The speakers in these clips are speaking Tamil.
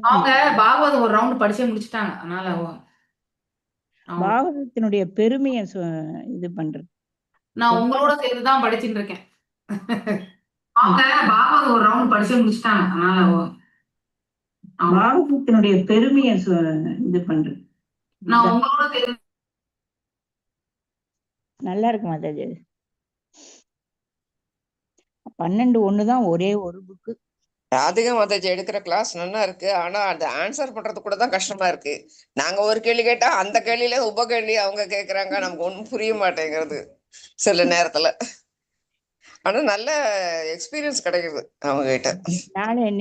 அவங்க பாகவதம் ஒரு ரவுண்ட் படிச்சே முடிச்சுட்டாங்க. அதனால பாகவதத்தினுடைய பெருமையை இது பண்றது. நான் உங்களோட சேர்ந்துதான் படிச்சுட்டு இருக்கேன். அவங்க பாகவதம் ஒரு ரவுண்ட் படிச்சே முடிச்சுட்டாங்க. அதனால பாகவதத்தினுடைய பெருமையை இது பண்றது. நான் உங்களோட சேர்ந்து நல்லா இருக்கு மாதாஜி. 12:1 தான் ஒரே ஒரு புக்கு. ராதிகா மாதாஜி எடுக்கிற கிளாஸ் நல்லா இருக்கு. ஆனா அந்த ஆன்சர் பண்றது கூட தான் கஷ்டமா இருக்கு. நாங்க ஒரு கேள்வி கேட்டா அந்த கேள்வியில உப கேள்வி அவங்க கேக்குறாங்க. நமக்கு ஒண்ணும் புரிய மாட்டேங்கிறது சில நேரத்துல. ஆனா நல்ல எக்ஸ்பீரியன்ஸ் கிடைக்குது அவங்க கிட்ட.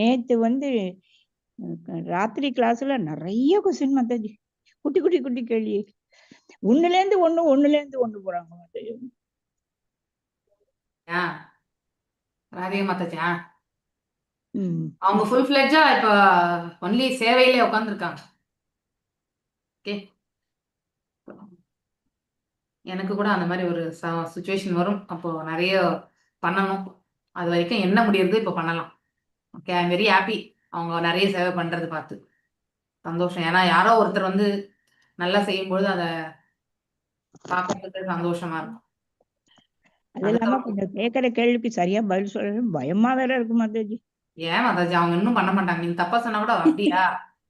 நேத்து ராத்திரி கிளாஸ்ல நிறைய கொஸ்டின் மாதாஜி. குட்டி குட்டி குட்டி கேள்வி. ஒண்ணுல இருந்து ஒண்ணு போறாங்க மாதாஜி. ராதிகா மாதாஜா அவங்க ஃபுல் ஃபிளெட்ஜா இப்ப ஒன்லி சேவையிலே உட்காந்துருக்காங்க. ஓகே, எனக்கு கூட அந்த மாதிரி ஒரு சுச்சுவேஷன் வரும். அப்போ நிறைய பண்ணணும். அது வரைக்கும் என்ன முடியுது இப்போ பண்ணலாம். Okay, I am very happy. அவங்க நிறைய சேவை பண்றது பார்த்து சந்தோஷம். ஏன்னா யாரோ ஒருத்தர் நல்லா செய்யும் பொழுது அதை பார்க்கறதுக்கு சந்தோஷமா இருக்கும். அது இல்லாம கொஞ்சம் கேட்கற கேள்விக்கு சரியா பதில் சொல்றது பயமா வேற இருக்கு மாதாஜி. ஏன் மாதாஜி, அவங்க இன்னும் பண்ண மாட்டாங்க. நீங்க தப்பா சொன்னா கூட அப்படியா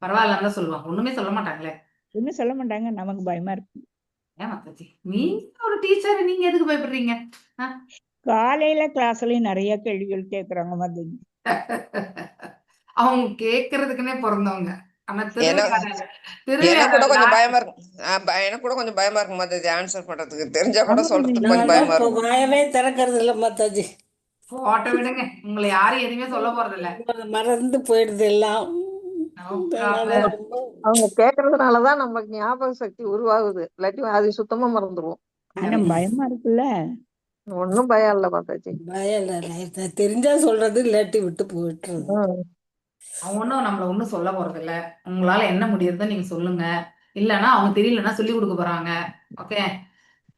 பரவாயில்லன்னு தான் சொல்லுவாங்க. ஒண்ணுமே சொல்ல மாட்டாங்களே. ஒண்ணும் சொல்ல மாட்டாங்க, நமக்கு பயமா இருக்கு. ஏன் மாதாஜி, நீங்க ஒரு டீச்சர், நீங்க எதுக்கு பயப்படுறீங்க? காலையில கிளாஸ்லயும் நிறைய கேள்விகள் கேக்குறாங்க மாதாஜி. அவங்க கேக்குறதுக்குன்னே பிறந்தவங்க. ஆனா எனக்கு கூட கொஞ்சம் பயமா இருக்கும். எனக்கு கூட கொஞ்சம் பயமா இருக்கும் மாதாஜி ஆன்சர் பண்றதுக்கு. தெரிஞ்சா கூட சொல்றதுக்கு கொஞ்சம் பயமா இருக்கும். வாயவே திறக்கிறது இல்ல மாதாஜி. போட்ட விடுங்க, உங்களை யாரும் எதுவுமே சொல்ல போறது இல்ல. மறந்து போயிடுது எல்லாம். அவங்க கேக்குறதுனாலதான் நமக்கு ஞாபக சக்தி உருவாகுது. இல்லாட்டி அது சுத்தமா மறந்துடுவோம். ஆனா பயமா இருக்குல்ல. ஒன்னும் பயம் இல்ல மாதாஜி. பயம் இல்ல, தெரிஞ்சா சொல்றது, இல்லாட்டி விட்டு போயிட்டுறது. அவங்க ஒன்றும் நம்மளை ஒன்றும் சொல்ல போறது இல்ல. உங்களால என்ன முடியுதுன்னு நீங்க சொல்லுங்க. இல்லைன்னா அவங்க தெரியலன்னா சொல்லி கொடுக்க போறாங்க. ஓகே,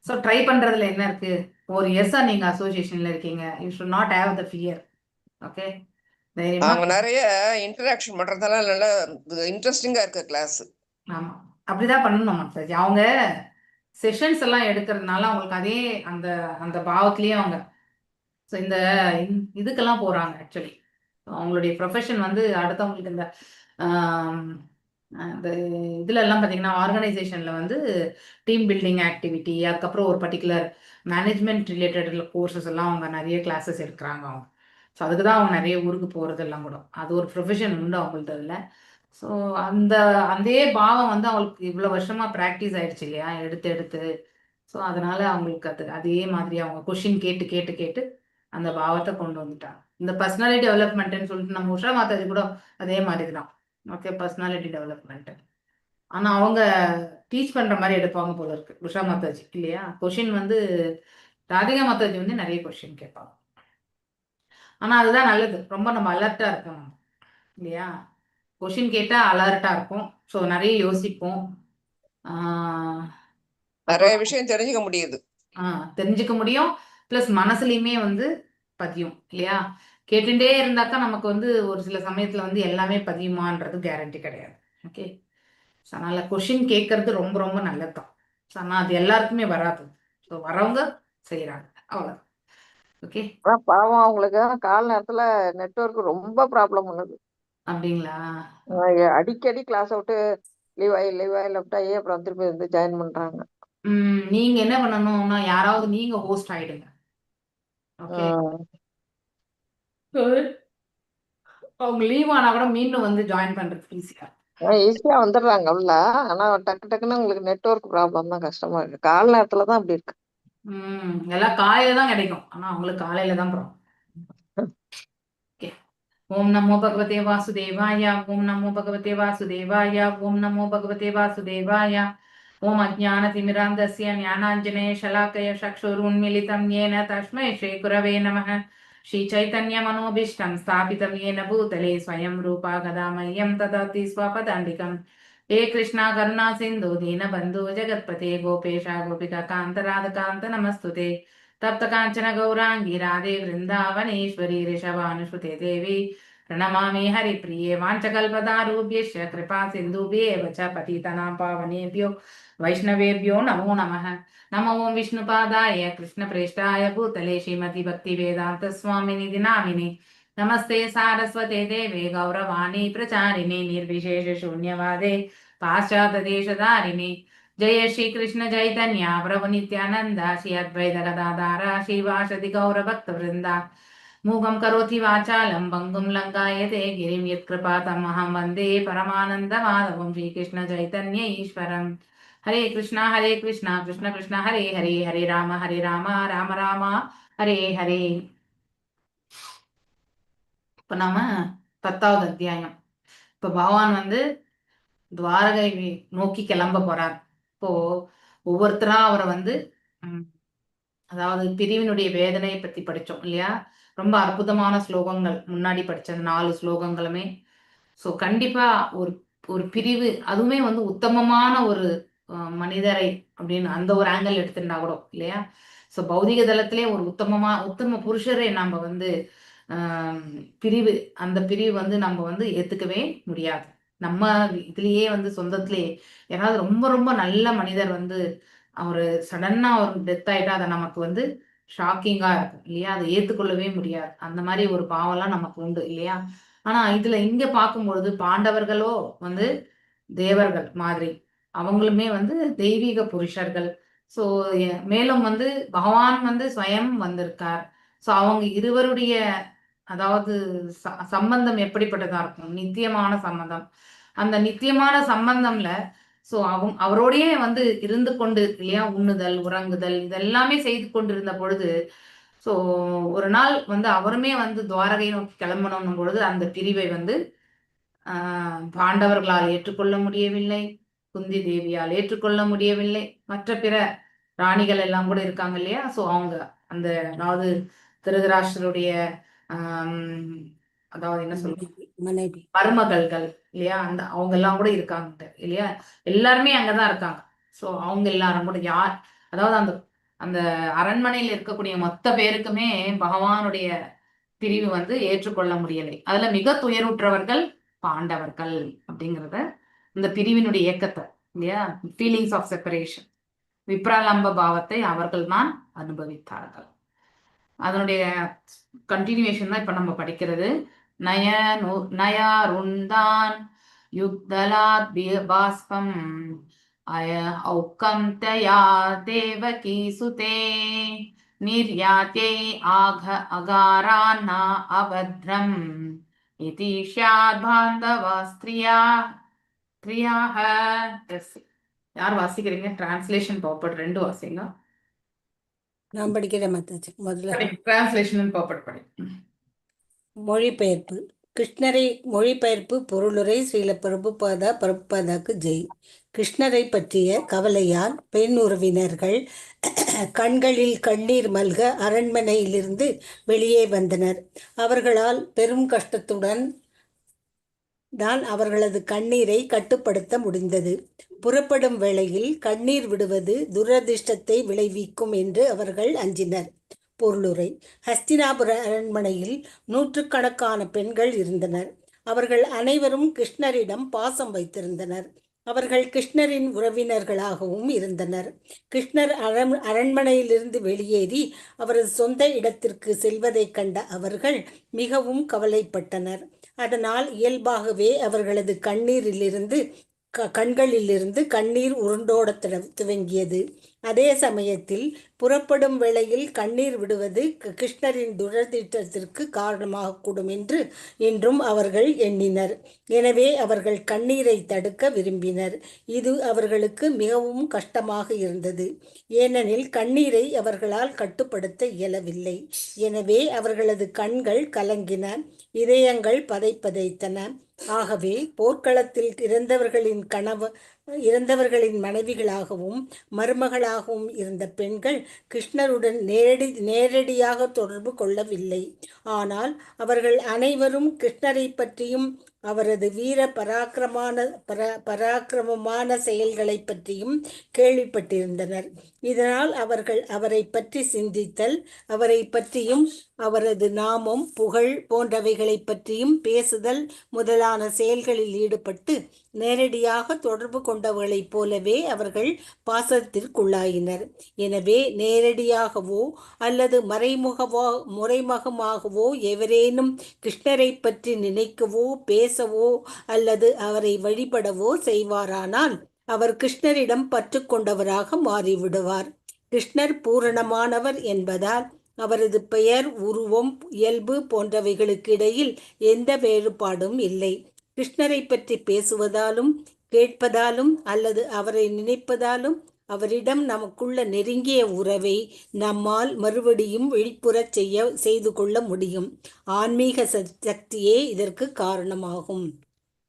ஸோ ட்ரை பண்றதுல என்ன இருக்கு? ஒரு எஸ்ஸா நீங்க அசோசியேஷன்ல இருக்கீங்க. You should not have the fear. Okay, அவங்க நிறைய இன்டராக்ஷன் பண்றதால நல்லா இன்ட்ரெஸ்டிங்கா இருக்கு கிளாஸ். ஆமா, அப்படிதான் பண்ணணும் மாதாஜி. அவங்க செஷன்ஸ் எல்லாம் எடுக்கிறதுனால அவங்களுக்கு அதே அந்த அந்த பாவத்திலேயே அவங்க இந்த இதுக்கெல்லாம் போறாங்க. ஆக்சுவலி அவங்களுடைய ப்ரொஃபஷன் அடுத்தவங்களுக்கு இந்த அந்த இதுல எல்லாம் பார்த்தீங்கன்னா ஆர்கனைசேஷன்ல டீம் பில்டிங் ஆக்டிவிட்டி, அதுக்கப்புறம் ஒரு பர்டிகுலர் மேனேஜ்மெண்ட் ரிலேட்டட் கோர்சஸ் எல்லாம் அவங்க நிறைய கிளாஸஸ் எடுக்கிறாங்க. அவங்க ஸோ அதுக்கு தான் அவங்க நிறைய ஊருக்கு போகிறது எல்லாம் கூட. அது ஒரு ப்ரொஃபஷன் உண்டு அவங்களுக்கு அதில். ஸோ அந்த அதே பாவம் அவங்களுக்கு இவ்வளோ வருஷமாக ப்ராக்டிஸ் ஆயிடுச்சு இல்லையா, எடுத்து எடுத்து. ஸோ அதனால அவங்களுக்கு அதே மாதிரி அவங்க கொஷின் கேட்டு கேட்டு கேட்டு அந்த பாவத்தை கொண்டு வந்துட்டாங்க. இந்த பர்சனாலிட்டி டெவலப்மெண்ட்னு சொல்லிட்டு நம்ம உஷா மாதாஜி கூட அதே மாதிரி தான். Okay, personality development. ஆனா அவங்க டீச் பண்ற மாதிரி எடுப்பாங்க போல இருக்கு உஷா மாதாஜி இல்லையா. கொஷின் ராதிகா மாதாஜி நிறைய கொஷின் கேட்பாங்க. ஆனா அதுதான் நல்லது. ரொம்ப நம்ம அலர்ட்டா இருக்கணும் இல்லையா. கொஷின் கேட்டா அலர்ட்டா இருக்கும். ஸோ நிறைய யோசிப்போம். நிறைய விஷயம் தெரிஞ்சுக்க முடியுது. தெரிஞ்சுக்க முடியும். பிளஸ் மனசுலயுமே பதியும் இல்லையா. கேட்டுட்டே இருந்தாக்கா நமக்கு ஒரு சில சமயத்துல எல்லாமே பதியுமான்றது கேரண்டி கிடையாது. ஓகே, அதனால கொஷின் கேட்கறது ரொம்ப ரொம்ப நல்லதுதான். ஆனா அது எல்லாருக்குமே வராது. ஸோ வரவங்க செய்யறாங்க, அவ்வளவு. ஓகே, பாவம் அவங்களுக்கு கால நேரத்துல நெட்வொர்க் ரொம்ப ப்ராப்ளம் உள்ளது. அப்படிங்களா? அடிக்கடி கிளாஸ் விட்டு லீவ் ஆகி லெஃப்ட் ஆகி அப்புறம் திருப்பி ஜாயின் பண்றாங்க. நீங்க என்ன பண்ணணும்னா யாராவது நீங்க ஹோஸ்ட் ஆயிடுங்க. ஓகே, அவங்க லீவ் ஆனா கூட மீண்டும் ஜாயின் பண்றதுக்கு ஈஸியா வந்துடுறாங்க உள்ள. ஆனா டக்கு டக்குன்னு உங்களுக்கு நெட்வொர்க் ப்ராப்ளம் தான் கஷ்டமா இருக்கு. கால நேரத்துலதான் அப்படி இருக்கு. எல்லாம் காலையில தான் கிடைக்கும். ஆனா அவங்களுக்கு காலையில தான் போறோம். ஓம் நமோ பகவதே வாசுதேவாய. ஓம் நமோ பகவதே வாசுதேவாய. ஓம் நமோ பகவதே வாசுதேவாய. ஓம் அஜ்ஞானதிமிராந்தஸ்ய ஞானாஞ்சனேய ஷலாக்கய சக்ஷுருன்மிலிதம் येन तस्मै श्री गुरवे नमः. श्रीचैतन्यमनोभीष्टं स्थापितं येन भूतले स्वयं रूपा कदा मह्यं ददाति स्वपदान्तिकं. हे कृष्णा करुणा सिन्धु दीनबन्धु जगत्पते गोपेश गोपिका कान्त राधकान्त नमस्तुते. तप्त कांचन गौरांगी राधे वृंदावनेश्वरी ऋषभानुसुते देवी प्रणमामि हरिप्रिये वाञ्छकल्पतारुभ्यश्च कृपा सिन्धुभ्येव च पतितनां पावनेभ्यो वैष्णवेभ्यो नमो नमः। नमो ओं विष्णुपादाय कृष्णप्रेष्ठाय भूतले श्रीमति भक्तिवेदान्त स्वामिनि नामिने नमस्ते सारस्वते देवे गौरवाणी प्रचारिणे निर्विशेष शून्यवादे पाश्चात्यदेशधारिणे जय श्री कृष्ण चैतन्य प्रभु नित्यानंद श्री अद्वैत गदाधर श्रीवासदि गौरभक्तवृंदा मूगं करोति वाचालं भङ्गुं लङ्कायते गिरिं यत्कृपातमहं वन्दे परमानन्दमाधवं श्रीकृष्ण चैतन्य ईश्वरम्। हरे कृष्णा कृष्ण कृष्ण हरे हरे, हरे राम राम राम हरे हरे। இப்ப நாம 10வது அத்தியாயம். இப்ப பகவான் வந்து துவாரகை நோக்கி கிளம்ப போறார். இப்போ ஒவ்வொருத்தரா அவரை வந்து அதாவது பிரிவினுடைய வேதனையை பத்தி படிச்சோம் இல்லையா? ரொம்ப அற்புதமான ஸ்லோகங்கள் முன்னாடி படிச்ச 4 ஸ்லோகங்களுமே. ஸோ கண்டிப்பா ஒரு ஒரு பிரிவு, அதுவுமே வந்து உத்தமமான ஒரு மனிதரை அப்படின்னு அந்த ஒரு ஆங்கிள் எடுத்துட்டா கூட இல்லையா? ஸோ பௌதிக தளத்திலே ஒரு உத்தம புருஷரை நம்ம வந்து பிரிவு, அந்த பிரிவு வந்து நம்ம வந்து ஏத்துக்கவே முடியாது. நம்ம இதுலயே வந்து சொந்தத்திலேயே யாராவது ரொம்ப ரொம்ப நல்ல மனிதர் வந்து அவரு சடனா ஒரு டெத் ஆயிட்டா அதை நமக்கு வந்து ஷாக்கிங்கா இருக்கும் இல்லையா? அதை ஏத்துக்கொள்ளவே முடியாது. அந்த மாதிரி ஒரு பாவம்லாம் நமக்கு உண்டு இல்லையா? ஆனா இதுல இங்க பார்க்கும்பொழுது பாண்டவர்களோ வந்து தேவர்கள் மாதிரி, அவங்களுமே வந்து தெய்வீக புருஷர்கள். ஸோ மேலும் வந்து பகவான் வந்து ஸ்வயம் வந்திருக்கார். ஸோ அவங்க இருவருடைய அதாவது சம்பந்தம் எப்படிப்பட்டதா இருக்கும்? நித்தியமான சம்பந்தம். அந்த நித்தியமான சம்பந்தம்ல ஸோ அவரோடையே வந்து இருந்து கொண்டு இல்லையா? உண்ணுதல் உறங்குதல் இதெல்லாமே செய்து கொண்டிருந்த பொழுது ஸோ ஒரு நாள் வந்து அவருமே வந்து துவாரகை நோக்கி கிளம்பணும் பொழுது அந்த பிரிவை வந்து பாண்டவர்களால் ஏற்றுக்கொள்ள முடியவில்லை, குந்தி தேவியால் ஏற்றுக்கொள்ள முடியவில்லை, மற்ற பிற ராணிகள் எல்லாம் கூட இருக்காங்க இல்லையா? ஸோ அவங்க அந்த அதாவது திருதராஷ்டருடைய அதாவது என்ன சொல்லுவாங்க, மருமகள்கள் இல்லையா? அந்த அவங்க எல்லாம் கூட இருக்காங்க இல்லையா? எல்லாருமே அங்கதான் இருக்காங்க. ஸோ அவங்க எல்லாரும் கூட யார் அதாவது அந்த அந்த அரண்மனையில் இருக்கக்கூடிய மொத்த பேருக்குமே பகவானுடைய பிரிவு வந்து ஏற்றுக்கொள்ள முடியலை. அதுல மிக துயருற்றவர்கள் பாண்டவர்கள் அப்படிங்கிறத, இந்த பிரிவினுடைய இயக்கத்தை இல்லையா, ஃபீலிங்ஸ் ஆஃப் செப்பரேஷன், விப்ராலம்ப பாவத்தை அவர்கள் தான் அனுபவித்தார்கள். அதனுடைய கண்டினியூஷன் தான் இப்ப நம்ம படிக்கிறது. நயாருந்தான் யுக்தலாத் பாஸ்பம் औकं तया देवकी सुते निर्याते अगारान्ना अभद्रम् इति स्यात् बान्धवा स्त्रियाः. யார் வாசிக்கிறீங்க? டிரான்ஸ்லேஷன் பர்பட் 2 வாசிங்க. நான் படிக்கிறேன் மாதாஜி. முதல்ல டிரான்ஸ்லேஷன் பர்பட் படி. மொழிபெயர்ப்பு. கிருஷ்ணரை மொழிபெயர்ப்பு பொருளுரை ஸ்ரீல பிரபுபாதாக்கு ஜெய். கிருஷ்ணரை பற்றிய கவலையால் பெண் உறவினர்கள் கண்களில் கண்ணீர் மல்க அரண்மனையிலிருந்து வெளியே வந்தனர். அவர்களால் பெரும் கஷ்டத்துடன் தான் அவர்களது கண்ணீரை கட்டுப்படுத்த முடிந்தது. புறப்படும் வேளையில் கண்ணீர் விடுவது துரதிர்ஷ்டத்தை விளைவிக்கும் என்று அவர்கள் அஞ்சினர். பொருளுரை. ஹஸ்தினாபுர அரண்மனையில் 100கணக்கான பெண்கள் இருந்தனர். அவர்கள் அனைவரும் கிருஷ்ணரிடம் பாசம் வைத்திருந்தனர். அவர்கள் கிருஷ்ணரின் உறவினர்களாகவும் இருந்தனர். கிருஷ்ணர் அரண்மனையிலிருந்து வெளியேறி அவரது சொந்த இடத்திற்கு செல்வதைக் கண்ட அவர்கள் மிகவும் கவலைப்பட்டனர். அதனால் இயல்பாகவே அவர்களது கண்களிலிருந்து கண்ணீர் உருண்டோட துவங்கியது. அதே சமயத்தில் புறப்படும் வேளையில் கண்ணீர் விடுவது கிருஷ்ணரின் துரதிர்ஷ்டத்திற்கு காரணமாகக்கூடும் என்றும் அவர்கள் எண்ணினர். எனவே அவர்கள் கண்ணீரை தடுக்க விரும்பினர். இது அவர்களுக்கு மிகவும் கஷ்டமாக இருந்தது. ஏனெனில் கண்ணீரை அவர்களால் கட்டுப்படுத்த இயலவில்லை. எனவே அவர்களது கண்கள் கலங்கின, இதயங்கள் பதைத்தன. ஆகவே போர்க்களத்தில் இறந்தவர்களின் மனைவிகளாகவும் மருமகளாகவும் இருந்த பெண்கள் கிருஷ்ணருடன் நேரடியாக தொடர்பு கொள்ளவில்லை. ஆனால் அவர்கள் அனைவரும் கிருஷ்ணரை பற்றியும் அவரது வீர பராக்கிரமமான செயல்களை பற்றியும் கேள்விப்பட்டிருந்தனர். இதனால் அவர்கள் அவரை பற்றி சிந்தித்தல், அவரை பற்றியும் அவரது நாமம், புகழ் போன்றவைகளை பற்றியும் பேசுதல் முதலான செயல்களில் ஈடுபட்டு நேரடியாக தொடர்பு கொண்டவர்களைப் போலவே அவர்கள் பாசத்திற்குள்ளாயினர். எனவே நேரடியாகவோ அல்லது மறைமுகமாகவோ எவரேனும் கிருஷ்ணரை பற்றி நினைக்கவோ பேசவோ அல்லது அவரை வழிபடவோ செய்வாரானால் அவர் கிருஷ்ணரிடம் பற்று கொண்டவராக மாறிவிடுவார். கிருஷ்ணர் பூரணமானவர் என்பதால் அவரது பெயர், உருவம், இயல்பு போன்றவைகளுக்கு இடையில் எந்த வேறுபாடும் இல்லை. கிருஷ்ணரை பற்றி பேசுவதாலும் கேட்பதாலும் அல்லது அவரை நினைப்பதாலும் அவரிடம் நமக்குள்ள நெருங்கிய உறவை நம்மால் மறுபடியும் வெளிப்புறச் செய்து கொள்ள முடியும். ஆன்மீக சக்தியே இதற்கு காரணமாகும்.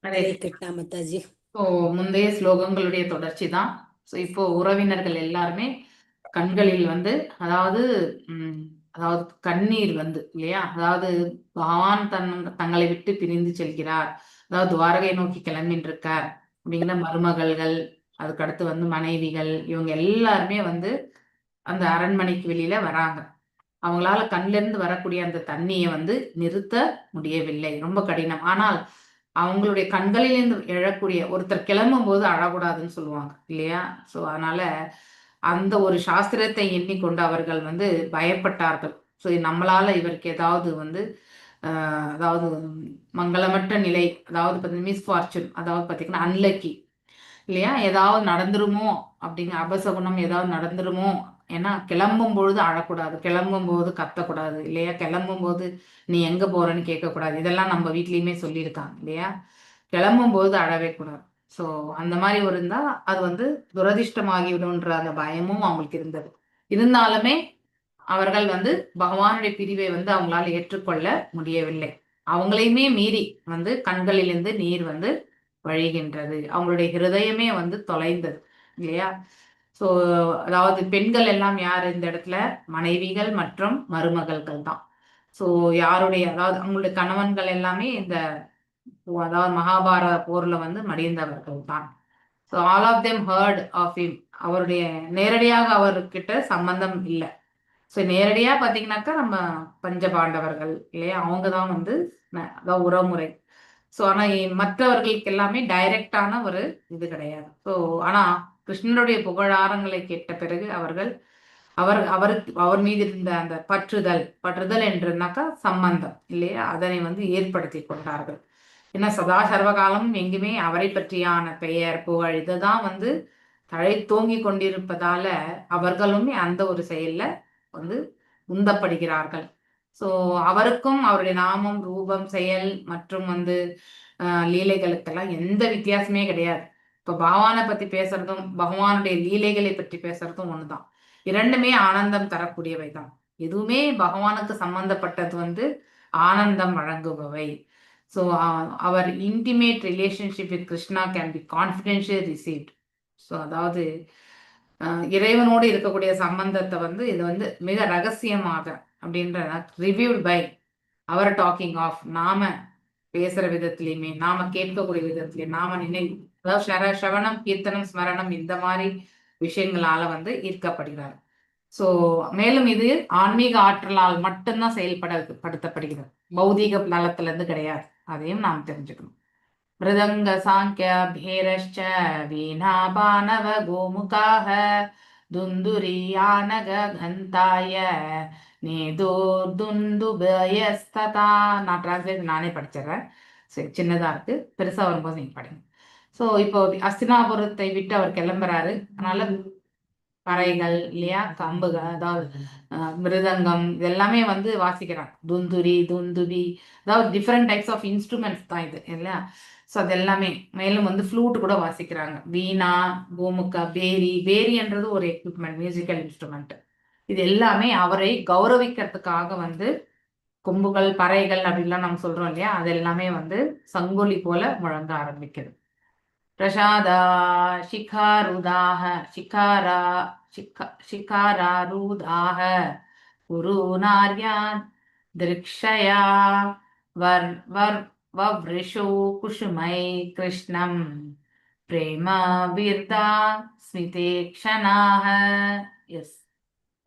ஹரே கிருஷ்ணா மாதாஜி. ஸோ முந்தைய ஸ்லோகங்களுடைய தொடர்ச்சி தான். ஸோ இப்போ உறவினர்கள் எல்லாருமே கண்களில் வந்து அதாவது அதாவது கண்ணீர் வந்து இல்லையா, அதாவது பகவான் தங்களை விட்டு பிரிந்து செல்கிறார், அதாவது துவாரகை நோக்கி கிளம்பின்னு இருக்கார் அப்படிங்கிற மருமகள்கள், அதுக்கடுத்து வந்து மனைவிகள், இவங்க எல்லாருமே வந்து அந்த அரண்மனைக்கு வெளியில வராங்க. அவங்களால கண்ல இருந்து வரக்கூடிய அந்த தண்ணியை வந்து நிறுத்த முடியவில்லை, ரொம்ப கடினம். ஆனால் அவங்களுடைய கண்களிலிருந்து எழக்கூடிய ஒருத்தர் கிளம்பும் போது அழக்கூடாதுன்னு சொல்லுவாங்க இல்லையா. ஸோ அதனால அந்த ஒரு சாஸ்திரத்தை எண்ணிக்கொண்டு அவர்கள் வந்து பயப்பட்டார்கள். ஸோ நம்மளால இவருக்கு ஏதாவது வந்து அதாவது மங்களமற்ற நிலை, அதாவது பார்த்தீங்கன்னா மிஸ்ஃபார்ச்சூன், அதாவது பார்த்தீங்கன்னா அன்லக்கி இல்லையா, ஏதாவது நடந்துருமோ அப்படிங்கிற அபசகுணம் ஏதாவது நடந்துருமோ. ஏன்னா கிளம்பும் பொழுது அழக்கூடாது, கிளம்பும் போது கத்தக்கூடாது இல்லையா, கிளம்பும் போது நீ எங்க போறன்னு கேட்கக்கூடாது. இதெல்லாம் நம்ம வீட்லயுமே சொல்லியிருக்காங்க இல்லையா, கிளம்பும் போது அழவே கூடாது. ஸோ அந்த மாதிரி ஒரு இருந்தா அது வந்து துரதிர்ஷ்டமாகிவிடும்ன்ற அந்த பயமும் அவங்களுக்கு இருந்தது. இருந்தாலுமே அவர்கள் வந்து பகவானுடைய பிரிவை வந்து அவங்களால ஏற்றுக்கொள்ள முடியவில்லை. அவங்களையுமே மீறி வந்து கண்களிலிருந்து நீர் வந்து வழிகின்றது, அவங்களுடைய ஹிருதயமே வந்து தொலைந்தது இல்லையா. ஸோ அதாவது பெண்கள் எல்லாம் யார் இந்த இடத்துல, மனைவிகள் மற்றும் மருமகள்கள் தான். ஸோ யாருடைய அதாவது அவங்களுடைய கணவன்கள் எல்லாமே இந்த அதாவது மகாபாரத போர்ல வந்து மடிந்தவர்கள் தான். So all of them heard of him. அவருடைய நேரடியாக அவர்கிட்ட சம்பந்தம் இல்லை. ஸோ நேரடியா பார்த்தீங்கன்னாக்கா நம்ம பஞ்ச பாண்டவர்கள் இல்லையா, அவங்க தான் வந்து அதாவது உறவுமுறை. ஸோ ஆனால் மற்றவர்களுக்கு எல்லாமே டைரக்டான ஒரு இது கிடையாது. ஸோ ஆனால் கிருஷ்ணனுடைய புகழாரங்களை கேட்ட பிறகு அவர் மீது இருந்த அந்த பற்றுதல் என்றுனாக்கா சம்பந்தம் இல்லையா, அதனை வந்து ஏற்படுத்தி கொண்டார்கள். ஏன்னா சதா சர்வகாலம் எங்குமே அவரை பற்றியான பெயர், புகழ் இதுதான் வந்து தழை தோங்கி கொண்டிருப்பதால அவர்களுமே அந்த ஒரு செயல்ல வந்து உந்தப்படுகிறார்கள். ஸோ அவருக்கும் அவருடைய நாமம், ரூபம், செயல் மற்றும் வந்து லீலைகளுக்கெல்லாம் எந்த வித்தியாசமே கிடையாது. இப்போ பகவானை பத்தி பேசுறதும் பகவானுடைய லீலைகளை பற்றி பேசுறதும் ஒண்ணுதான். இரண்டுமே ஆனந்தம் தரக்கூடியவை தான். எதுவுமே பகவானுக்கு சம்பந்தப்பட்டது வந்து ஆனந்தம் வழங்குபவை. ஸோ அவர் intimate relationship with Krishna can be confidential received. So அதாவது இறைவனோடு இருக்கக்கூடிய சம்பந்தத்தை வந்து இது வந்து மிக ரகசியமாக அப்படின்ற reviewed by our talking of, நாம பேசுற விதத்திலையுமே, நாம கேட்கக்கூடிய விதத்திலையும், நாம அதாவது ஸ்ரவணம், கீர்த்தனம், ஸ்மரணம் இந்த மாதிரி விஷயங்களால வந்து ஈர்க்கப்படுகிறார். ஸோ மேலும் இது ஆன்மீக ஆற்றலால் மட்டும்தான் செயல்படுத்தப்படுகிறது, பௌதீக நலத்துல இருந்து கிடையாது. அதையும் நாம் தெரிஞ்சுக்கணும். மிருதங்க சாங்கிய பேரஷ்ச வீணா பானவ கோமுகாக துந்துரியானக கந்தாய நேதோர்துந்துபயஸ்ததா. நான் டிரான்ஸ்லேட் நானே படிச்சிடறேன், சரி சின்னதா இருக்கு, பெருசா வரும்போது நீங்க படிங்க. ஸோ இப்போ அஸ்தினாபுரத்தை விட்டு அவர் கிளம்புறாரு. அதனால பறைகள் இல்லையா, கம்புகள், அதாவது மிருதங்கம் இதெல்லாமே வந்து வாசிக்கிறாங்க. துந்துபி அதாவது டிஃப்ரெண்ட் டைப்ஸ் ஆஃப் இன்ஸ்ட்ருமெண்ட்ஸ் தான் இது இல்லையா. ஸோ அது எல்லாமே, மேலும் வந்து ஃப்ளூட் கூட வாசிக்கிறாங்க. வீணா, கோமுகா, பேரி என்றது ஒரு எக்யூப்மெண்ட், மியூசிக்கல் இன்ஸ்ட்ருமெண்ட். இது எல்லாமே அவரை கௌரவிக்கிறதுக்காக வந்து கொம்புகள், பறைகள் அப்படின்லாம் நம்ம சொல்றோம் இல்லையா, அது எல்லாமே வந்து சங்கொலி போல முழங்க ஆரம்பிக்குது. பிரசாதா சிகாருதாக சிகாராரூதாக குரு நார்யான் திருக்ஷயா வவ்ரிஷு குஷுமை கிருஷ்ணம் பிரேம விர்தா ஸ்மிதே க்ஷணாஹ. எஸ்,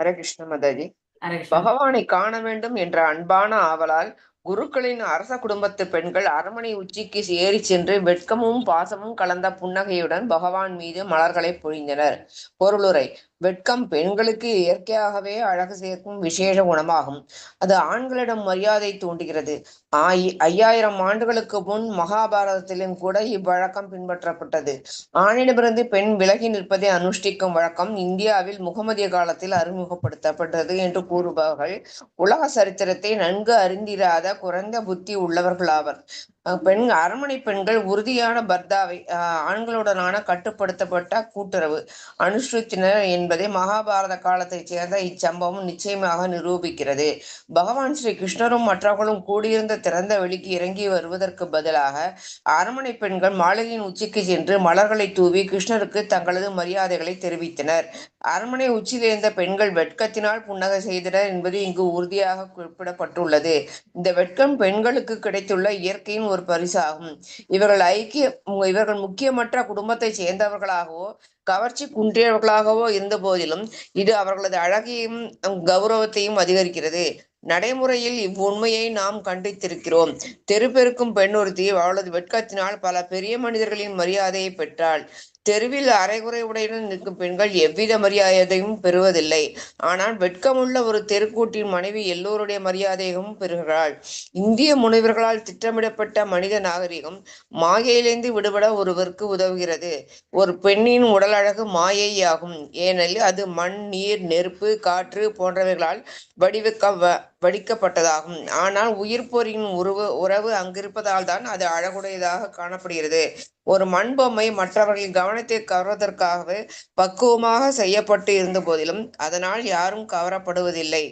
ஹரே கிருஷ்ண மாதாஜி. ஹரே கிருஷ்ணா. பகவானை காண வேண்டும் என்ற அன்பான ஆவலால் குருக்களின் அரச குடும்பத்து பெண்கள் அரண்மனை உச்சிக்கு ஏறி சென்று வெட்கமும் பாசமும் கலந்த புன்னகையுடன் பகவான் மீது மலர்களை பொழிந்தனர். பொருளுரை: வெட்கம் பெண்களுக்கு இயற்கையாகவே அழகு சேர்க்கும் விசேஷ குணமாகும். அது ஆண்களிடம் மரியாதை தூண்டுகிறது. 5000 ஆண்டுகளுக்கு முன் மகாபாரதத்திலும் கூட இவ்வழக்கம் பின்பற்றப்பட்டது. ஆணிடமிருந்து பெண் விலகி நிற்பதை அனுஷ்டிக்கும் வழக்கம் இந்தியாவில் முகமதிய காலத்தில் அறிமுகப்படுத்தப்பட்டது என்று கூறுபவர்கள் உலக சரித்திரத்தை நன்கு அறிந்திராத குறைந்த புத்தி உள்ளவர்களாவர். அரண்மனை பெண்கள் உறுதியான பர்தாவை ஆண்களுடனான கட்டுப்படுத்தப்பட்ட கூட்டுறவு அனுஷ்டித்தனர் என்பதை மகாபாரத காலத்தைச் சேர்ந்த இச்சம்பவம் நிச்சயமாக நிரூபிக்கிறது. பகவான் ஸ்ரீ கிருஷ்ணரும் மற்றவர்களும் கூடியிருந்த திறந்த வெளிக்கு இறங்கி வருவதற்கு பதிலாக அரண்மனை பெண்கள் மாளிகையின் உச்சிக்கு சென்று மலர்களை தூவி கிருஷ்ணருக்கு தங்களது மரியாதைகளை தெரிவித்தனர். அரண்மனை உச்சியிலிருந்த பெண்கள் வெட்கத்தினால் புன்னகை செய்தனர் என்பது இங்கு உறுதியாக குறிப்பிடப்பட்டுள்ளது. இந்த வெட்கம் பெண்களுக்கு கிடைத்துள்ள இயற்கையின் ஒரு பரிசாகும். இவர்கள் முக்கியமற்ற குடும்பத்தை சேர்ந்தவர்களாகவோ கவர்ச்சி குன்றியவர்களாகவோ இருந்த போதிலும் இது அவர்களது அழகையும் கௌரவத்தையும் அதிகரிக்கிறது. நடைமுறையில் இவ்வுண்மையை நாம் கண்டித்திருக்கிறோம். தெருப்பெருக்கும் பெண் ஒருத்தி அவளது வெட்கத்தினால் பல பெரிய மனிதர்களின் மரியாதையை பெற்றாள். தெருவில் அரைகுறை உடையுடன் நிற்கும் பெண்கள் எவ்வித மரியாதையும் பெறுவதில்லை. ஆனால் வெட்கமுள்ள ஒரு தெருக்கூட்டின் மனைவி எல்லோருடைய மரியாதையும் பெறுகிறாள். இந்திய முனிவர்களால் திட்டமிடப்பட்ட மனித நாகரிகம் மாயையிலிருந்து விடுபட ஒருவருக்கு உதவுகிறது. ஒரு பெண்ணின் உடல் அழகு மாயையாகும். ஏனெனில் அது மண், நீர், நெருப்பு, காற்று போன்றவைகளால் வடிக்கப்பட்டதாகும். ஆனால் உயிர் பொறியின் உறவு அங்கிருப்பதால் தான் அது அழகுடையதாக காணப்படுகிறது. ஒரு மண் பொம்மை மற்றவர்களின் கவனத்தை கவர்வதற்காகவே பக்குவமாக செய்யப்பட்டு இருந்த போதிலும் அதனால் யாரும் கவரப்படுவதில்லை.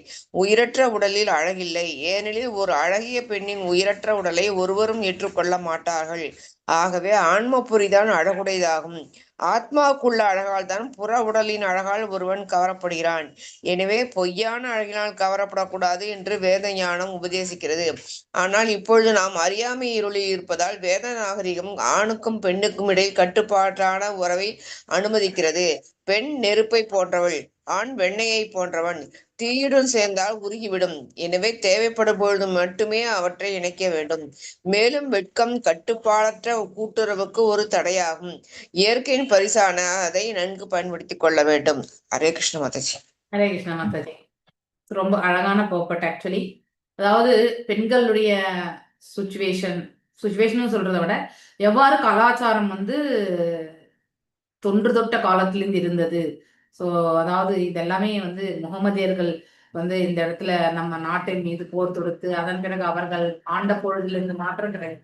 உயிரற்ற உடலில் அழகில்லை. ஏனெனில் ஒரு அழகிய பெண்ணின் உயிரற்ற உடலை ஒருவரும் ஏற்றுக்கொள்ள மாட்டார்கள். ஆகவே ஆன்ம பொறிதான் அழகுடையதாகும். ஆத்மாவுக்குள்ள அழகால் தான் புற உடலின் அழகால் ஒருவன் கவரப்படுகிறான். எனவே பொய்யான அழகினால் கவரப்படக்கூடாது என்று வேத ஞானம் உபதேசிக்கிறது. ஆனால் இப்பொழுது நாம் அறியாமை இருளில் இருப்பதால் வேத நாகரிகம் ஆணுக்கும் பெண்ணுக்கும் இடையில் கட்டுப்பாட்டான உறவை அனுமதிக்கிறது. பெண் நெருப்பை போன்றவள், ஆண் வெண்ணெயை போன்றவன். தீயுடன் சேர்ந்தால் உருகிவிடும். எனவே தேவைப்படும் பொழுது மட்டுமே அவற்றை இணைக்க வேண்டும். மேலும் வெட்கம் கட்டுப்பாடற்ற கூட்டுறவுக்கு ஒரு தடையாகும். இயற்கையின் பரிசான அதை நன்கு பயன்படுத்திக் கொள்ள வேண்டும். ஹரே கிருஷ்ண மாதாஜி. ஹரே கிருஷ்ணா மாதாஜி. ரொம்ப அழகான போப்பட் ஆக்சுவலி. அதாவது பெண்களுடைய சுச்சுவேஷன் சொல்றதை விட எவ்வாறு கலாச்சாரம் தொன்று தொட்ட காலத்திலிருந்து இருந்தது. ஸோ அதாவது இதெல்லாமே முகமதியர்கள் இந்த இடத்துல நம்ம நாட்டின் மீது போர் தொடுத்து அதன் பிறகு அவர்கள் ஆண்ட பொழுதிலிருந்து மாற்றம் கிடையாது.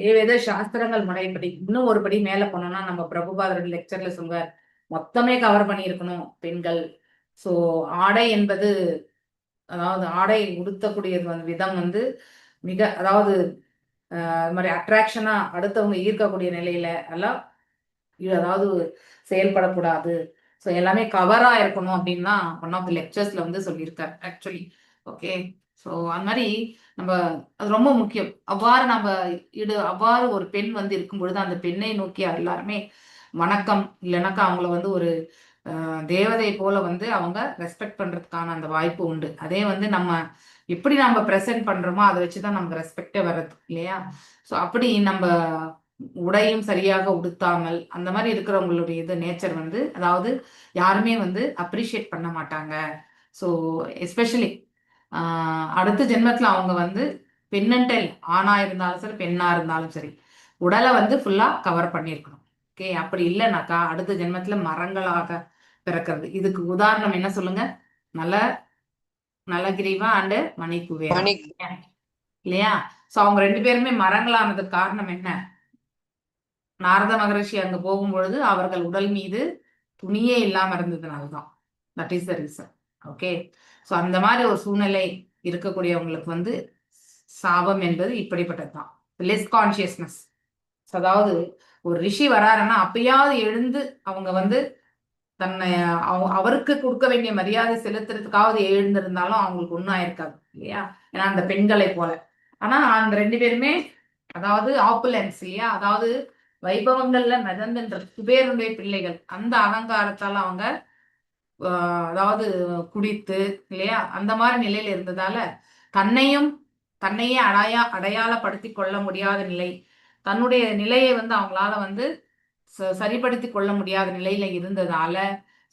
ஏதேத சாஸ்திரங்கள் முறைப்படி இன்னும் ஒரு படி மேல போனோம்னா நம்ம பிரபுபாதர் லெக்சர்ல சொல்வார், மொத்தமே கவர் பண்ணியிருக்கணும் பெண்கள். ஸோ ஆடை என்பது, அதாவது ஆடை உடுத்தக்கூடியது விதம் மிக, அதாவது இது மாதிரி அட்ராக்ஷனா அடுத்தவங்க ஈர்க்கக்கூடிய நிலையில எல்லாம் அதாவது செயல்படக்கூடாது. ஸோ எல்லாமே கவரா இருக்கணும் அப்படின்னு தான் ஒன் ஆஃப் தி லெக்சர்ஸ்ல சொல்லியிருக்காரு ஆக்சுவலி. ஓகே, ஸோ அந்த மாதிரி நம்ம அது ரொம்ப முக்கியம். அவ்வாறு ஒரு பெண் இருக்கும் பொழுது அந்த பெண்ணை நோக்கி எல்லாருமே வணக்கம், இல்லைனாக்கா அவங்கள ஒரு தேவதை போல அவங்க ரெஸ்பெக்ட் பண்றதுக்கான அந்த வாய்ப்பு உண்டு. அதே நம்ம எப்படி நம்ம ப்ரெசென்ட் பண்றோமோ அதை வச்சுதான் நமக்கு ரெஸ்பெக்டே வர்றது இல்லையா? ஸோ அப்படி நம்ம உடையும் சரியாக உடுத்தாமல் அந்த மாதிரி இருக்கிறவங்களுடைய இது நேச்சர் அதாவது யாருமே அப்ரிஷியேட் பண்ண மாட்டாங்க. ஸோ எஸ்பெஷலி அடுத்த ஜென்மத்துல அவங்க பெண்ணன்ட்டு ஆணா இருந்தாலும் சரி பெண்ணா இருந்தாலும் சரி உடலை ஃபுல்லா கவர் பண்ணியிருக்கணும். ஓகே, அப்படி இல்லைனாக்கா அடுத்த ஜென்மத்துல மரங்களாக பிறக்கிறது. இதுக்கு உதாரணம் என்ன சொல்லுங்க? நலகிரீவா அண்டு மணிக்குவேரா இல்லையா? ஸோ அவங்க 2 பேருமே மரங்களானதுக்கு காரணம் என்ன? நாரத மகரிஷி அங்க போகும்பொழுது அவர்கள் உடல் மீது துணியே இல்லாம இருந்ததுனால்தான். That is the reason. Okay, so அந்த மாதிரி ஒரு சூழ்நிலை இருக்கக்கூடியவங்களுக்கு சாபம் என்பது இப்படிப்பட்டதுதான். Less consciousness. அதாவது ஒரு ரிஷி வராருன்னா அப்பயாவது எழுந்து அவங்க தன்னை அவருக்கு கொடுக்க வேண்டிய மரியாதை செலுத்துறதுக்காவது எழுந்திருந்தாலும் அவங்களுக்கு ஒன்றும் ஆயிருக்காது இல்லையா? ஏன்னா அந்த பெண்களை போல ஆனா அந்த 2 பேருமே அதாவது ஆப்புலன்ஸ் இல்லையா, அதாவது வைபவங்கள்ல மிதந்துன்ற குபேரனுடைய பிள்ளைகள். அந்த அகங்காரத்தால அவங்க அதாவது குடித்து இல்லையா அந்த மாதிரி நிலையில இருந்ததால தன்னையும் தன்னையே அடையாளப்படுத்தி கொள்ள முடியாத நிலை, தன்னுடைய நிலையை வந்து அவங்களால வந்து சரிப்படுத்தி கொள்ள முடியாத நிலையில இருந்ததால,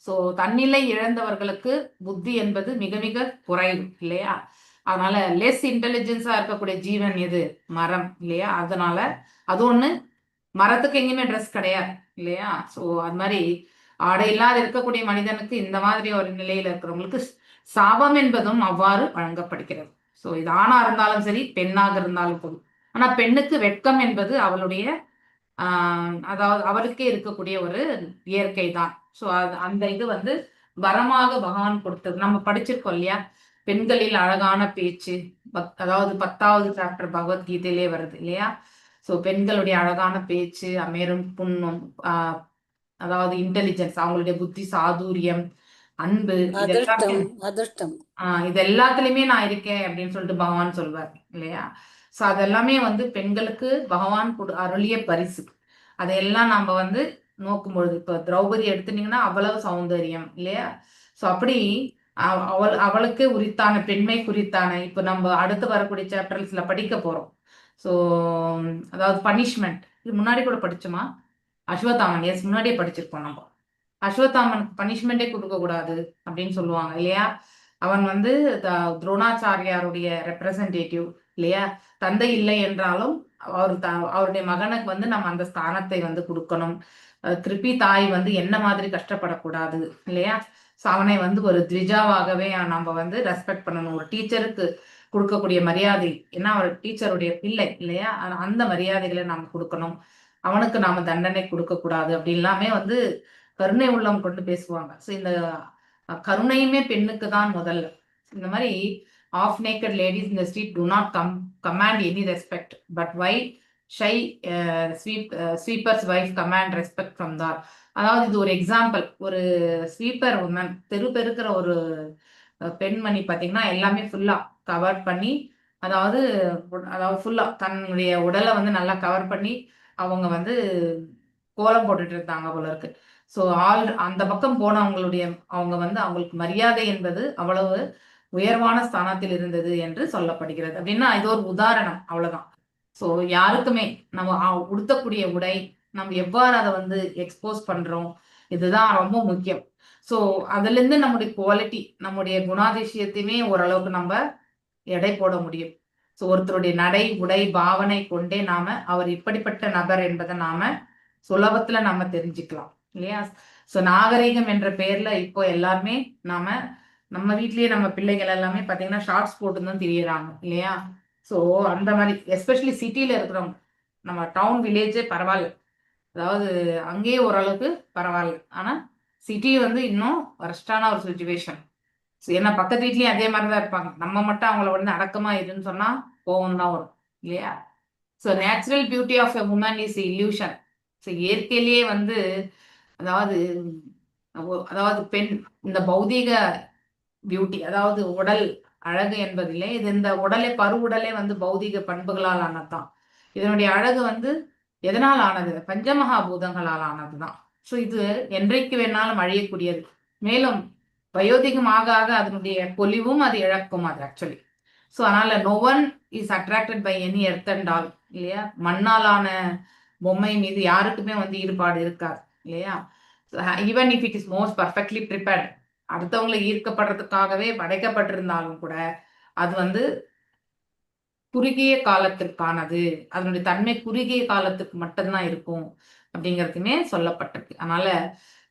சோ தன்னிலை இழந்தவர்களுக்கு புத்தி என்பது மிக மிக குறைவு இல்லையா. அதனால லெஸ் இன்டெலிஜென்ஸா இருக்கக்கூடிய ஜீவன் எது? மரம் இல்லையா. அதனால அது ஒண்ணு. மரத்துக்கு எங்கேயுமே ட்ரெஸ் கிடையாது இல்லையா. சோ அது மாதிரி ஆடை இல்லாத இருக்கக்கூடிய மனிதனுக்கு இந்த மாதிரி ஒரு நிலையில இருக்கிறவங்களுக்கு சாபம் என்பதும் அவ்வாறு வழங்கப்படுகிறது. சோ இது ஆணா இருந்தாலும் சரி, பெண்ணாக இருந்தாலும் சரி. ஆனா பெண்ணுக்கு வெட்கம் என்பது அவளுடைய அதாவது அவளுக்கே இருக்கக்கூடிய ஒரு இயற்கை தான். ஸோ அந்த இது வந்து வரமாக பகவான் கொடுத்தது. நம்ம படிச்சிருக்கோம் இல்லையா, பெண்களில் அழகான பேச்சு. அதாவது 10வது சாப்டர் பகவத்கீதையிலே வருது இல்லையா. ஸோ பெண்களுடைய அழகான பேச்சு, அமேரும் புண்ணும், அதாவது இன்டெலிஜென்ஸ், அவங்களுடைய புத்தி சாதுரியம், அன்பு, அதிர்ஷ்டம் அதிர்ஷ்டம் இது எல்லாத்துலயுமே நான் இருக்கேன் அப்படின்னு சொல்லிட்டு பகவான் சொல்வார் இல்லையா. சோ அதெல்லாமே வந்து பெண்களுக்கு பகவான் அருளிய பரிசு. அதையெல்லாம் நம்ம வந்து நோக்கும் பொழுது இப்ப திரௌபதி எடுத்துட்டீங்கன்னா அவ்வளவு சௌந்தரியம் இல்லையா. சோ அப்படி அவளுக்கு உரித்தான பெண்மை குறித்தான இப்ப நம்ம அடுத்து வரக்கூடிய சாப்டர்ஸ்ல படிக்க போறோம். சோ அதாவது பனிஷ்மெண்ட், இது முன்னாடி கூட படிச்சோமா? அஸ்வத்தாமன், எஸ் முன்னாடியே படிச்சிருக்கோம் நம்ம. அஸ்வத்தாமனுக்கு பனிஷ்மெண்டே கொடுக்க கூடாது அப்படின்னு சொல்லுவாங்க இல்லையா. அவன் வந்து துரோணாச்சாரியாருடைய ரெப்ரசன்டேட்டிவ் இல்லையா. தந்தை இல்லை என்றாலும் அவருடைய மகனுக்கு வந்து நம்ம அந்த ஸ்தானத்தை வந்து கொடுக்கணும். கிருப்பி தாய் வந்து என்ன மாதிரி கஷ்டப்படக்கூடாது இல்லையா. ஸோ அவனை வந்து ஒரு த்விஜாவாகவே நம்ம வந்து ரெஸ்பெக்ட் பண்ணணும். ஒரு டீச்சருக்கு கொடுக்கக்கூடிய மரியாதை, ஏன்னா அவர் டீச்சருடைய பிள்ளை இல்லையா, அந்த மரியாதைகளை நாம கொடுக்கணும். அவனுக்கு நாம தண்டனை கொடுக்க கூடாது அப்படி எல்லாமே வந்து கருணை உள்ளம் கொண்டு பேசுவாங்க. ஸோ இந்த கருணையுமே பெண்ணுக்கு தான் முதல்ல. இந்த மாதிரி ஆஃப் நேக்கட் லேடிஸ் இந்த street do not command any respect, but why shy sweeper's wife command respect from there. அதாவது இது ஒரு எக்ஸாம்பிள். ஒரு ஸ்வீப்பர் உமன், தெரு பெருக்கிற ஒரு பெண்மணி பார்த்தீங்கன்னா எல்லாமே ஃபுல்லா கவர் பண்ணி, அதாவது ஃபுல்லா தன்னுடைய உடலை வந்து நல்லா கவர் பண்ணி அவங்க வந்து கோலம் போட்டுட்டு இருந்தாங்க போல இருக்கு. ஸோ அந்த பக்கம் போனவங்களுடைய அவங்க வந்து அவங்களுக்கு மரியாதை என்பது அவ்வளவு உயர்வான ஸ்தானத்தில் இருந்தது என்று சொல்லப்படுகிறது. அப்படின்னா இது ஒரு உதாரணம், அவ்வளவுதான். ஸோ யாருக்குமே நம்ம உடுத்தக்கூடிய உடை, நம்ம எவ்வாறு அதை வந்து எக்ஸ்போஸ் பண்றோம், இதுதான் ரொம்ப முக்கியம். ஸோ அதுல இருந்து நம்முடைய குவாலிட்டி, நம்முடைய குணாதிசயத்தையுமே ஓரளவுக்கு நம்ம எடை போட முடியும். ஸோ ஒருத்தருடைய நடை, உடை, பாவனை கொண்டே நாம அவர் இப்படிப்பட்ட நபர் என்பதை நாம சுலபத்துல நம்ம தெரிஞ்சுக்கலாம் இல்லையா. ஸோ நாகரீகம் என்ற பெயர்ல இப்போ எல்லாருமே நம்ம வீட்லயே நம்ம பிள்ளைகள் எல்லாமே பாத்தீங்கன்னா ஷார்ட்ஸ் போட்டு தான் தெரியறாங்க இல்லையா. ஸோ அந்த மாதிரி எஸ்பெஷலி சிட்டியில இருக்கிறவங்க, நம்ம டவுன் வில்லேஜே பரவாயில்ல, அதாவது அங்கேயே ஓரளவுக்கு பரவாயில்ல. ஆனா சிட்டி வந்து இன்னும் வர்ஸ்டான ஒரு சுச்சுவேஷன். ஏன்னா பக்கத்து வீட்லயும் அதே மாதிரிதான் இருப்பாங்க. நம்ம மட்டும் அவங்கள வந்து அடக்கமா இருன்னு சொன்னா கோவம் தான் வரும் இல்லையா. So natural beauty of a woman is illusion. So இயற்கையிலேயே வந்து அதாவது பெண் இந்த பௌதீக பியூட்டி, அதாவது உடல் அழகு என்பதில்லை, இது இந்த உடலை உடலே வந்து பௌதீக பண்புகளால் ஆனதுதான். இதனுடைய அழகு வந்து எதனால் ஆனது? பஞ்சமகாபூதங்களால் ஆனதுதான். ஸோ இது என்றைக்கு வேணாலும் அழியக்கூடியது. மேலும் வயோதிகம் ஆக ஆக அதனுடைய பொலிவும் அது இழக்கும் அது ஆக்சுவலி. ஸோ அதனால no one is attracted by any earth and all இல்லையா. மண்ணாலான பொம்மை மீது யாருக்குமே வந்து ஈடுபாடு இருக்காது இல்லையா. Even if it is most perfectly prepared, அடுத்தவங்களை ஈர்க்கப்படுறதுக்காகவே படைக்கப்பட்டிருந்தாலும் கூட அது வந்து குறுகிய காலத்திற்கானது, அதனுடைய தன்மை குறுகிய காலத்துக்கு மட்டும்தான் இருக்கும் அப்படிங்கிறதுமே சொல்லப்பட்டிருக்கு. அதனால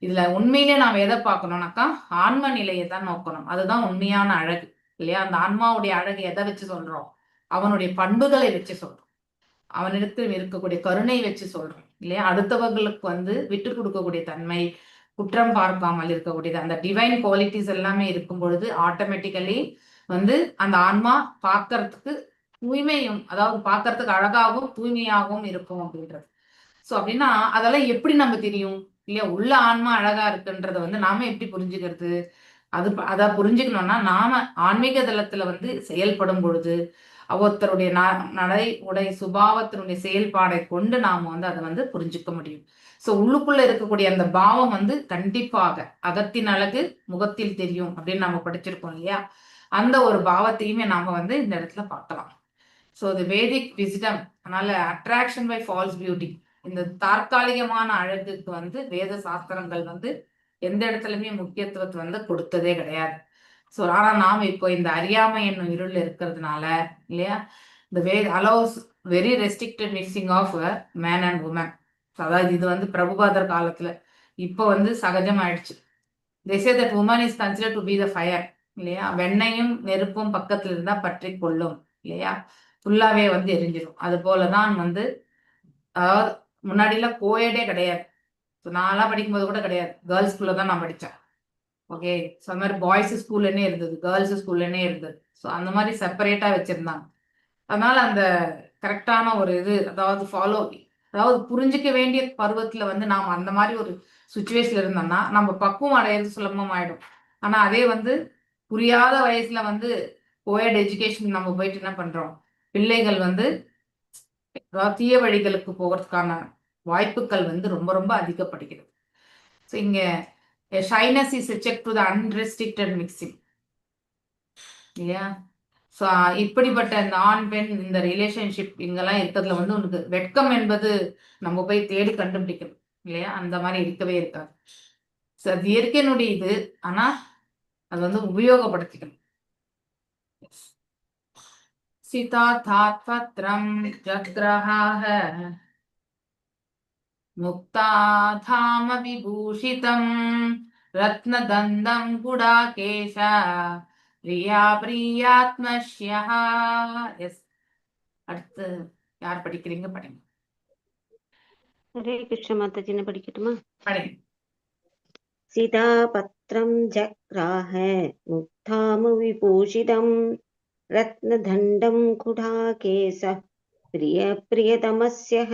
இதுல உண்மையிலே நாம் எதை பார்க்கணும்னாக்கா ஆன்ம நிலையை தான் நோக்கணும். அதுதான் உண்மையான அழகு இல்லையா. அந்த ஆன்மாவுடைய அழகு எதை வச்சு சொல்றோம்? அவனுடைய பண்புகளை வச்சு சொல்றோம், அவனிடத்தில் இருக்கக்கூடிய கருணை வச்சு சொல்றோம் இல்லையா. அடுத்தவர்களுக்கு வந்து விட்டு கொடுக்கக்கூடிய தன்மை, குற்றம் பார்க்காமல் இருக்கக்கூடியது, அந்த டிவைன் குவாலிட்டிஸ் எல்லாமே இருக்கும் பொழுது ஆட்டோமேட்டிக்கலி வந்து அந்த ஆன்மா பார்க்கறதுக்கு தூய்மையும், அதாவது பார்க்கறதுக்கு அழகாகவும் தூய்மையாகவும் இருக்கும் அப்படின்றது. ஸோ அப்படின்னா அதெல்லாம் எப்படி நம்ம தெரியும் இல்லையா. உள்ள ஆன்மா அழகா இருக்குன்றத வந்து நாம எப்படி புரிஞ்சுக்கிறது? அதை புரிஞ்சுக்கணும்னா நாம ஆன்மீக தளத்துல வந்து செயல்படும் பொழுது ஒருத்தருடைய நடை உடை சுபாவத்தினுடைய செயல்பாடை கொண்டு நாம வந்து அதை வந்து புரிஞ்சுக்க முடியும். ஸோ உள்ளுக்குள்ள இருக்கக்கூடிய அந்த பாவம் வந்து கண்டிப்பாக அகத்தின் அழகு முகத்தில் தெரியும் அப்படின்னு நம்ம படிச்சிருக்கோம் இல்லையா? அந்த ஒரு பாவத்தையுமே நாம வந்து இந்த இடத்துல பார்க்கலாம். ஸோ இது வேதிக் விஸ்டம். அதனால அட்ராக்ஷன் பை ஃபால்ஸ் பியூட்டி, இந்த தற்காலிகமான அழகுக்கு வந்து வேத சாஸ்திரங்கள் வந்து எந்த இடத்துலயுமே முக்கியத்துவத்தை வந்து கொடுத்ததே கிடையாது. ஸோ ஆனா நாம இப்போ இந்த அறியாமை என்னும் இருள் இருக்கிறதுனால இல்லையா, இந்த allows very restricted mixing of man and woman. அதாவது இது வந்து பிரபுபாதர் காலத்துல இப்போ வந்து சகஜமாயிடுச்சு. they say that woman is considered to be the fire இல்லையா, வெண்ணையும் நெருப்பும் பக்கத்துல இருந்தா பற்றி கொள்ளும் இல்லையா, ஃபுல்லாவே வந்து எரிஞ்சிடும். அது போலதான் வந்து அதாவது முன்னாடிலாம் கோயடே கிடையாது. ஸோ நான்லாம் படிக்கும்போது கூட கிடையாது, கேர்ள்ஸ் ஸ்கூல்ல தான் நான் படித்தேன். ஓகே, ஸோ அந்த மாதிரி பாய்ஸ் ஸ்கூல்லனே இருந்தது, கேர்ள்ஸ் ஸ்கூல்லனே இருந்தது. ஸோ அந்த மாதிரி செப்பரேட்டா வச்சிருந்தாங்க. அதனால அந்த கரெக்டான ஒரு இது அதாவது அதாவது புரிஞ்சுக்க வேண்டிய பருவத்துல வந்து நாம அந்த மாதிரி ஒரு சுச்சுவேஷன்ல இருந்தோம்னா நம்ம பக்குவம் அடையிறது சுலபம் ஆயிடும். ஆனா அதே வந்து புரியாத வயசுல வந்து கோயட் எஜுகேஷன் நம்ம போயிட்டு என்ன பண்றோம், பிள்ளைகள் வந்து அதாவது தீய வழிகளுக்கு போகிறதுக்கான வாய்ப்புகள் வந்து ரொம்ப ரொம்ப அதிகப்படுகிறது. ஸோ இங்க shyness is check to the unrestricted mixing இல்லையா. ஸோ இப்படிப்பட்ட இந்த ஆண் பெண் இந்த ரிலேஷன்ஷிப் இங்கெல்லாம் இருக்கிறதுல வந்து உனக்கு வெட்கம் என்பது நம்ம போய் தேடி கண்டுபிடிக்கணும் இல்லையா, அந்த மாதிரி இருக்கவே இருக்காது. ஸோ அது இயற்கையினுடைய இது, ஆனா அது வந்து உபயோகப்படுத்திக்கணும். சீதா தாத் பத்ரம் ஜக்ரஹாஹ முக்தாதாம விபூஷிதம் ரத்னதந்தம் குடாகேஷ பிரியா பிரியாத்மஷ்யா. எஸ், அடுத்து யார் படிக்கிறீங்க படிங்க. ஹரே கிருஷ்ண மாதாஜி, நான் படிக்கட்டுமா? படிங்க. சீதா பத்ரம் ஜக்ராஹ முக்தாம விபூஷிதம் ரத்னதண்டம் குடாகேச பிரிய பிரியதமஸ்யஹ.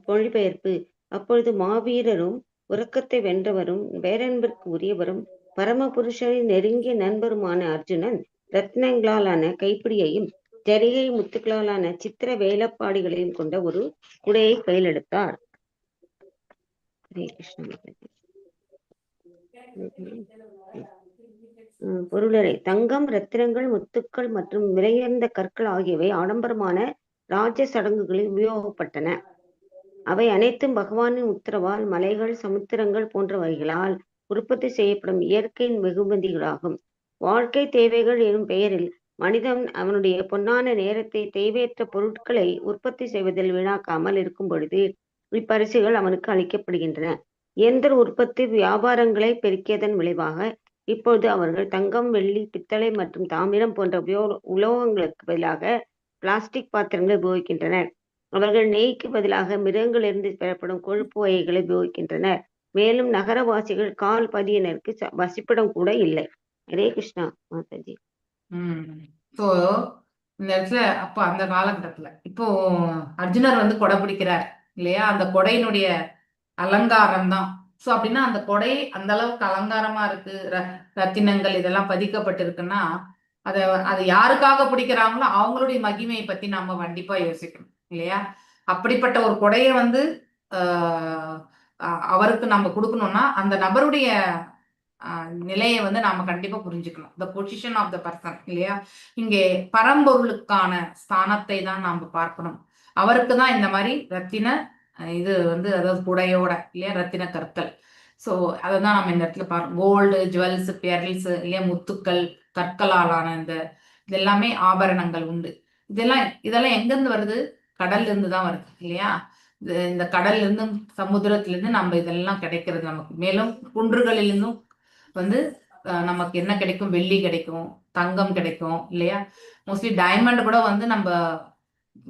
மொழிபெயர்ப்பு: அப்பொழுது மாவீரரும் உறக்கத்தை வென்றவரும் பேரன்பிற்கு உரியவரும் பரமபுருஷரின் நெருங்கிய நண்பருமான அர்ஜுனன் ரத்னங்களாலான கைப்பிடியையும் ஜரிகை முத்துக்களாலான சித்திர வேலைப்பாடுகளையும் கொண்ட ஒரு குடையை கையில் எடுத்தார். ஹரே கிருஷ்ண. பொருளரை: தங்கம், ரத்தினங்கள், முத்துக்கள் மற்றும் விலையுயர்ந்த கற்கள் ஆகியவை ஆடம்பரமான ராஜ சடங்குகளில் உபயோகப்பட்டன. அவை அனைத்தும் பகவானின் உத்தரவால் மலைகள், சமுத்திரங்கள் போன்றவைகளால் உற்பத்தி செய்யப்படும் இயற்கையின் வெகுமதிகளாகும். வாழ்க்கை தேவைகள் எனும் பெயரில் மனிதன் அவனுடைய பொன்னான நேரத்தை தேவையற்ற பொருட்களை உற்பத்தி செய்வதில் வீணாக்காமல் இருக்கும் பொழுது இப்பரிசுகள் அவனுக்கு அளிக்கப்படுகின்றன. இயந்திர உற்பத்தி வியாபாரங்களை பெருக்கியதன் விளைவாக இப்பொழுது அவர்கள் தங்கம், வெள்ளி, பித்தளை மற்றும் தாமிரம் போன்ற உலோகங்களுக்கு பதிலாக பிளாஸ்டிக் பாத்திரங்களை உபயோகிக்கின்றனர். அவர்கள் நெய்க்கு பதிலாக மிருகங்களிலிருந்து பெறப்படும் கொழுப்பு வகைகளை உபயோகிக்கின்றனர். மேலும் நகரவாசிகள் கால் பதியினருக்கு வசிப்பிடம் கூட இல்லை. ஹரே கிருஷ்ணா மாதாஜி. ஸோ இந்த இடத்துல அப்ப அந்த காலகட்டத்துல இப்போ அர்ஜுனர் வந்து கொடை பிடிக்கிறார் இல்லையா, அந்த கொடையினுடைய அலங்காரம் தான். ஸோ அப்படின்னா அந்த கொடை அந்த அளவுக்கு அலங்காரமா இருக்கு, ரத்தினங்கள் இதெல்லாம் பதிக்கப்பட்டிருக்குன்னா அது யாருக்காக பிடிக்கிறாங்களோ அவங்களுடைய மகிமையை பத்தி நாம கண்டிப்பா யோசிக்கணும் இல்லையா. அப்படிப்பட்ட ஒரு கொடையை வந்து அவருக்கு நம்ம கொடுக்கணும்னா அந்த நபருடைய நிலையை வந்து நாம கண்டிப்பா புரிஞ்சுக்கணும், the position of the person இல்லையா. இங்கே பரம்பொருளுக்கான ஸ்தானத்தை தான் நாம பார்க்கணும். அவருக்கு தான் இந்த மாதிரி ரத்தின இது வந்து அதாவது குடையோட இல்லையா ரத்தின கற்கள். ஸோ அதை தான் நம்ம இந்த இடத்துல பார்க்கணும். கோல்டு, ஜுவல்ஸ், பெர்ல்ஸ் இல்லையா, முத்துக்கள், கற்களாலான இது எல்லாமே ஆபரணங்கள் உண்டு. இதெல்லாம் எங்கிருந்து வருது? கடல்ல இருந்து தான் வருது இல்லையா. இந்த கடல்ல இருந்தும் சமுத்திரத்துல இருந்து நம்ம இதெல்லாம் கிடைக்கிறது நமக்கு. மேலும் குன்றுகளிலிருந்தும் வந்து நமக்கு என்ன கிடைக்கும்? வெள்ளி கிடைக்கும், தங்கம் கிடைக்கும் இல்லையா. மோஸ்ட்லி டைமண்ட் கூட வந்து நம்ம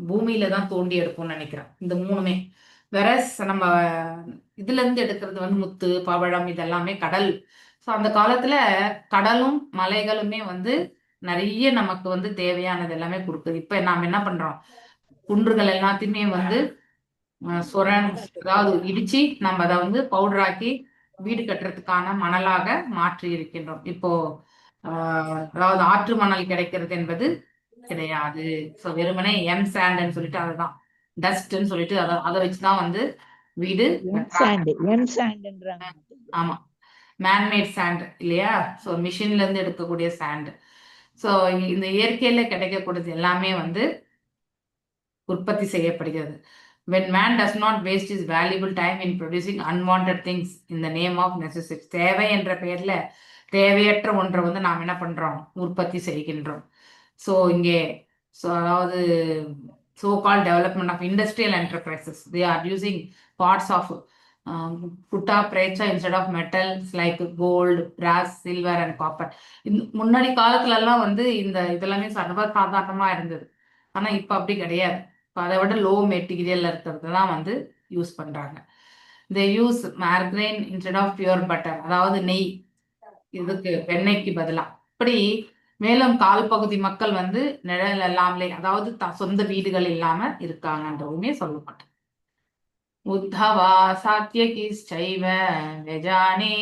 பூமியில தான் தோண்டி எடுப்போம்னு நினைக்கிறேன். இந்த மூணுமே வேற நம்ம இதுல இருந்து எடுக்கிறது வந்து முத்து, பவழம் இதெல்லாமே கடல். ஸோ அந்த காலத்துல கடலும் மலைகளுமே வந்து நிறைய நமக்கு வந்து தேவையானது எல்லாமே கொடுக்குது. இப்ப நாம என்ன பண்றோம்? குன்றுகள் எல்லாத்தையுமே வந்து அதாவது இடிச்சு நம்ம அதை வந்து பவுடராக்கி வீடு கட்டுறதுக்கான மணலாக மாற்றி இருக்கின்றோம். இப்போ அதாவது ஆற்று மணல் கிடைக்கிறது என்பது கிடையாது. ஸோ வெறுமனே எம் சாண்ட்னு சொல்லிட்டு அதுதான் டஸ்ட்ன்னு சொல்லிட்டு அதை வச்சுதான் வந்து வீடு கட்டுறாங்க. எம் சாண்ட்ன்றாங்க. ஆமா, மேன்மேட் சாண்ட் இல்லையா? ஸோ மிஷின்ல இருந்து எடுக்கக்கூடிய சாண்ட். ஸோ இந்த இயற்கையில கிடைக்கக்கூடியது எல்லாமே வந்து உற்பத்தி செய்யப்படுகிறது. When man does not waste his valuable time in producing unwanted things in the name of necessity, தேவை என்ற பெயர்ல தேவையற்ற ஒன்றை வந்து நாம் என்ன பண்றோம்? உற்பத்தி செய்கின்றோம். ஸோ இங்கே அதாவது so called development of industrial enterprises, they are using parts of putta precha instead of metals like gold, brass, silver and copper. முன்னாடி காலத்துல எல்லாம் வந்து இதெல்லாமே சர்வசாதாரணமா இருந்தது. ஆனா இப்ப அப்படி கிடையாது. இப்போ அதை விட லோ மெட்டீரியல்ல இருக்கிறது தான் வந்து யூஸ் பண்றாங்க. they use margarine instead of pure butter, அதாவது நெய் இதுக்கு வெண்ணெய்க்கு பதிலா. இப்படி மேலும் கால் பகுதி மக்கள் வந்து நிழல் இல்லாமலே, அதாவது சொந்த வீடுகள் இல்லாம இருக்காங்கன்றதுமே சொல்லப்பட்டது. உத்தவா சாத்யகிச்சைவ வெஜானே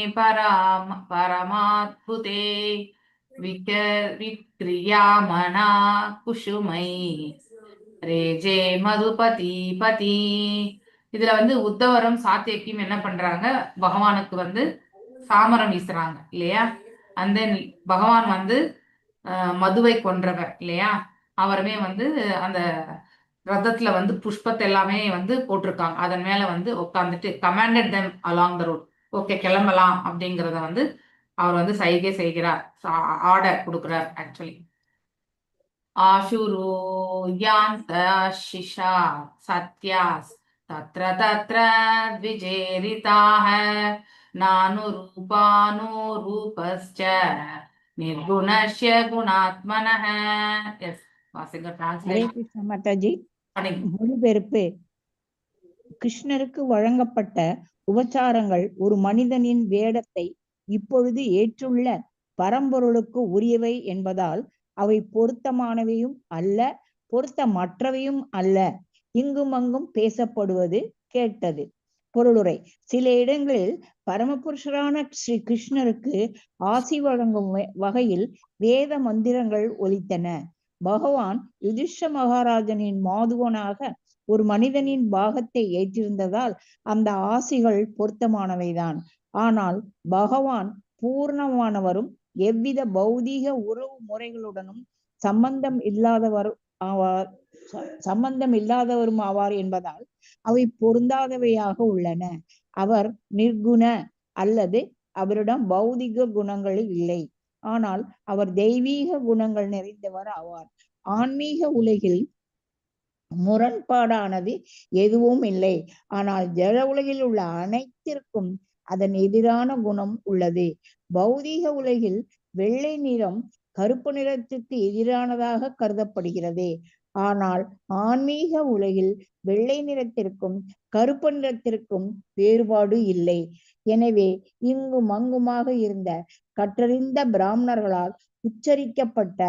பரமாத்புதே விக்ரியாமனா குஷுமை ரேஜே மதுபதி பதி. இதுல வந்து உத்தவரும் சாத்தியக்கியும் என்ன பண்றாங்க? பகவானுக்கு வந்து சாமரம் வீசுறாங்க இல்லையா? அண்ட் தென் பகவான் வந்து மதுவை கொன்றவர் இல்லையா? அவருமே வந்து அந்த ரதத்துல வந்து புஷ்பத்தை எல்லாமே வந்து போட்டிருக்காங்க. அதன் மேல வந்து உட்காந்துட்டு commanded them along the road, okay கிளம்பலாம் அப்படிங்கிறத வந்து அவர் வந்து சைகை செய்கிறார், ஆர்டர் கொடுக்கிறார். ஆக்சுவலி ஆஷுரோ யாந்த சிஷா சத்யாஸ் தத்ர தத்ர த்விஜேரிதாஹ நானு ரூபானோ ரூபஸ்ச நிர்குணஸ்ய குணாத்மனஹ. எஸ், வாசிங்க ஹரே டிரான்ஸ்லேஷன் கிருஷ்ண மாதாஜி. பண்ணுங்க. மொழிபெயர்ப்பு. கிருஷ்ணருக்கு வழங்கப்பட்ட உபச்சாரங்கள் ஒரு மனிதனின் வேடத்தை இப்பொழுது ஏற்றுள்ள பரம்பொருளுக்கு உரியவை என்பதால் அவை பொருத்தமானவையும் அல்ல, பொருத்தமற்றவையும் அல்ல. இங்கும் அங்கும் பேசப்படுவது கேட்டது. பொருளுரை. சில இடங்களில் பரமபுருஷரான ஸ்ரீ கிருஷ்ணருக்கு ஆசி வழங்கும் வகையில் வேத மந்திரங்கள் ஒலித்தன. பகவான் யுதிஷ்ட மகாராஜனின் மாதுவனாக ஒரு மனிதனின் பாகத்தை ஏற்றிருந்ததால் அந்த ஆசிகள் பொருத்தமானவைதான். ஆனால் பகவான் பூர்ணமானவரும் எவ்வித பௌதீக உறவு முறைகளுடனும் சம்பந்தம் இல்லாதவரும் ஆவார் என்பதால் அவை பொருந்தாதவையாக உள்ளன. அவர் நிர்குண அல்லது அவரிடம் பௌதிக குணங்கள் இல்லை, ஆனால் அவர் தெய்வீக குணங்கள் நிறைந்தவர் ஆவார். ஆன்மீக உலகில் முரண்பாடானது எதுவும் இல்லை, ஆனால் ஜட உலகில் உள்ள அனைத்திற்கும் அதன் எதிரான குணம் உள்ளது. பௌதீக உலகில் வெள்ளை நிறம் கருப்பு நிறத்துக்கு எதிரானதாக கருதப்படுகிறது. ஆனால் ஆன்மீக உலகில் வெள்ளை நிறத்திற்கும் கருப்பு நிறத்திற்கும் வேறுபாடு இல்லை. எனவே இங்கும் அங்குமாக இருந்த கற்றறிந்த பிராமணர்களால் உச்சரிக்கப்பட்ட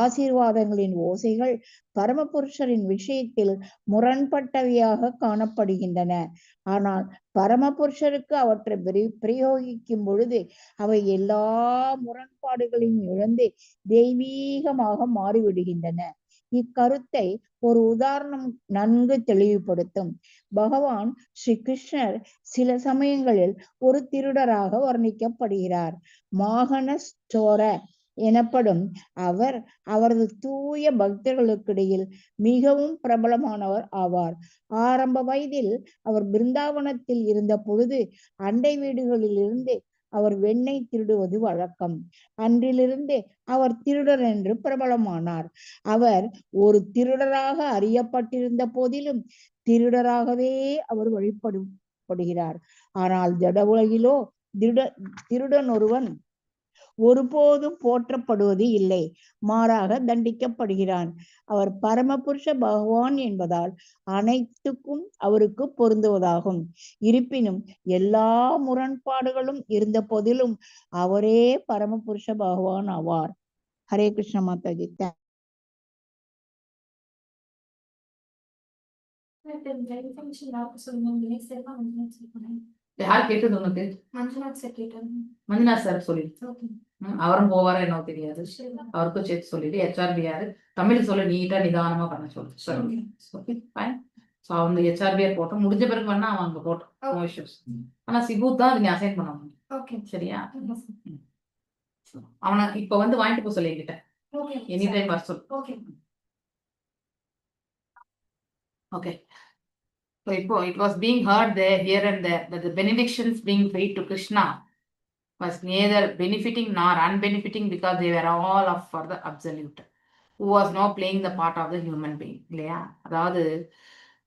ஆசீர்வாதங்களின் ஓசைகள் பரமபுருஷரின் விஷயத்தில் முரண்பட்டவையாக காணப்படுகின்றன. ஆனால் பரமபுருஷருக்கு அவற்றை பிரயோகிக்கும் பொழுது அவை எல்லா முரண்பாடுகளையும் இழந்து தெய்வீகமாக மாறிவிடுகின்றன. இக்கருத்தை ஒரு உதாரணம் நன்கு தெளிவுபடுத்தும். பகவான் ஸ்ரீ கிருஷ்ணர் சில சமயங்களில் ஒரு திருடராக வர்ணிக்கப்படுகிறார். மாகன ஸ்டோர எனப்படும் அவர் அவரது தூய பக்தர்களுக்கிடையில் மிகவும் பிரபலமானவர் ஆவார். ஆரம்ப வயதில் அவர் பிருந்தாவனத்தில் இருந்த பொழுது அண்டை வீடுகளில் இருந்து அவர் வெண்ணெய் திருடுவது வழக்கம். அன்றிலிருந்து அவர் திருடர் என்று பிரபலமானார். அவர் ஒரு திருடராக அறியப்பட்டிருந்த போதிலும் திருடராகவே அவர் வழிபடுகிறார். ஆனால் ஜட உலகிலோ திருடன் ஒருவன் ஒருபோதும் போற்றப்படுவது இல்லை, மாறாக தண்டிக்கப்படுகிறான். அவர் பரமபுருஷ பகவான் என்பதால் அனைத்துக்கும் அவருக்கு பொருந்துவதாகும். இருப்பினும் எல்லா முரண்பாடுகளும் இருந்த போதிலும் அவரே பரமபுருஷ பகவான் ஆவார். ஹரே கிருஷ்ண மாதாஜி. யார் கேட்டது உனக்கு? மஞ்சுநாத் சார் கேட்டாங்க. மஞ்சுநாத் சார் சொல்லி அவரும் போவாரா என்ன தெரியாது, அவருக்கும் சேர்த்து சொல்லிட்டு ஹெச்ஆர்பி யாரு தமிழ் சொல்ல நீட்டா நிதானமா பண்ண சொல்லு. Okay fine. ஸோ அவங்க ஹெச்ஆர்பிஆர் போட்டோம், முடிஞ்ச பிறகு வேணா அவன் அங்க போட்டோம், நோ இஷ்யூஸ். ஆனா சிபு தான் நீ அசைன் பண்ணணும். ஓகே சரியா? அவனை இப்ப வந்து வாங்கிட்டு போக சொல்லி என்கிட்ட எனி டைம் வர சொல். Okay. So it was being heard there, here and there, that the benedictions being paid to Krishna was neither benefiting nor unbenefiting, because they were all of for the absolute, who was now playing the part of the human being. இல்லையா? அதாவது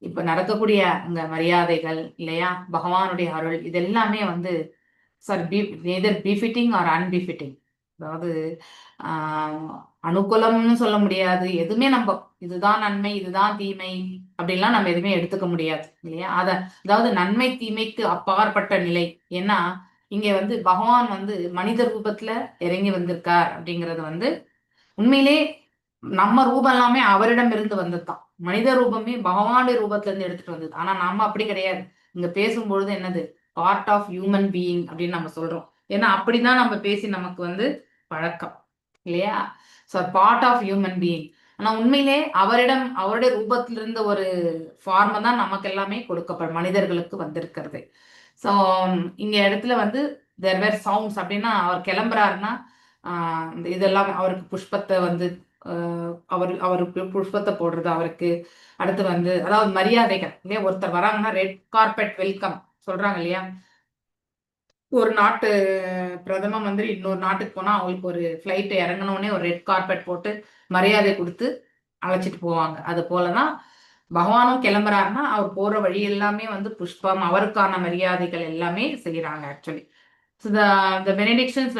இப்ப நடக்கக்கூடிய அங்க மரியாதைகள் இல்லையா, பகவானுடைய அருள், இது எல்லாமே வந்து neither befitting or unbefitting. அதாவது அனுகூலம்னு சொல்ல முடியாது, எதுவுமே நம்ம இதுதான் நன்மை இதுதான் தீமை அப்படின்லாம் நம்ம எதுவுமே எடுத்துக்க முடியாது இல்லையா. அதாவது நன்மை தீமைக்கு அப்பாற்பட்ட நிலை. ஏன்னா இங்க வந்து பகவான் வந்து மனித ரூபத்துல இறங்கி வந்திருக்கார் அப்படிங்கிறது வந்து உண்மையிலே நம்ம ரூபம் எல்லாமே அவரிடம் இருந்து வந்ததுதான். மனித ரூபமே பகவானுடைய ரூபத்துல இருந்து எடுத்துட்டு வந்தது. ஆனா நாம அப்படி கிடையாது. இங்க பேசும்பொழுது என்னது, பார்ட் ஆஃப் ஹியூமன் பீயிங் அப்படின்னு நம்ம சொல்றோம். ஏன்னா அப்படிதான் நம்ம பேசி நமக்கு வந்து பழக்கம் இல்லையா. So part of human being. ஆனா உண்மையிலே அவரிடம் அவருடைய ரூபத்திலிருந்து ஒரு ஃபார்மை தான் நமக்கு எல்லாமே கொடுக்கப்படும், மனிதர்களுக்கு வந்திருக்கிறது. ஸோ இங்க இடத்துல வந்து தேர் வேர் சவுண்ட்ஸ் அப்படின்னா அவர் கிளம்புறாருன்னா இதெல்லாம் அவருக்கு புஷ்பத்தை வந்து அவருக்கு புஷ்பத்தை போடுறது, அவருக்கு அடுத்து வந்து அதாவது மரியாதைகள் இல்லையா. ஒருத்தர் வராங்கன்னா ரெட் கார்பெட் வெல்கம் சொல்றாங்க இல்லையா. ஒரு நாட்டு பிரதம மந்திரி இன்னொரு நாட்டுக்கு போனா அவங்களுக்கு ஒரு ஃபிளைட் இறங்கினோடனே ஒரு ரெட் கார்பெட் போட்டு மரியாதை கொடுத்து அழைச்சிட்டு போவாங்க. அது போலதான் பகவானும் கிளம்புறாருன்னா அவர் போற வழி எல்லாமே வந்து புஷ்பம், அவருக்கான மரியாதைகள் எல்லாமே செய்யறாங்க actually. So the benedictions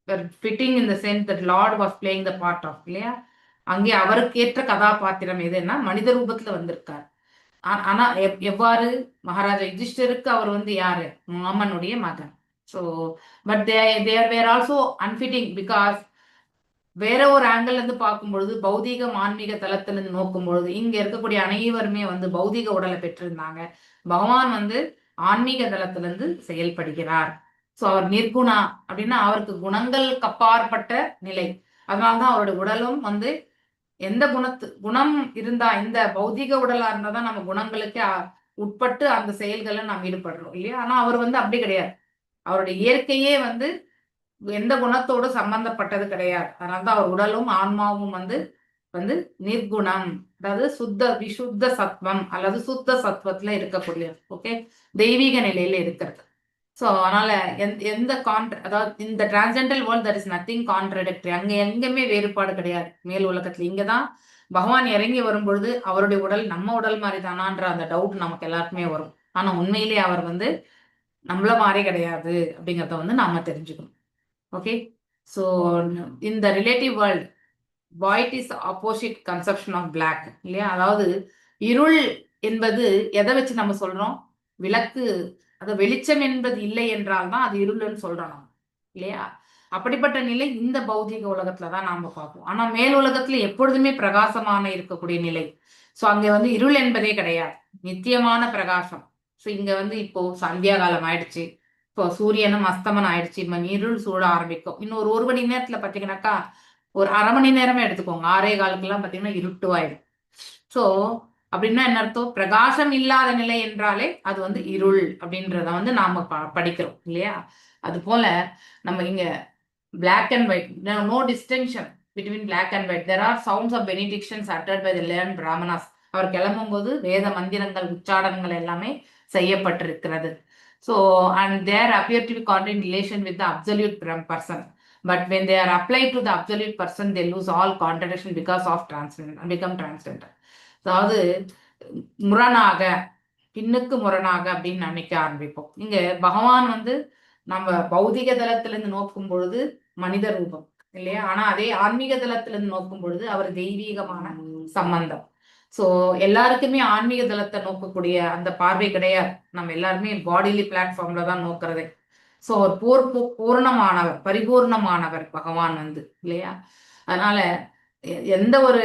were fitting in the sense that Lord was playing the part of இல்லையா. அங்கே அவருக்கு ஏற்ற கதாபாத்திரம் எதுன்னா மனித ரூபத்துல வந்திருக்கார். ஆனா எவ்வாறு மகாராஜா யுதிஷ்டருக்கு அவர் வந்து யாரு, மாமனுடைய மகன். So but there were also unfitting, because வேற ஒரு ஆங்கிள் இருந்து பார்க்கும்பொழுது பௌதீகம் ஆன்மீக தளத்துல இருந்து நோக்கும் பொழுது இங்க இருக்கக்கூடிய அனைவருமே வந்து பௌதீக உடலை பெற்றிருந்தாங்க. பகவான் வந்து ஆன்மீக தளத்துல இருந்து செயல்படுகிறார். ஸோ அவர் நிர்குணா அப்படின்னா அவருக்கு குணங்கள் கப்பாற்பட்ட நிலை. அதனால்தான் அவருடைய உடலும் வந்து எந்த குணம் இருந்தா, இந்த பௌதிக உடலா இருந்தாதான் நம்ம குணங்களுக்கு உட்பட்டு அந்த செயல்களை நாம் ஈடுபடுறோம் இல்லையா. ஆனா அவர் வந்து அப்படி கிடையாது. அவருடைய இயற்கையே வந்து எந்த குணத்தோடு சம்பந்தப்பட்டது கிடையாது. அதனால்தான் அவர் உடலும் ஆன்மாவும் வந்து நிர்குணம், அதாவது விசுத்த சத்வம் அல்லது சுத்த சத்வத்துல இருக்கக்கூடிய ஓகே தெய்வீக நிலையில இருக்கிறது. ஸோ அதனால எந்த அதாவது இந்த transcendental world that is nothing contradictory. அங்க எங்கேயுமே வேறுபாடு கிடையாது மேல் உலகத்துல. இங்கதான் பகவான் இறங்கி வரும்பொழுது அவருடைய உடல் நம்ம உடல் மாதிரி தானான்ற அந்த டவுட் நமக்கு எல்லாருக்குமே வரும். ஆனா உண்மையிலே அவர் வந்து நம்மள மாதிரி கிடையாது அப்படிங்கிறத வந்து நாம தெரிஞ்சுக்கணும். ஓகே. ஸோ இந்த relative world void is opposite conception of black இல்லையா. அதாவது இருள் என்பது எதை வச்சு நம்ம சொல்றோம், விளக்கு, அது வெளிச்சம் என்பது இல்லை என்றால் தான் அது இருள்னு சொல்றோம் நம்ம இல்லையா. அப்படிப்பட்ட நிலை இந்த பௌதிக உலகத்துலதான் நாம பார்ப்போம். ஆனா மேல் உலகத்துல எப்பொழுதுமே பிரகாசமான இருக்கக்கூடிய நிலை. ஸோ அங்க வந்து இருள் என்பதே கிடையாது, நித்தியமான பிரகாசம். ஸோ இங்க வந்து இப்போ சந்தியா காலம் ஆயிடுச்சு, இப்போ சூரியனும் அஸ்தமனம் ஆயிடுச்சு, இருள் சூட ஆரம்பிக்கும். இன்னும் ஒரு மணி நேரத்துல பாத்தீங்கன்னாக்கா ஒரு அரை மணி நேரமே எடுத்துக்கோங்க, 6:15 பாத்தீங்கன்னா இருட்டுவாயிடும். ஸோ அப்படின்னா என்ன அர்த்தம், பிரகாசம் இல்லாத நிலை என்றாலே அது வந்து இருள் அப்படின்றத வந்து நாம படிக்கிறோம் இல்லையா. அது போல நம்ம இங்க black and white, no distinction between black and white. There are sounds of benedictions uttered by the learned brahmanas. அவர் கிளம்பும் போது வேத மந்திரங்கள் உச்சாடனங்கள் எல்லாமே செய்யப்பட்டிருக்கிறது. So and there appear to be in relation with the absolute person. But when they are applied to the absolute person, they lose all contradiction because of become transcendental. அதாவது முரணாக, பின்னுக்கு முரணாக அப்படின்னு நினைக்க ஆரம்பிப்போம். இங்க பகவான் வந்து நம்ம பௌதிக தளத்திலிருந்து நோக்கும் பொழுது மனித ரூபம் இல்லையா. ஆனா அதே ஆன்மீக தளத்திலிருந்து நோக்கும் பொழுது அவர் தெய்வீகமான சம்பந்தம். ஸோ எல்லாருக்குமே ஆன்மீக தளத்தை நோக்கக்கூடிய அந்த பார்வை கிடையாது. நம்ம எல்லாருமே பாடிலி பிளாட்ஃபார்ம்ல தான் நோக்கிறதே. ஸோ ஒரு பூர்ணமானவர், பரிபூர்ணமானவர் பகவான் வந்து இல்லையா. அதனால எந்த ஒரு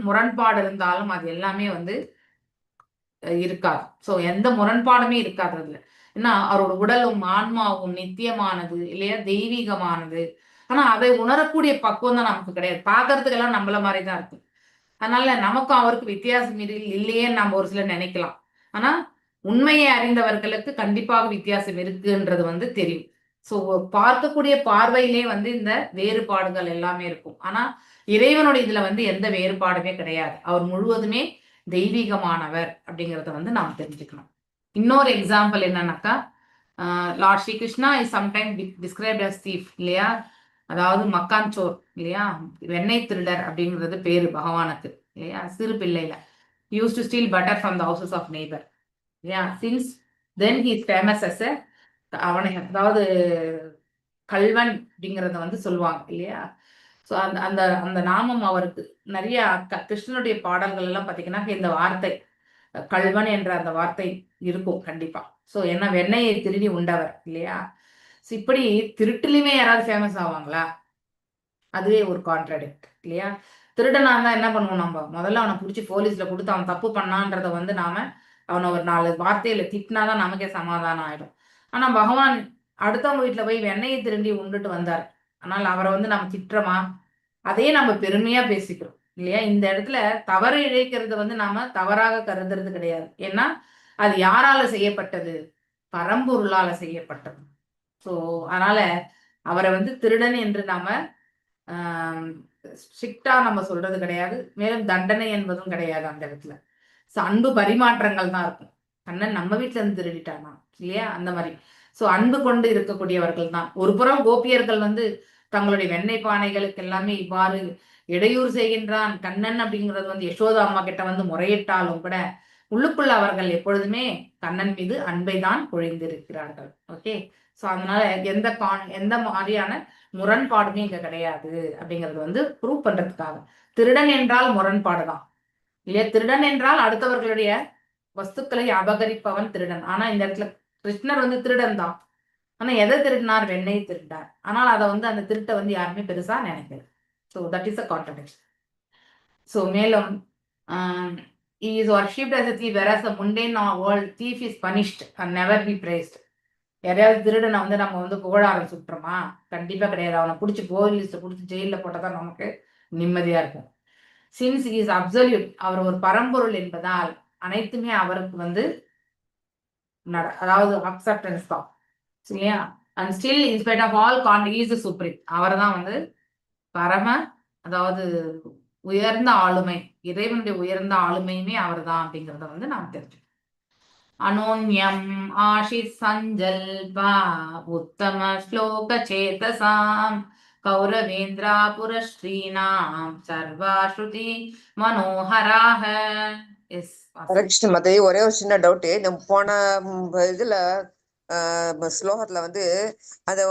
முரண்பாடு இருந்தாலும் அது எல்லாமே வந்து இருக்காது. ஸோ எந்த முரண்பாடுமே இருக்காது அதுல. ஏன்னா அவரோட உடலும் ஆன்மாவும் நித்தியமானது இல்லையா, தெய்வீகமானது. ஆனா அதை உணரக்கூடிய பக்குவம் தான் நமக்கு கிடையாது. பார்க்கறதுக்கெல்லாம் நம்மள மாதிரி தான் இருக்கு. அதனால நமக்கும் அவருக்கு வித்தியாசம் இல்லையேன்னு நம்ம ஒரு சிலர் நினைக்கலாம். ஆனா உண்மையை அறிந்தவர்களுக்கு கண்டிப்பாக வித்தியாசம் இருக்குன்றது வந்து தெரியும். ஸோ பார்க்கக்கூடிய பார்வையிலே வந்து இந்த வேறுபாடுகள் எல்லாமே இருக்கும். ஆனா இறைவனுடைய இதுல வந்து எந்த வேறுபாடுமே கிடையாது. அவர் முழுவதுமே தெய்வீகமானவர் அப்படிங்கிறத வந்து நாம் தெரிஞ்சுக்கணும். இன்னொரு எக்ஸாம்பிள் என்னன்னாக்கா, Lord Sri Krishna is sometime described as thief இல்லையா, அதாவது மக்கான் சோர் இல்லையா, வெண்ணெய் திருடர் அப்படிங்கிறது பேரு பகவானுக்கு இல்லையா, சிறு பிள்ளையில used to steal butter from the houses of neighbour இல்லையா. Since then he is famous as அவனை அதாவது கல்வன் அப்படிங்கிறத வந்து சொல்லுவாங்க இல்லையா. ஸோ அந்த அந்த அந்த நாமம் அவருக்கு நிறைய கிருஷ்ணனுடைய பாடல்கள் எல்லாம் பார்த்தீங்கன்னா இந்த வார்த்தை கல்வன் என்ற அந்த வார்த்தை இருக்கும் கண்டிப்பா. ஸோ என்ன வெண்ணெயை திருடி உண்டவர் இல்லையா. ஸோ இப்படி திருட்டுலையுமே யாராவது ஃபேமஸ் ஆவாங்களா? அதுவே ஒரு கான்ட்ராடிக்ட் இல்லையா. திருடனா இருந்தா என்ன பண்ணுவோம், நம்ம முதல்ல அவனை பிடிச்சி போலீஸ்ல கொடுத்து அவன் தப்பு பண்ணான்றத வந்து நாம அவனை ஒரு 4 வார்த்தையில திட்டினாதான் நமக்கே சமாதானம் ஆயிடும். ஆனா பகவான் அடுத்தவங்க வீட்டுல போய் வெண்ணெயை திருடி உண்டுட்டு வந்தார். ஆனால் அவரை வந்து நம்ம திட்டுறோமா? அதையே நம்ம பெருமையா பேசிக்கிறோம் இல்லையா. இந்த இடத்துல தவறு இழைக்கிறது வந்து நாம தவறாக கருதுறது கிடையாது. ஏன்னா அது யாரால செய்யப்பட்டது? பரம்பொருளால செய்யப்பட்டது. ஸோ அதனால அவரை வந்து திருடன் என்று நாம ஸ்ட்ரிக்டா நம்ம சொல்றது கிடையாது. மேலும் தண்டனை என்பதும் கிடையாது அந்த இடத்துல. அன்பு பரிமாற்றங்கள் தான் இருக்கும். கண்ணன் நம்ம வீட்டுல இருந்து திருடிட்டானா இல்லையா, அந்த மாதிரி. சோ அன்பு கொண்டு இருக்கக்கூடியவர்கள் தான். ஒரு புறம் கோபியர்கள் வந்து தங்களுடைய வெண்ணெய் பானைகளுக்கு எல்லாமே இவ்வாறு இடையூறு செய்கின்றான் கண்ணன் அப்படிங்கிறது வந்து யசோதா அம்மா கிட்ட வந்து முறையிட்டாலும் கூட உள்ளுக்குள்ள அவர்கள் எப்பொழுதுமே கண்ணன் மீது அன்பை தான் பொழிந்திருக்கிறார்கள். ஓகே. சோ அதனால எந்த மாதிரியான முரண்பாடுமே இங்க கிடையாது அப்படிங்கிறது வந்து ப்ரூவ் பண்றதுக்காக. திருடன் என்றால் முரண்பாடு தான் இல்லையா. திருடன் என்றால் அடுத்தவர்களுடைய வஸ்துக்களை அபகரிப்பவன் திருடன். ஆனா இந்த இடத்துல கிருஷ்ணர் வந்து திருடன் தான். ஆனா எதை திருடினார்? வெண்ணெய் திருட்டார். ஆனால் அதை வந்து அந்த திருட்டை வந்து யாருமே பெருசா நினைக்கல. So that is a contradiction. So மேலும் he is worshipped as a thief, whereas the mundane world thief is punished and never be praised. யாரையாவது திருடனை வந்து நம்ம வந்து புகழாரம் சுட்டுறோமா? கண்டிப்பா கிடையாது. அவனை பிடிச்சி போலீஸ்ல பிடிச்சி ஜெயில போட்டதான் நமக்கு நிம்மதியா இருக்கும். சின்ஸ் இஸ் அப்சல்யூட், அவர் ஒரு பரம்பொருள் என்பதால் அனைத்துமே அவருக்கு வந்து அதாவது அக்செப்டன்ஸ் தான் இல்லையா. And still in spite of all is supreme, அவர் தான் வந்து பரம அதாவது உயர்ந்த ஆளுமை, இறைவனுடைய உயர்ந்த ஆளுமையுமே அவர் தான் அப்படிங்கிறத வந்து நாம் தெரிஞ்சுக்கணும். அனோன்யம் ஆஷித் சஞ்சல்பா உத்தம ஸ்லோக சேதசாம் கௌரவேந்திரா புரஸ்ரீனாம் சர்வா ஸ்ருதி மனோஹராக. எஸ் கிருஷ்ண மதை ஒரே ஒரு சின்ன டவுட். நம்ம போன இதுல ஸ்லோகத்துல வந்து அந்த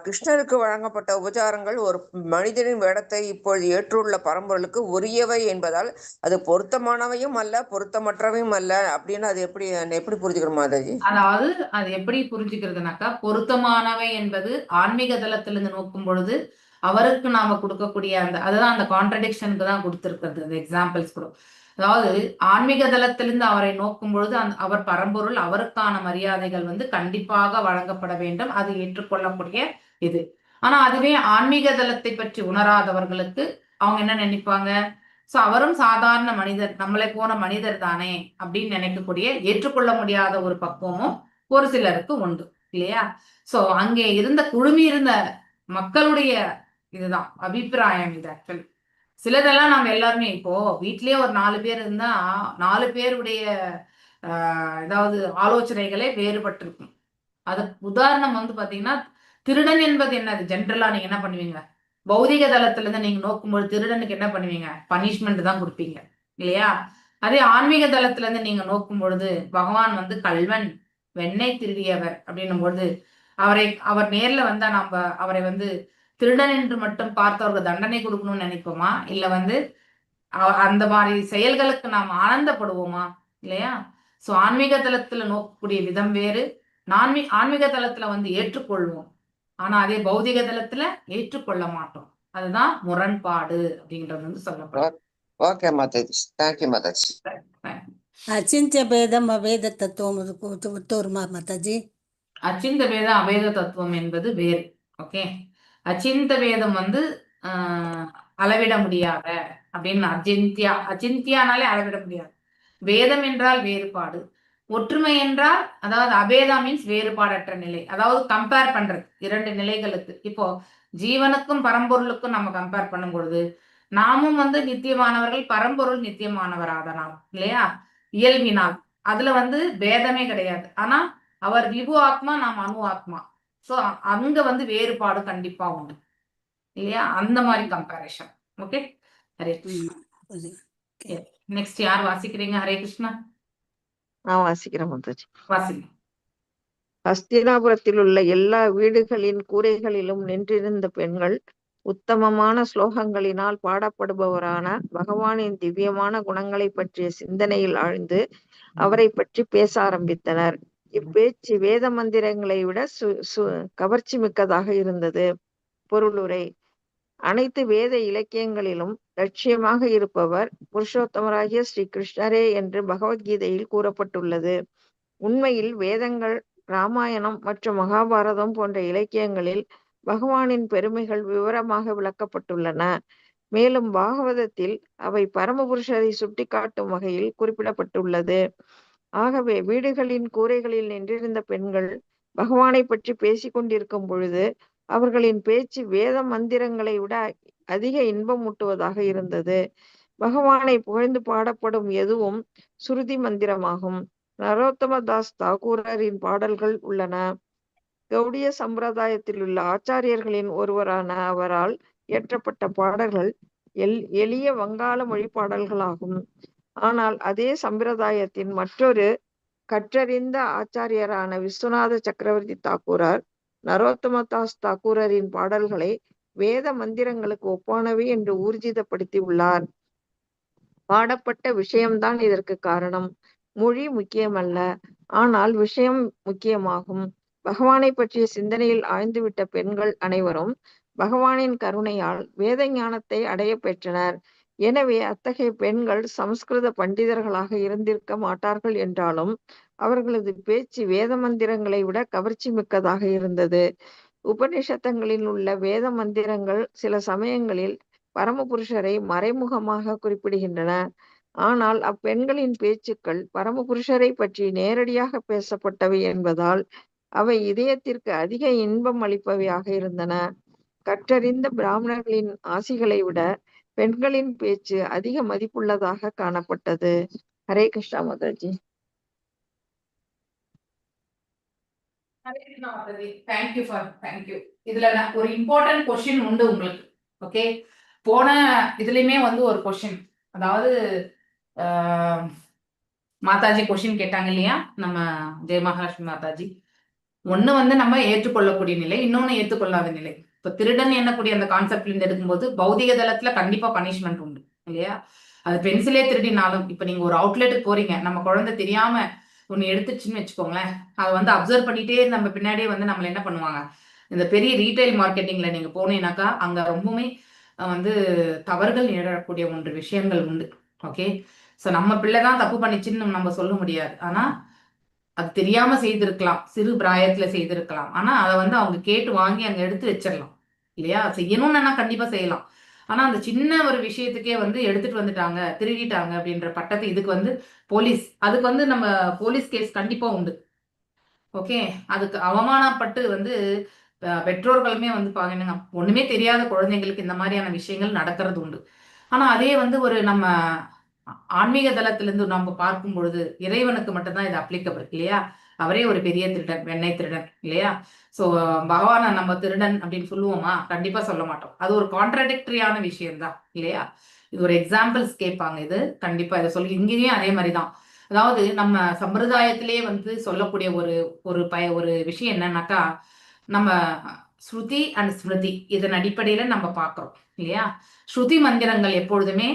கிருஷ்ணருக்கு வழங்கப்பட்ட உபச்சாரங்கள் ஒரு மனிதனின் வேடத்தை இப்பொழுது ஏற்றுள்ள பரம்பொருளுக்கு உரியவை என்பதால் அது பொருத்தமானவையும் அல்ல பொருத்தமற்றவையும் அல்ல அப்படின்னு அது எப்படி புரிஞ்சுக்கணும் மாதாஜி? அதாவது அது எப்படி புரிஞ்சுக்கிறதுனாக்கா, பொருத்தமானவை என்பது ஆன்மீக தளத்திலிருந்து நோக்கும் பொழுது அவருக்கு நாம கொடுக்கக்கூடிய அதுதான் அந்த கான்ட்ரடிக்ஷனுக்கு தான் கொடுத்திருக்கிறது அந்த எக்ஸாம்பிள்ஸ் கூட. அதாவது ஆன்மீக தளத்திலிருந்து அவரை நோக்கும் பொழுது அவர் பரம்பொருள், அவருக்கான மரியாதைகள் வந்து கண்டிப்பாக வழங்கப்பட வேண்டும், அது ஏற்றுக்கொள்ளக்கூடிய இது. ஆனா அதுவே ஆன்மீக தளத்தை பற்றி உணராதவர்களுக்கு அவங்க என்ன நினைப்பாங்க, சோ அவரும் சாதாரண மனிதர், நம்மளை போன மனிதர் தானே அப்படின்னு நினைக்கக்கூடிய ஏற்றுக்கொள்ள முடியாத ஒரு பக்குவமும் ஒரு சிலருக்கு உண்டு இல்லையா. சோ அங்கே குழுமி இருந்த மக்களுடைய இதுதான் அபிப்பிராயம் இது. ஆக்சுவலி சிலதெல்லாம் நம்ம எல்லாருமே இப்போ வீட்லயே ஒரு 4 பேர் இருந்தா 4 பேருடைய ஏதாவது ஆலோசனைகளே வேறுபட்டிருக்கும். அது உதாரணம் வந்து பாத்தீங்கன்னா, திருடன் என்பது என்னது? ஜென்ரலா நீங்க என்ன பண்ணுவீங்க? பௌதிக தளத்துல இருந்து நீங்க நோக்கும்போது திருடனுக்கு என்ன பண்ணுவீங்க? பனிஷ்மெண்ட் தான் கொடுப்பீங்க இல்லையா. அதே ஆன்மீக தளத்துல இருந்து நீங்க நோக்கும் பொழுது பகவான் வந்து கல்வன், வெண்ணெய் திருடியவர் அப்படின்னும் பொழுது அவர் நேர்ல வந்தா நம்ம அவரை வந்து திருடன் என்று மட்டும் பார்த்தவர்கள் தண்டனை கொடுக்கணும்னு நினைப்போமா? இல்ல வந்து அந்த மாதிரி செயல்களுக்கு நாம் ஆனந்தப்படுவோமா? இல்லையா. சோ ஆன்மீக தளத்துல நோக்கக்கூடிய விதம் வேறு, ஆன்மீக தளத்துல வந்து ஏற்றுக்கொள்வோம், ஆனா அதே பௌதிக தளத்துல ஏற்றுக்கொள்ள மாட்டோம். அதுதான் முரண்பாடு அப்படின்றது வந்து சொல்லப்படும். ஓகே மாதாஜி, தேங்க்யூ மாதாஜி. அச்சிந்திய பேதம் அவேத தத்துவம் மாதாஜி. அச்சிந்த வேத அபேத தத்துவம் என்பது வேறு. ஓகே, அச்சிந்த வேதம் வந்து அளவிட முடியாத அப்படின்னு அச்சிந்தியானாலே அளவிட முடியாது. வேதம் என்றால் வேறுபாடு, ஒற்றுமை என்றால் அதாவது அபேதா மீன்ஸ் வேறுபாடற்ற நிலை, அதாவது கம்பேர் பண்றது இரண்டு நிலைகளுக்கு. இப்போ ஜீவனுக்கும் பரம்பொருளுக்கும் நம்ம கம்பேர் பண்ணும் பொழுது நாமும் வந்து நித்தியமானவர்கள், பரம்பொருள் நித்தியமானவராதனால் இல்லையா, இயல்பினால் அதுல வந்து பேதமே கிடையாது. ஆனா அவர் விபு ஆத்மா, நாம் அணு ஆத்மா. சோ அங்க வந்து வேறுபாடு கண்டிப்பா உண்டு இல்லையா, அந்த மாதிரி comparison. Okay, Hare Krishna. Next யார் வாசிக்கிறீங்க? ஹரே கிருஷ்ணா, நான் வாசிக்கிறேன் மாதாஜி. வாசிங்க. ஹஸ்தினாபுரத்தில் உள்ள எல்லா வீடுகளின் கூரைகளிலும் நின்றிருந்த பெண்கள் உத்தமமான ஸ்லோகங்களினால் பாடப்படுபவரான பகவானின் திவ்யமான குணங்களை பற்றிய சிந்தனையில் ஆழ்ந்து அவரை பற்றி பேச ஆரம்பித்தனர். இப்பேச்சு வேத மந்திரங்களை விட கவர்ச்சி மிக்கதாக இருந்தது. பொருளுரை: அனைத்து வேத இலக்கியங்களிலும் லட்சியமாக இருப்பவர் புருஷோத்தமராகிய ஸ்ரீ கிருஷ்ணரே என்று பகவத்கீதையில் கூறப்பட்டுள்ளது. உண்மையில் வேதங்கள், ராமாயணம் மற்றும் மகாபாரதம் போன்ற இலக்கியங்களில் பகவானின் பெருமைகள் விவரமாக விளக்கப்பட்டுள்ளன. மேலும் பாகவதத்தில் அவை பரமபுருஷரை சுட்டிக்காட்டும் வகையில் குறிப்பிடப்பட்டுள்ளது. ஆகவே வீடுகளின் கூரைகளில் நின்றிருந்த பெண்கள் பகவானை பற்றி பேசிக் கொண்டிருக்கும் பொழுது அவர்களின் பேச்சு வேத மந்திரங்களை விட அதிக இன்பமூட்டுவதாக இருந்தது. பகவானை புகழ்ந்து பாடப்படும் எதுவும் சுருதி மந்திரமாகும். நரோத்தமதாஸ் தாக்கூரரின் பாடல்கள் உள்ளன. கௌடிய சம்பிரதாயத்தில் உள்ள ஆச்சாரியர்களின் ஒருவரான அவரால் இயற்றப்பட்ட பாடல்கள் எளிய வங்காள மொழி பாடல்களாகும். ஆனால் அதே சம்பிரதாயத்தின் மற்றொரு கற்றறிந்த ஆச்சாரியரான விஸ்வநாத சக்கரவர்த்தி தாக்கூரர் நரோத்தமதாஸ் தாக்கூரரின் பாடல்களை வேத மந்திரங்களுக்கு ஒப்பானவை என்று ஊர்ஜிதப்படுத்தி உள்ளார். பாடப்பட்ட விஷயம்தான் இதற்கு காரணம். மொழி முக்கியமல்ல, ஆனால் விஷயம் முக்கியமாகும். பகவானை பற்றிய சிந்தனையில் ஆழ்ந்துவிட்ட பெண்கள் அனைவரும் பகவானின் கருணையால் வேத ஞானத்தை அடைய பெற்றனர். எனவே அத்தகைய பெண்கள் சமஸ்கிருத பண்டிதர்களாக இருந்திருக்க மாட்டார்கள் என்றாலும் அவர்களது பேச்சு வேத மந்திரங்களை விட கவர்ச்சி மிக்கதாக இருந்தது. உபநிஷத்தங்களில் உள்ள வேத மந்திரங்கள் சில சமயங்களில் பரமபுருஷரை மறைமுகமாக குறிப்பிடுகின்றன. ஆனால் அப்பெண்களின் பேச்சுக்கள் பரமபுருஷரை பற்றி நேரடியாக பேசப்பட்டவை என்பதால் அவை இதயத்திற்கு அதிக இன்பம் அளிப்பவையாக இருந்தன. கற்றறிந்த பிராமணர்களின் ஆசிகளை விட பெண்களின் பேச்சு அதிக மதிப்புள்ளதாக காணப்பட்டது. ஹரே கிருஷ்ணா மாதாஜி. தேங்க்யூ. இதுல ஒரு இம்பார்ட்டன்ட் கொஸ்டின் உண்டு உங்களுக்கு. ஓகே, போன இதுலயுமே வந்து ஒரு கொஸ்டின், அதாவது மாதாஜி கொஸ்டின் கேட்டாங்க இல்லையா, நம்ம ஜெய மகாலட்சுமி மாதாஜி. ஒண்ணு வந்து நம்ம ஏற்றுக்கொள்ளக்கூடிய நிலை, இன்னொன்னு ஏற்றுக்கொள்ளாத நிலை. இப்ப திருடன் எண்ணக்கூடிய அந்த கான்செப்ட்ல இருந்து எடுக்கும்போது பௌதிக தளத்துல கண்டிப்பா பனிஷ்மெண்ட் உண்டு இல்லையா. அது பென்சிலே திருடினாலும், இப்ப நீங்க ஒரு அவுட்லெட்டுக்கு போறீங்க, நம்ம குழந்தை தெரியாம ஒண்ணு எடுத்துச்சுன்னு வச்சுக்கோங்களேன், அதை வந்து அப்சர்வ் பண்ணிட்டே நம்ம பின்னாடியே வந்து நம்மள என்ன பண்ணுவாங்க, இந்த பெரிய ரீட்டைல் மார்க்கெட்டிங்ல நீங்க போனீங்கன்னாக்கா அங்க ரொம்பவுமே வந்து தவறுகள் நிகழக்கூடிய ஒன்று விஷயங்கள் உண்டு. ஓகே, ஸோ நம்ம பிள்ளைதான் தப்பு பண்ணிச்சுன்னு நம்ம சொல்ல முடியாது. ஆனா அது தெரியாம செய்திருக்கலாம், சிறு பிராயத்துல செய்திருக்கலாம். ஆனா அதை வந்து அவங்க கேட்டு வாங்கி அங்க எடுத்து வச்சிடலாம் இல்லையா. செய்யணும்னா கண்டிப்பா செய்யலாம். ஆனா அந்த சின்ன ஒரு விஷயத்துக்கே வந்து எடுத்துட்டு வந்துட்டாங்க, திருடிட்டாங்க அப்படின்ற பட்டத்தை இதுக்கு வந்து அதுக்கு வந்து நம்ம போலீஸ் கேஸ் கண்டிப்பா உண்டு. ஓகே, அதுக்கு அவமானப்பட்டு வந்து பெற்றோர்களுமே வந்து பாருங்க, ஒண்ணுமே தெரியாத குழந்தைங்களுக்கு இந்த மாதிரியான விஷயங்கள் நடக்கிறது உண்டு. ஆனா அதே வந்து ஒரு நம்ம ஆன்மீக தளத்திலிருந்து நம்ம பார்க்கும் பொழுது இறைவனுக்கு மட்டும்தான் இது அப்ளிகபிள் இல்லையா. அவரே ஒரு பெரிய திருடன், வெண்ணெய் திருடன் இல்லையா. சோ பகவானை நம்ம திருடன் அப்படின்னு சொல்லுவோமா? கண்டிப்பா சொல்ல மாட்டோம். அது ஒரு கான்ட்ராடிக்டரியான விஷயம்தான் இல்லையா. இது ஒரு எக்ஸாம்பிள்ஸ் கேட்பாங்க. இது கண்டிப்பா இதை சொல்லி இங்கேயும் அதே மாதிரிதான். அதாவது நம்ம சம்பிரதாயத்திலே வந்து சொல்லக்கூடிய ஒரு விஷயம் என்னன்னாக்கா, நம்ம ஸ்ருதி அண்ட் ஸ்மிருதி இதன் அடிப்படையில நம்ம பார்க்கிறோம் இல்லையா. ஸ்ருதி மந்திரங்கள் எப்பொழுதுமே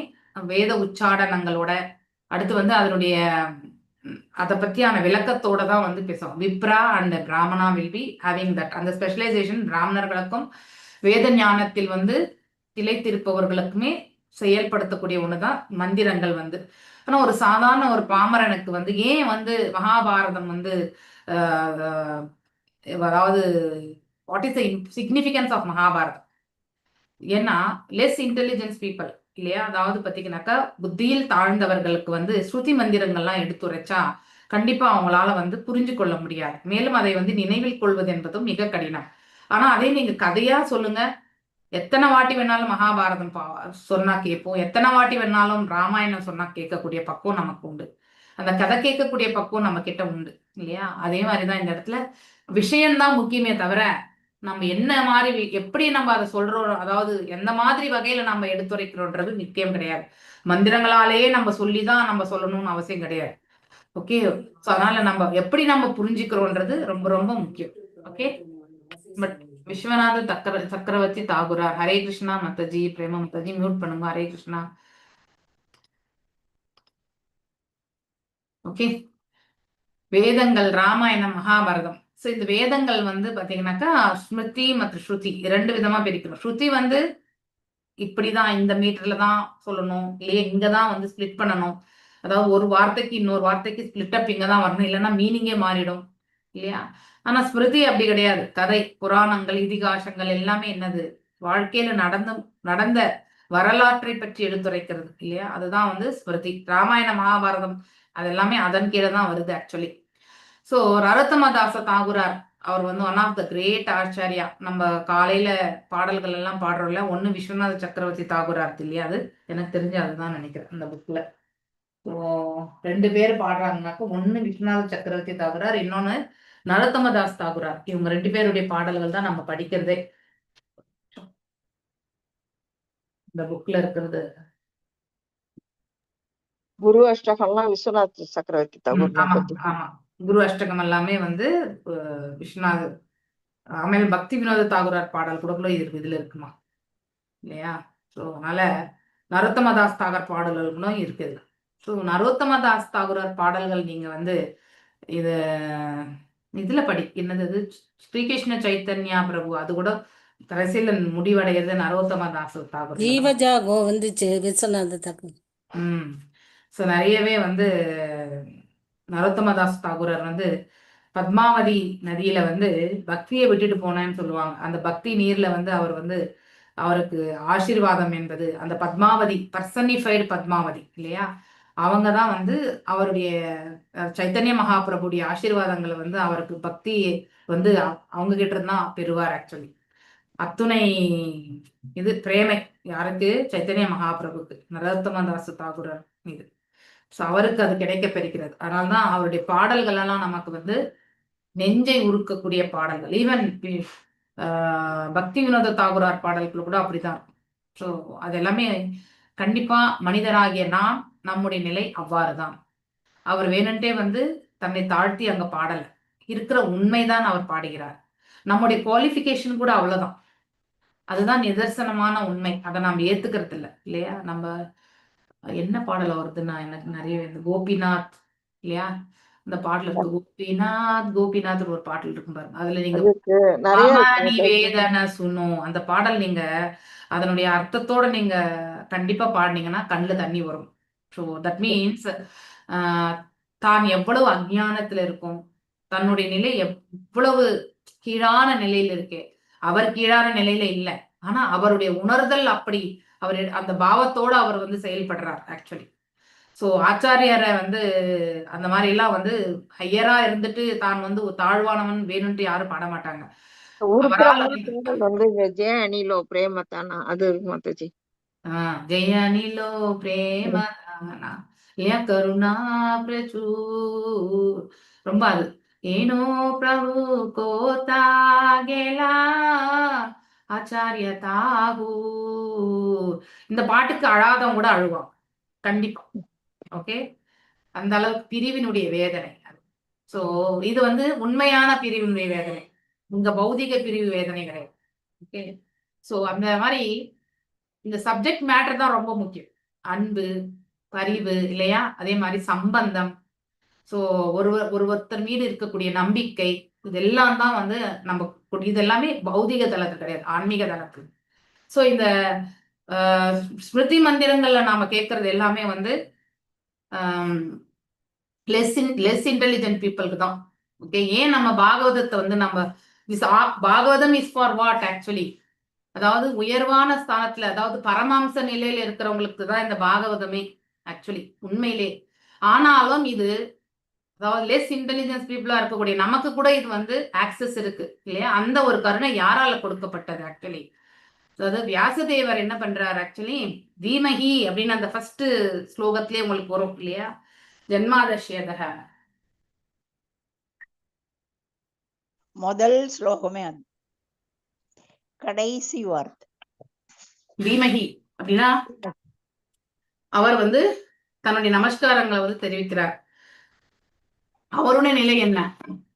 வேத உச்சாடனங்களோட அடுத்து வந்து அதனுடைய அதை பத்தியான விளக்கத்தோட தான் வந்து பேசுவோம். Vipra and brahmana will be having that. அந்த ஸ்பெஷலைசேஷன் பிராமணர்களுக்கும் வேத ஞானத்தில் வந்து திளைத்திருப்பவர்களுக்குமே செயல்படுத்தக்கூடிய ஒண்ணுதான் மந்திரங்கள் வந்து. ஆனா ஒரு சாதாரண ஒரு பாமரனுக்கு வந்து ஏன் வந்து மகாபாரதம் வந்து அதாவது what is the significance of Mahabharatam. ஏன்னா லெஸ் இன்டெலிஜென்ஸ் பீப்புள் இல்லையா, அதாவது பார்த்தீங்கன்னாக்கா புத்தியில் தாழ்ந்தவர்களுக்கு வந்து ஸ்ருதி மந்திரங்கள்லாம் எடுத்துரைச்சா கண்டிப்பா அவங்களால வந்து புரிஞ்சு கொள்ள முடியாது. மேலும் அதை வந்து நினைவில் கொள்வது என்பதும் மிக கடினம். ஆனா அதே நீங்க கதையா சொல்லுங்க, எத்தனை வாட்டி வேணாலும் மகாபாரதம் சொன்னா கேட்போம், எத்தனை வாட்டி வேணாலும் ராமாயணம் சொன்னா கேட்கக்கூடிய பக்குவம் நமக்கு உண்டு. அந்த கதை கேட்கக்கூடிய பக்குவம் நம்ம கிட்ட உண்டு இல்லையா. அதே மாதிரிதான் இந்த இடத்துல விஷயம்தான் முக்கியமே தவிர நம்ம என்ன மாதிரி எப்படி நம்ம அதை சொல்றோம், அதாவது எந்த மாதிரி வகையில நம்ம எடுத்துரைக்கிறோன்றது நிச்சயம் கிடையாது. மந்திரங்களாலேயே நம்ம சொல்லிதான் நம்ம சொல்லணும்னு அவசியம் கிடையாது. ஓகே, அதனால நம்ம எப்படி நம்ம புரிஞ்சுக்கிறோன்றது ரொம்ப ரொம்ப முக்கியம். ஓகே, பட் விஸ்வநாத சக்கரவர்த்தி தாகுரார். ஹரே கிருஷ்ணா மத்தஜி, பிரேம மத்தஜி மியூட் பண்ணுங்க. ஹரே கிருஷ்ணா. ஓகே, வேதங்கள் ராமாயணம் மகாபாரதம். ஸோ இந்த வேதங்கள் வந்து பாத்தீங்கன்னாக்கா ஸ்மிருதி மற்றும் ஸ்ருதி 2 விதமா பிரிக்கணும். ஸ்ருதி வந்து இப்படிதான் இந்த மீட்டர்ல தான் சொல்லணும், இல்லையா இங்கதான் வந்து ஸ்பிளிட் பண்ணணும், அதாவது ஒரு வார்த்தைக்கு இன்னொரு வார்த்தைக்கு ஸ்பிளிட் அப் இங்கதான் வரணும், இல்லைன்னா மீனிங்கே மாறிடும் இல்லையா. ஆனா ஸ்மிருதி அப்படி கிடையாது. கதை, புராணங்கள், இதிகாசங்கள் எல்லாமே என்னது, வாழ்க்கையில நடந்த வரலாற்றை பற்றி எடுத்துரைக்கிறது இல்லையா. அதுதான் வந்து ஸ்மிருதி. ராமாயண மகாபாரதம் அது எல்லாமே அதன் கீழே தான் வருது ஆக்சுவலி. ஸோ நரோத்தமதாச தாகுரார் அவர் வந்து one of the great acharya. நம்ம காலையில பாடல்கள் எல்லாம் பாடுறோம்ல, ஒன்னு விஸ்வநாத சக்கரவர்த்தி தாகுரார் இல்லையா, அது எனக்கு தெரிஞ்சு அதுதான் நினைக்கிறேன் அந்த புக்ல. ஸோ 2 பேர் பாடுறாங்கனாக்க, ஒன்னு விஸ்வநாத சக்கரவர்த்தி தாகுரார், இன்னொன்னு நரோத்தமதாஸ் தாகுரார். இவங்க 2 பேருடைய பாடல்கள் தான் நம்ம படிக்கிறதே இந்த புக்ல இருக்கிறது. குரு அஷ்டகம்லாம் விஸ்வநாத் சக்கரவர்த்தி தாகூர் ஆமா பத்தி. ஆமா, குரு அஷ்டகம் எல்லாமே வந்து விஸ்வநாத். ஆಮೇಲೆ பக்தி வினோத தாகுரார் பாடல் கூட இதுல இருக்குமா இல்லையா. ஸோ அதனால நரோத்தமதாஸ் தாகர் பாடல்களும் இருக்குது. ஸோ நரோத்தமதாஸ் தாகுரார் பாடல்கள் நீங்க வந்து இது இதுல என்னது ஸ்ரீகிருஷ்ண சைத்தன்யா பிரபு, அது கூட கடைசியில முடிவடைகிறது நரோத்தமதாஸ் தாகூர். ஜீவஜா வந்துச்சு விஸ்வநாத தாக்கூர். ஸோ நிறையவே வந்து நரோத்தமதாஸ் தாகூரர் வந்து பத்மாவதி நதியில வந்து பக்தியை விட்டுட்டு போனேன்னு சொல்லுவாங்க. அந்த பக்தி நீர்ல வந்து அவர் வந்து அவருக்கு ஆசீர்வாதம் என்பது அந்த பத்மாவதி, பர்சனிஃபைடு பத்மாவதி இல்லையா, அவங்க தான் வந்து அவருடைய சைத்தன்ய மகாபிரபுடைய ஆசீர்வாதங்களை வந்து அவருக்கு பக்தி வந்து அவங்க கிட்ட இருந்தான் பெறுவார் ஆக்சுவலி. அத்துணை இது பிரேமை யாருக்கு, சைத்தன்ய மகாபிரபுக்கு, நரோத்தமதாஸ் தாகூரர் மீது. ஸோ அவருக்கு அது கிடைக்க பெறுகிறது. அதனால்தான் அவருடைய பாடல்கள் எல்லாம் நமக்கு வந்து நெஞ்சை உருக்கக்கூடிய பாடல்கள். ஈவன் பக்தி வினோத தாகுரார் பாடல்கள் கூட அப்படிதான் இருக்கும். ஸோ அது எல்லாமே கண்டிப்பா மனிதராகிய நாம், நம்முடைய நிலை அவ்வாறுதான். அவர் வேணுன்ட்டே வந்து தன்னை தாழ்த்தி அங்க பாடல, இருக்கிற உண்மைதான் அவர் பாடுகிறார். நம்முடைய குவாலிஃபிகேஷன் கூட அவ்வளவுதான். அதுதான் நிதர்சனமான உண்மை. அதை நாம் ஏத்துக்கிறது இல்லை இல்லையா. நம்ம என்ன பாடல வருதுன்னா, எனக்கு நிறைய இந்த கோபிநாத் இல்லையா, இந்த பாடல் இருக்கு, கோபிநாத் கோபிநாத் ஒரு பாடல் இருக்கும் பாருங்க. அதுல நீங்க நிறைய நிவேதன சுனு அந்த பாடல் நீங்க அதனுடைய அர்த்தத்தோட நீங்க கண்டிப்பா பாடினீங்கன்னா கண்ணுல தண்ணி வரும். ஸோ தட் மீன்ஸ் தான் எவ்வளவு அஞ்ஞானத்துல இருக்கும், தன்னுடைய நிலை எவ்வளவு கீழான நிலையில இருக்கே. அவர் கீழான நிலையில இல்லை, ஆனா அவருடைய உணர்தல் அப்படி, அவர் அந்த பாவத்தோட அவர் வந்து செயல்படுறார் ஆக்சுவலி. ஸோ ஆச்சாரியரை வந்து அந்த மாதிரி எல்லாம் வந்து ஹையரா இருந்துட்டு தான் வந்து தாழ்வானவன் வேணும்ட்டு யாரும் பாட மாட்டாங்க. வந்து ஜெய அணிலோ பிரேமத்தானா அது மாதாஜி. ஜெய அணிலோ பிரேமதானா இல்லையா, கருணா பிரச்சூர், ரொம்ப அது ஏனோ பிரபு கோதா கேலா ஆச்சாரிய தாகூர். இந்த பாட்டுக்கு அழாதவங்க கூட அழுவான் கண்டிப்பா. ஓகே, அந்த அளவுக்கு பிரிவினுடைய வேதனை. சோ இது வந்து உண்மையான பிரிவினுடைய வேதனை, உங்க பௌதிக பிரிவு வேதனை கிடையாது. ஓகே, சோ அந்த மாதிரி இந்த சப்ஜெக்ட் மேட்டர் தான் ரொம்ப முக்கியம். அன்பு, பரிவு இல்லையா, அதே மாதிரி சம்பந்தம். சோ ஒருத்தர் மீது இருக்கக்கூடிய நம்பிக்கை, இதெல்லாம் தான் வந்து நம்ம இதெல்லாமே பௌதிக தளத்து கிடையாது, ஆன்மீக தளத்து. சோ இந்த ஸ்மிருதி மந்திரங்கள்ல நாம கேட்கறது எல்லாமே வந்து லெஸ் இன்டெலிஜென்ட் பீப்புளுக்கு தான். ஓகே, ஏன் நம்ம பாகவதத்தை வந்து நம்ம Bhagavatam is for what actually, அதாவது உயர்வான ஸ்தானத்துல, அதாவது பரமாம்ச நிலையில இருக்கிறவங்களுக்கு தான் இந்த பாகவதமே ஆக்சுவலி உண்மையிலே. ஆனாலும் இது, அதாவது லெஸ் இன்டெலிஜென்ஸ் பீப்புளா இருக்கக்கூடிய நமக்கு கூட இது வந்து ஆக்சஸ் இருக்கு இல்லையா? அந்த ஒரு கருணை யாரால கொடுக்கப்பட்டது ஆக்சுவலி? அதாவது வியாசதேவர் என்ன பண்றாரு ஆக்சுவலி, தீமஹி அப்படின்னு அந்த ஃபர்ஸ்ட் ஸ்லோகத்திலே உங்களுக்கு வரும் இல்லையா, ஜென்மாதஷ்யதக, முதல் ஸ்லோகமே அது, கடைசி வார்த்தை. தீமஹி அப்படின்னா அவர் வந்து தன்னுடைய நமஸ்காரங்களை வந்து தெரிவிக்கிறார். அவருடைய நிலை என்ன,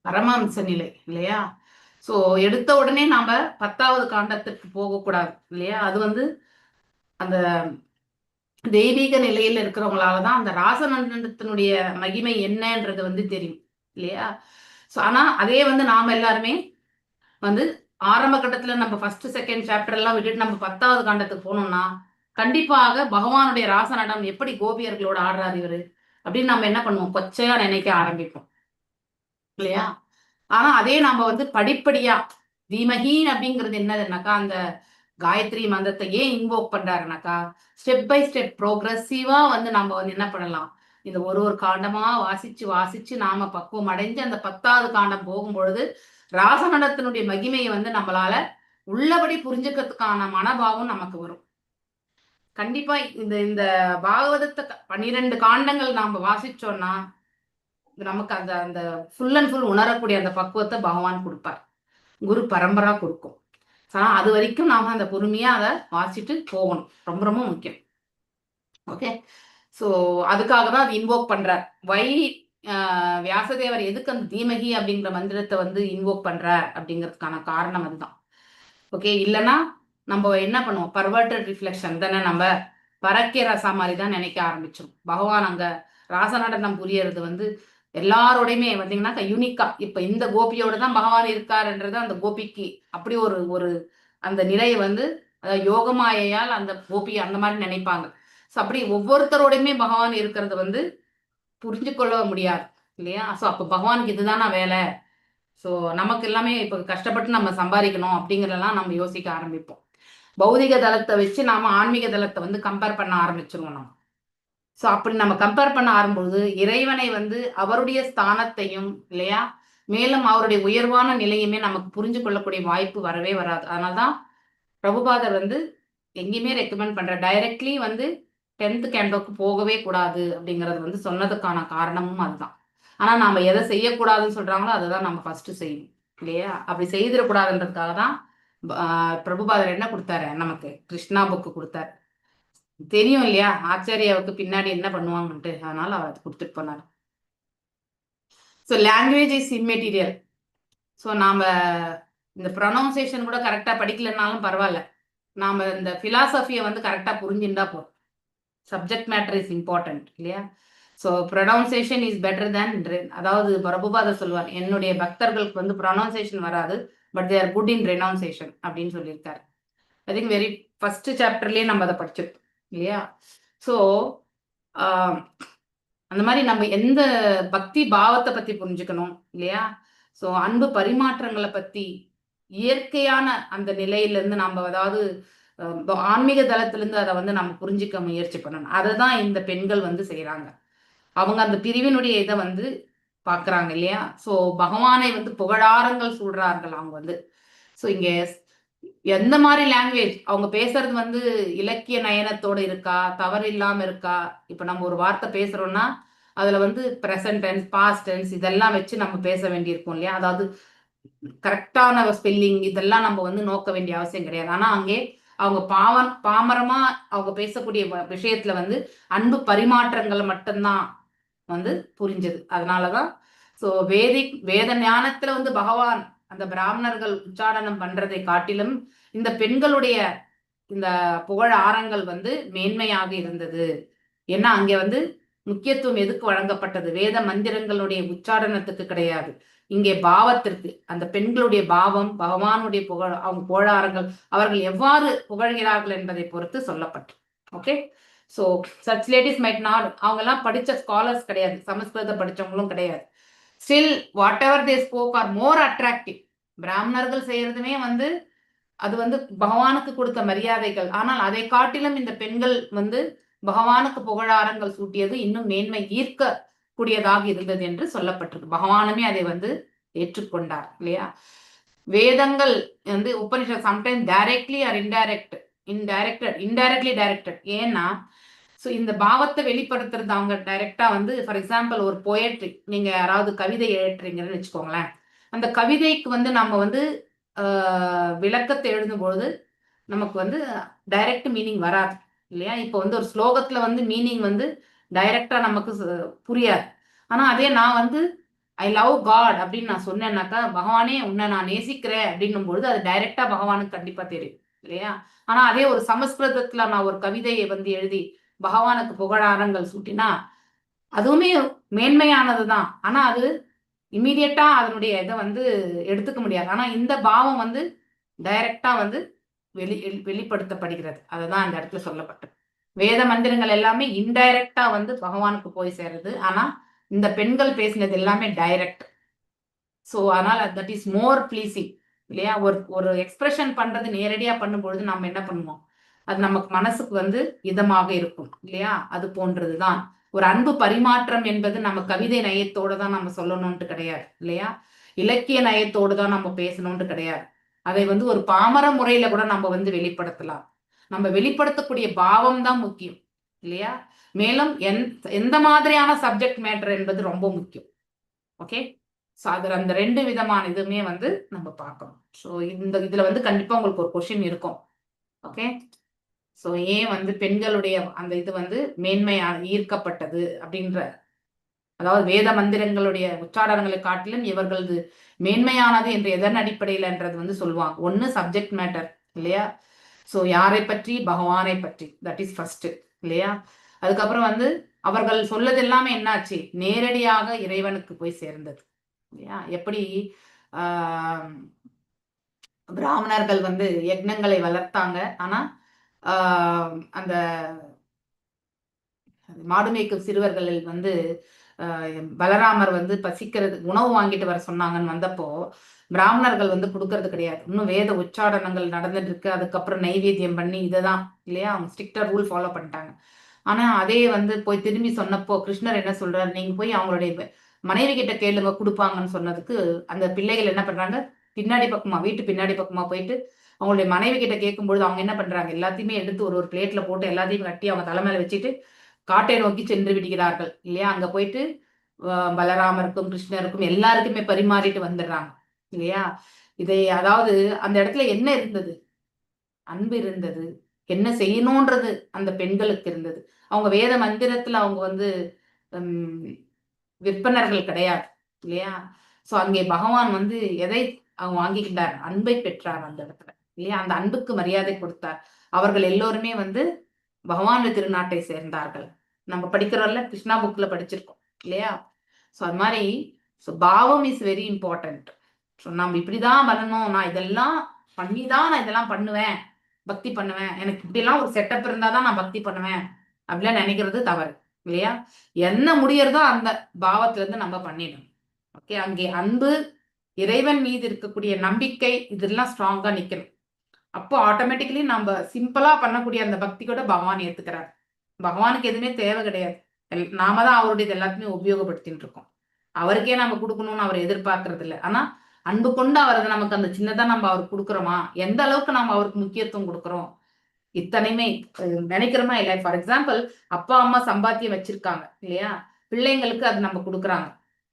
பரமாம்ச நிலை இல்லையா? சோ எடுத்த உடனே நாம 10வது காண்டத்துக்கு போகக்கூடாது இல்லையா? அது வந்து அந்த தெய்வீக நிலையில இருக்கிறவங்களாலதான் அந்த ராசநந்தனத்தினுடைய மகிமை என்னன்றது வந்து தெரியும் இல்லையா? சோ ஆனா அதே வந்து நாம எல்லாருமே வந்து ஆரம்ப கட்டத்துல நம்ம ஃபர்ஸ்ட் செகண்ட் சாப்டர் எல்லாம் விட்டுட்டு நம்ம 10வது காண்டத்துக்கு போனோம்னா கண்டிப்பாக பகவானுடைய ராசநடம் எப்படி கோபியர்களோட ஆடுறாரு இவரு அப்படின்னு நம்ம என்ன பண்ணுவோம், கொச்சையா நினைக்க ஆரம்பிப்போம் இல்லையா? ஆனா அதே நாம வந்து படிப்படியா, தீமஹீன் அப்படிங்கிறது என்னதுன்னாக்கா, அந்த காயத்ரி மந்திரத்தை ஏன் இன்வோக் பண்றாருனாக்கா, ஸ்டெப் பை ஸ்டெப் ப்ரோக்ரஸிவா வந்து நம்ம வந்து என்ன பண்ணலாம், இந்த ஒரு ஒரு காண்டமா வாசிச்சு வாசிச்சு நாம பக்குவம் அடைஞ்சு அந்த 10வது காண்டம் போகும்பொழுது ராசநடத்தினுடைய மகிமையை வந்து நம்மளால உள்ளபடி புரிஞ்சுக்கிறதுக்கான மனபாவம் நமக்கு வரும். கண்டிப்பா இந்த இந்த பாகவதத்தை 12 காண்டங்கள் நாம வாசிச்சோம்னா நமக்கு அந்த அந்த ஃபுல் அண்ட் ஃபுல் உணரக்கூடிய அந்த பக்குவத்தை பகவான் கொடுப்பார், குரு பரம்பரா கொடுக்கும். அது வரைக்கும் நாம அந்த பொறுமையா அதை வாசிட்டு போகணும், ரொம்ப ரொம்ப முக்கியம். ஓகே, ஸோ அதுக்காக தான் அது இன்வோக் பண்றார். வை வியாசதேவர் எதுக்கு அந்த தீமகி அப்படிங்கிற மந்திரத்தை வந்து இன்வோக் பண்றார் அப்படிங்கிறதுக்கான காரணம் அதுதான். ஓகே, இல்லைன்னா நம்ம என்ன பண்ணுவோம், பர்வர்டட் ரிஃப்ளெக்ஷன் தானே, நம்ம பரக்கிய ரசா மாதிரி தான் நினைக்க ஆரம்பிச்சோம். பகவான் அங்க ராசநடனம் புரியறது வந்து எல்லாரோடையுமே பார்த்தீங்கன்னா யூனிக்கா, இப்ப இந்த கோபியோட தான் பகவான் இருக்காருன்றது அந்த கோபிக்கு அப்படி ஒரு ஒரு அந்த நிலையை வந்து யோகமாயால் அந்த கோபி அந்த மாதிரி நினைப்பாங்க. ஸோ அப்படி ஒவ்வொருத்தரோடையுமே பகவான் இருக்கிறது வந்து புரிஞ்சு கொள்ள முடியாது இல்லையா? ஸோ அப்போ பகவானுக்கு இதுதானா வேலை, ஸோ நமக்கு எல்லாமே இப்போ கஷ்டப்பட்டு நம்ம சம்பாதிக்கணும் அப்படிங்கிறதெல்லாம் நம்ம யோசிக்க ஆரம்பிப்போம். பௌதிக தளத்தை வச்சு நாம ஆன்மீக தளத்தை வந்து கம்பேர் பண்ண ஆரம்பிச்சிருவோம் நம்ம. ஸோ அப்படி நம்ம கம்பேர் பண்ண ஆரம்பிச்சு இறைவனை வந்து அவருடைய ஸ்தானத்தையும் இல்லையா, மேலும் அவருடைய உயர்வான நிலையுமே நமக்கு புரிஞ்சு கொள்ளக்கூடிய வாய்ப்பு வரவே வராது. அதனால்தான் பிரபுபாதர் வந்து எங்கேயுமே ரெக்கமெண்ட் பண்ற, டைரக்ட்லி வந்து 10th கேண்டோக்கு போகவே கூடாது அப்படிங்கறது வந்து சொன்னதுக்கான காரணமும் அதுதான். ஆனா நாம எதை செய்யக்கூடாதுன்னு சொல்றாங்களோ அதை தான் நம்ம ஃபர்ஸ்ட் செய்யணும் இல்லையா? அப்படி செய்திடக்கூடாதுன்றதுக்காக தான் பிரபுபாதர் என்ன கொடுத்தாரு, நமக்கு கிருஷ்ணா புக்கு கொடுத்தாரு. தெரியும் இல்லையா ஆச்சாரியாவுக்கு பின்னாடி என்ன பண்ணுவாங்கன்ட்டு, அதனால அவர் கொடுத்துட்டு போனார். So language is immaterial. So நாம இந்த ப்ரொனவுன்சியேஷன் கூட கரெக்டா படிக்கலனாலும் பரவாயில்ல, நாம இந்த பிலாசபியை வந்து கரெக்டா புரிஞ்சுட்டா போதும். சப்ஜெக்ட் மேட்டர் இஸ் இம்பார்ட்டன்ட் இல்லையா? So pronunciation is better then, அதாவது பிரபுபாதர் சொல்லுவார், என்னுடைய பக்தர்களுக்கு வந்து ப்ரொனவுன்சியேஷன் வராது, but they are good in renunciation அப்படின்னு சொல்லியிருக்காரு. ஐ திங்க் வெரி ஃபர்ஸ்ட் சாப்டர்லயே நம்ம அதை படிச்சிருக்கோம் இல்லையா? ஸோ அந்த மாதிரி நம்ம எந்த பக்தி பாவத்தை பத்தி புரிஞ்சுக்கணும் இல்லையா? ஸோ அன்பு பரிமாற்றங்களை பத்தி, இயற்கையான அந்த நிலையில இருந்து நம்ம, அதாவது ஆன்மீக தளத்திலிருந்து அதை வந்து நம்ம புரிஞ்சுக்க முயற்சி பண்ணணும். அதை தான் இந்த பெண்கள் வந்து செய்யறாங்க. அவங்க அந்த பிரிவினுடைய இதை வந்து பாக்குறாங்க இல்லையா? ஸோ பகவானை வந்து புகழாரங்கள் சொல்றார்கள் அவங்க வந்து. ஸோ இங்க எந்த மாதிரி லாங்குவேஜ் அவங்க பேசுறது வந்து இலக்கிய நயனத்தோட இருக்கா, தவறு இல்லாம இருக்கா? இப்ப நம்ம ஒரு வார்த்தை பேசுறோம்னா அதுல வந்து பிரசன்ட் டென்ஸ், பாஸ்ட் டென்ஸ் இதெல்லாம் வச்சு நம்ம பேச வேண்டியிருக்கும் இல்லையா? அதாவது கரெக்டான ஸ்பெல்லிங் இதெல்லாம் நம்ம வந்து நோக்க வேண்டிய அவசியம் கிடையாது. ஆனா அங்கே அவங்க பாமரமா அவங்க பேசக்கூடிய விஷயத்துல வந்து அன்பு பரிமாற்றங்கள் மட்டும்தான் வந்து புரிஞ்சது. அதனாலதான் ஸோ வேத ஞானத்துல வந்து பகவான் அந்த பிராமணர்கள் உச்சாரணம் பண்றதை காட்டிலும் இந்த பெண்களுடைய இந்த புகழ் ஆரங்கள் வந்து மேன்மையாக இருந்தது. ஏன்னா அங்க வந்து முக்கியத்துவம் எதுக்கு வழங்கப்பட்டது, வேத மந்திரங்களுடைய உச்சாரணத்துக்கு கிடையாது, இங்கே பாவத்திற்கு. அந்த பெண்களுடைய பாவம், பகவானுடைய புகழ், அவங்க புகழாரங்கள் அவர்கள் எவ்வாறு புகழ்கிறார்கள் என்பதை பொறுத்து சொல்லப்பட்டு. Okay, so such ladies might not, அவங்க எல்லாம் படிச்ச ஸ்காலர்ஸ் கிடையாது, சமஸ்கிருதம் படிச்சவங்களும் கிடையாது. Still whatever they spoke are more attractive. பிராமணர்கள் செய்யறதுமே வந்து அது வந்து பகவானுக்கு கொடுத்த மரியாதைகள். ஆனால் அதை காட்டிலும் இந்த பெண்கள் வந்து பகவானுக்கு புகழாரங்கள் சூட்டியது இன்னும் மேன்மை ஈர்க்க கூடியதாக இருந்தது என்று சொல்லப்பட்டிருக்கு. பகவானுமே அதை வந்து ஏற்றுக்கொண்டார் இல்லையா? வேதங்கள் வந்து Upanishad sometime directly R indirectly directed. ஏன்னா ஸோ இந்த பாவத்தை வெளிப்படுத்துறது அவங்க டைரக்டா வந்து, ஃபார் எக்ஸாம்பிள் ஒரு போயட்ரி, நீங்க யாராவது கவிதை எழுதுறீங்கன்னு வச்சுக்கோங்களேன். அந்த கவிதைக்கு வந்து நம்ம வந்து விளக்கத்தை எழுதும்பொழுது நமக்கு வந்து டைரக்ட் மீனிங் வராது இல்லையா? இப்போ வந்து ஒரு ஸ்லோகத்துல வந்து மீனிங் வந்து டைரக்டா நமக்கு புரியாது. ஆனா அதே நான் வந்து ஐ லவ் காட் அப்படின்னு நான் சொன்னேன்னாக்கா, பகவானே உன்னை நான் நேசிக்கிறேன் அப்படின்னும் பொழுது அது டைரக்டா பகவானுக்கு கண்டிப்பா தெரியும் இல்லையா? ஆனா அதே ஒரு சமஸ்கிருதத்துல நான் ஒரு கவிதையை வந்து எழுதி பகவானுக்கு புகழாரங்கள் சூட்டினா அதுவுமே மேன்மையானதுதான். ஆனா அது இமீடியட்டா அதனுடைய இதை வந்து எடுத்துக்க முடியாது. ஆனா இந்த பாவம் வந்து டைரக்டா வந்து வெளிப்படுத்தப்படுகிறது. அதுதான் இந்த இடத்துல சொல்லப்பட்டது. வேத மந்திரங்கள் எல்லாமே இன்டைரக்டா வந்து பகவானுக்கு போய் சேருது. ஆனா இந்த பெண்கள் பேசினது எல்லாமே டைரக்ட். ஸோ அதனால தட் இஸ் மோர் ப்ளீசிங் இல்லையா? ஒரு எக்ஸ்பிரஷன் பண்றது நேரடியா பண்ணும்பொழுது நம்ம என்ன பண்ணுவோம், அது நமக்கு மனசுக்கு வந்து இதமாக இருக்கும் இல்லையா? அது போன்றதுதான் ஒரு அன்பு பரிமாற்றம் என்பது நம்ம கவிதை நயத்தோட தான் நம்ம சொல்லணும்ட்டு கிடையாது இல்லையா? இலக்கிய நயத்தோடு தான் நம்ம பேசணும்ட்டு கிடையாது. அதை வந்து ஒரு பாமர முறையில கூட நம்ம வந்து வெளிப்படுத்தலாம். நம்ம வெளிப்படுத்தக்கூடிய பாவம் தான் முக்கியம் இல்லையா? மேலும் எந்த மாதிரியான சப்ஜெக்ட் மேட்டர் என்பது ரொம்ப முக்கியம். ஓகே, ஸோ அதுல அந்த 2 விதமான இதுவுமே வந்து நம்ம பார்க்கணும். ஸோ இதுல வந்து கண்டிப்பா உங்களுக்கு ஒரு கொஸ்டின் இருக்கும். ஓகே, ஸோ ஏன் வந்து பெண்களுடைய அந்த இது வந்து மேன்மையாக ஈர்க்கப்பட்டது அப்படின்ற, அதாவது வேத மந்திரங்களுடைய உச்சாரணங்களை காட்டிலும் இவர்களது மேன்மையானது என்று எதன் அடிப்படையில்ன்றது வந்து சொல்லுவாங்க. ஒன்னு சப்ஜெக்ட் மேட்டர் இல்லையா? ஸோ யாரை பற்றி, பகவானை பற்றி, தட் இஸ் ஃபர்ஸ்ட் இல்லையா? அதுக்கப்புறம் வந்து அவர்கள் சொல்லது எல்லாமே என்னாச்சு, நேரடியாக இறைவனுக்கு போய் சேர்ந்தது இல்லையா? எப்படி பிராமணர்கள் வந்து யக்னங்களை வளர்த்தாங்க, ஆனா அந்த மாடு மேய்க்கும் சிறுவர்களில் வந்து பலராமர் வந்து பசிக்கிறது உணவு வாங்கிட்டு வர சொன்னாங்கன்னு வந்தப்போ பிராமணர்கள் வந்து கொடுக்கறது கிடையாது. இன்னும் வேத உச்சாரணங்கள் நடந்துட்டு இருக்கு. அதுக்கப்புறம் நைவேத்தியம் பண்ணி இதுதான் இல்லையா, அவங்க ஸ்ட்ரிக்டா ரூல் ஃபாலோ பண்ணிட்டாங்க. ஆனா அதே வந்து போய் திரும்பி சொன்னப்போ கிருஷ்ணர் என்ன சொல்றாரு, நீங்க போய் அவங்களுடைய மனைவி கிட்ட கேளுங்க கொடுப்பாங்கன்னு சொன்னதுக்கு அந்த பிள்ளைகள் என்ன பண்றாங்க, பின்னாடி பக்கமா, வீட்டு பின்னாடி பக்கமா போயிட்டு அவங்களுடைய மனைவி கிட்ட கேட்கும்பொழுது அவங்க என்ன பண்றாங்க, எல்லாத்தையுமே எடுத்து ஒரு பிளேட்ல போட்டு எல்லாத்தையும் கட்டி அவங்க தலைமையில வச்சுட்டு காட்டை நோக்கி சென்று விடுகிறார்கள் இல்லையா? அங்க போயிட்டு பலராமருக்கும் கிருஷ்ணருக்கும் எல்லாருக்குமே பரிமாறிட்டு வந்துடுறாங்க இல்லையா? இதை அதாவது அந்த இடத்துல என்ன இருந்தது, அன்பு இருந்தது. என்ன செய்யணும்ன்றது அந்த பெண்களுக்கு இருந்தது. அவங்க வேத மந்திரத்துல அவங்க வந்து விற்பனர்கள் கிடையாது இல்லையா? சோ அங்கே பகவான் வந்து எதை அவங்க வாங்கிக்கிட்டார், அன்பை பெற்றார் அந்த இடத்துல இல்லையா? அந்த அன்புக்கு மரியாதை கொடுத்தார். அவர்கள் எல்லோருமே வந்து பகவான் திருநாட்டை சேர்ந்தார்கள். நம்ம படிக்கிறோம்ல, கிருஷ்ணா புக்ல படிச்சிருக்கோம் இல்லையா? ஸோ அது மாதிரி ஸோ பாவம் இஸ் வெரி இம்பார்ட்டன்ட். ஸோ நம்ம இப்படிதான் பண்ணணும், நான் இதெல்லாம் பண்ணி தான் நான் இதெல்லாம் பண்ணுவேன், பக்தி பண்ணுவேன், எனக்கு இப்படிலாம் ஒரு செட்டப் இருந்தாதான் நான் பக்தி பண்ணுவேன் அப்படிலாம் நினைக்கிறது தவறு இல்லையா? என்ன முடியறதோ அந்த பாவத்துல இருந்து நம்ம பண்ணிடணும். ஓகே, அங்கே அன்பு, இறைவன் மீது இருக்கக்கூடிய நம்பிக்கை, இதெல்லாம் ஸ்ட்ராங்கா நிக்கணும். அப்போ ஆட்டோமேட்டிக்கலி நம்ம சிம்பிளா பண்ணக்கூடிய அந்த பக்தி கூட பகவான் ஏத்துக்கிறார். பகவானுக்கு எதுவுமே தேவை கிடையாது. நாம தான் அவருடைய எல்லாத்தையுமே உபயோகப்படுத்திட்டு இருக்கோம். அவருக்கே நம்ம கொடுக்கணும்னு அவர் எதிர்பார்க்கறது இல்லை. ஆனா அன்பு கொண்டு அவரது நமக்கு அந்த சின்னதா நம்ம அவருக்கு கொடுக்குறோமா, எந்த அளவுக்கு நம்ம அவருக்கு முக்கியத்துவம் கொடுக்குறோம், இத்தனையுமே நினைக்கிறோமா இல்லை? ஃபார் எக்ஸாம்பிள், அப்பா அம்மா சம்பாத்தியம் வச்சிருக்காங்க இல்லையா, பிள்ளைங்களுக்கு அது நம்ம கொடுக்குறாங்க.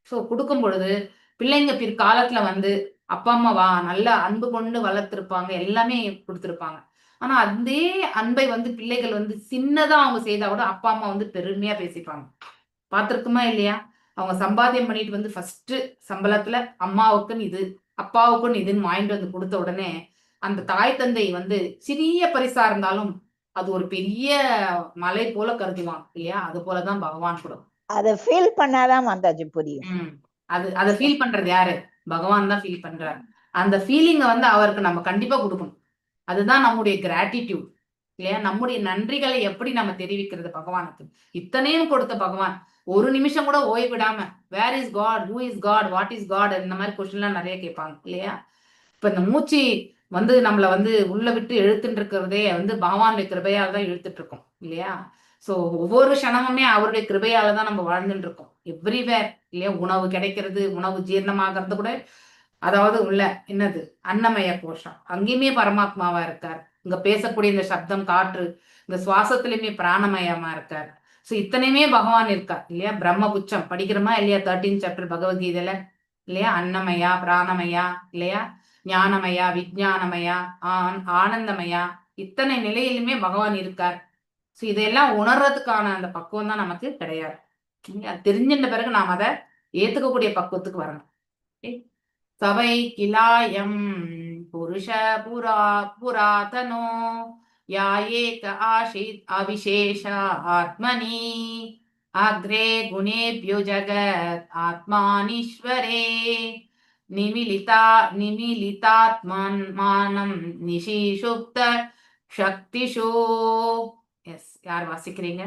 ஸோ கொடுக்கும் பொழுது பிள்ளைங்க பிற்காலத்துல வந்து அப்பா அம்மாவா நல்ல அன்பு கொண்டு வளர்த்திருப்பாங்க, எல்லாமே கொடுத்திருப்பாங்க. ஆனா அதே அன்பை வந்து பிள்ளைகள் வந்து சின்னதா அவங்க செய்தா கூட அப்பா அம்மா வந்து பெருமையா பேசிப்பாங்க. பார்த்திருக்குமா இல்லையா? அவங்க சம்பாத்தியம் பண்ணிட்டு வந்து ஃபர்ஸ்ட் சம்பளத்துல அம்மாவுக்குன்னு இது, அப்பாவுக்குன்னு இதுன்னு வாங்கிட்டு வந்து கொடுத்த உடனே அந்த தாய் தந்தை வந்து சிறிய பரிசா இருந்தாலும் அது ஒரு பெரிய மலை போல கருதுவாங்க இல்லையா? அது போலதான் பகவான் கூட. அதை ஃபீல் பண்ணாதான் வந்தாச்சு புரியும். அதை ஃபீல் பண்றது யாரு? பகவான் தான் ஃபீல் பண்றாரு. அந்த ஃபீலிங்கை வந்து அவருக்கு நம்ம கண்டிப்பா கொடுக்கணும். அதுதான் நம்முடைய கிராட்டிடியூட் இல்லையா? நம்முடைய நன்றிகளை எப்படி நம்ம தெரிவிக்கிறது பகவானுக்கு? இத்தனையும் கொடுத்த பகவான் ஒரு நிமிஷம் கூட ஓய்விடாம where is God, who is God, what is God, இந்த மாதிரி கொஸ்டின்லாம் நிறைய கேட்பாங்க இல்லையா. இப்ப இந்த மூச்சு வந்து நம்மள வந்து உள்ள விட்டு இழுத்துட்டு இருக்கிறதே வந்து பகவானுடைய கிருபையால தான் இழுத்துட்டு இருக்கோம் இல்லையா. ஸோ ஒவ்வொரு க்ஷணமுமே அவருடைய கிருபையால தான் நம்ம வாழ்ந்துட்டு இருக்கோம் எவ்ரிவேர் இல்லையா. உணவு கிடைக்கிறது, உணவு ஜீரணமாகிறது கூட, அதாவது உள்ள என்னது அன்னமய கோஷம், அங்கேயுமே பரமாத்மாவா இருக்கார். இங்க பேசக்கூடிய இந்த சப்தம், காற்று, இந்த சுவாசத்திலுமே பிராணமயமா இருக்கார். ஸோ இத்தனையுமே பகவான் இருக்கார் இல்லையா. பிரம்மபுச்சம் படிக்கிறோமா இல்லையா, 13th சாப்டர் பகவத்கீதையில இல்லையா. அன்னமயா, பிராணமயா இல்லையா, ஞானமயா, விஜயானமயா, ஆனந்தமயா, இத்தனை நிலையிலுமே பகவான் இருக்கார். ஸோ இதையெல்லாம் உணர்றதுக்கான அந்த பக்குவம் தான் நமக்கு கிடையாது. அது தெரிஞ்சின்ற பிறகு நாம் அதை ஏத்துக்கக்கூடிய பக்குவத்துக்கு வரணும். சவை கிலாயம் புருஷ புராதனோ யா ஏக ஆஷித் அவிசேஷ ஆத்மனி அக்ரே குணேப்யோ ஜகத் ஆத்மானீஸ்வரே நிமிலிதாத்மானம் நிஷிஷுப்த சக்திஷோ. எஸ், யார் வாசிக்கிறீங்க?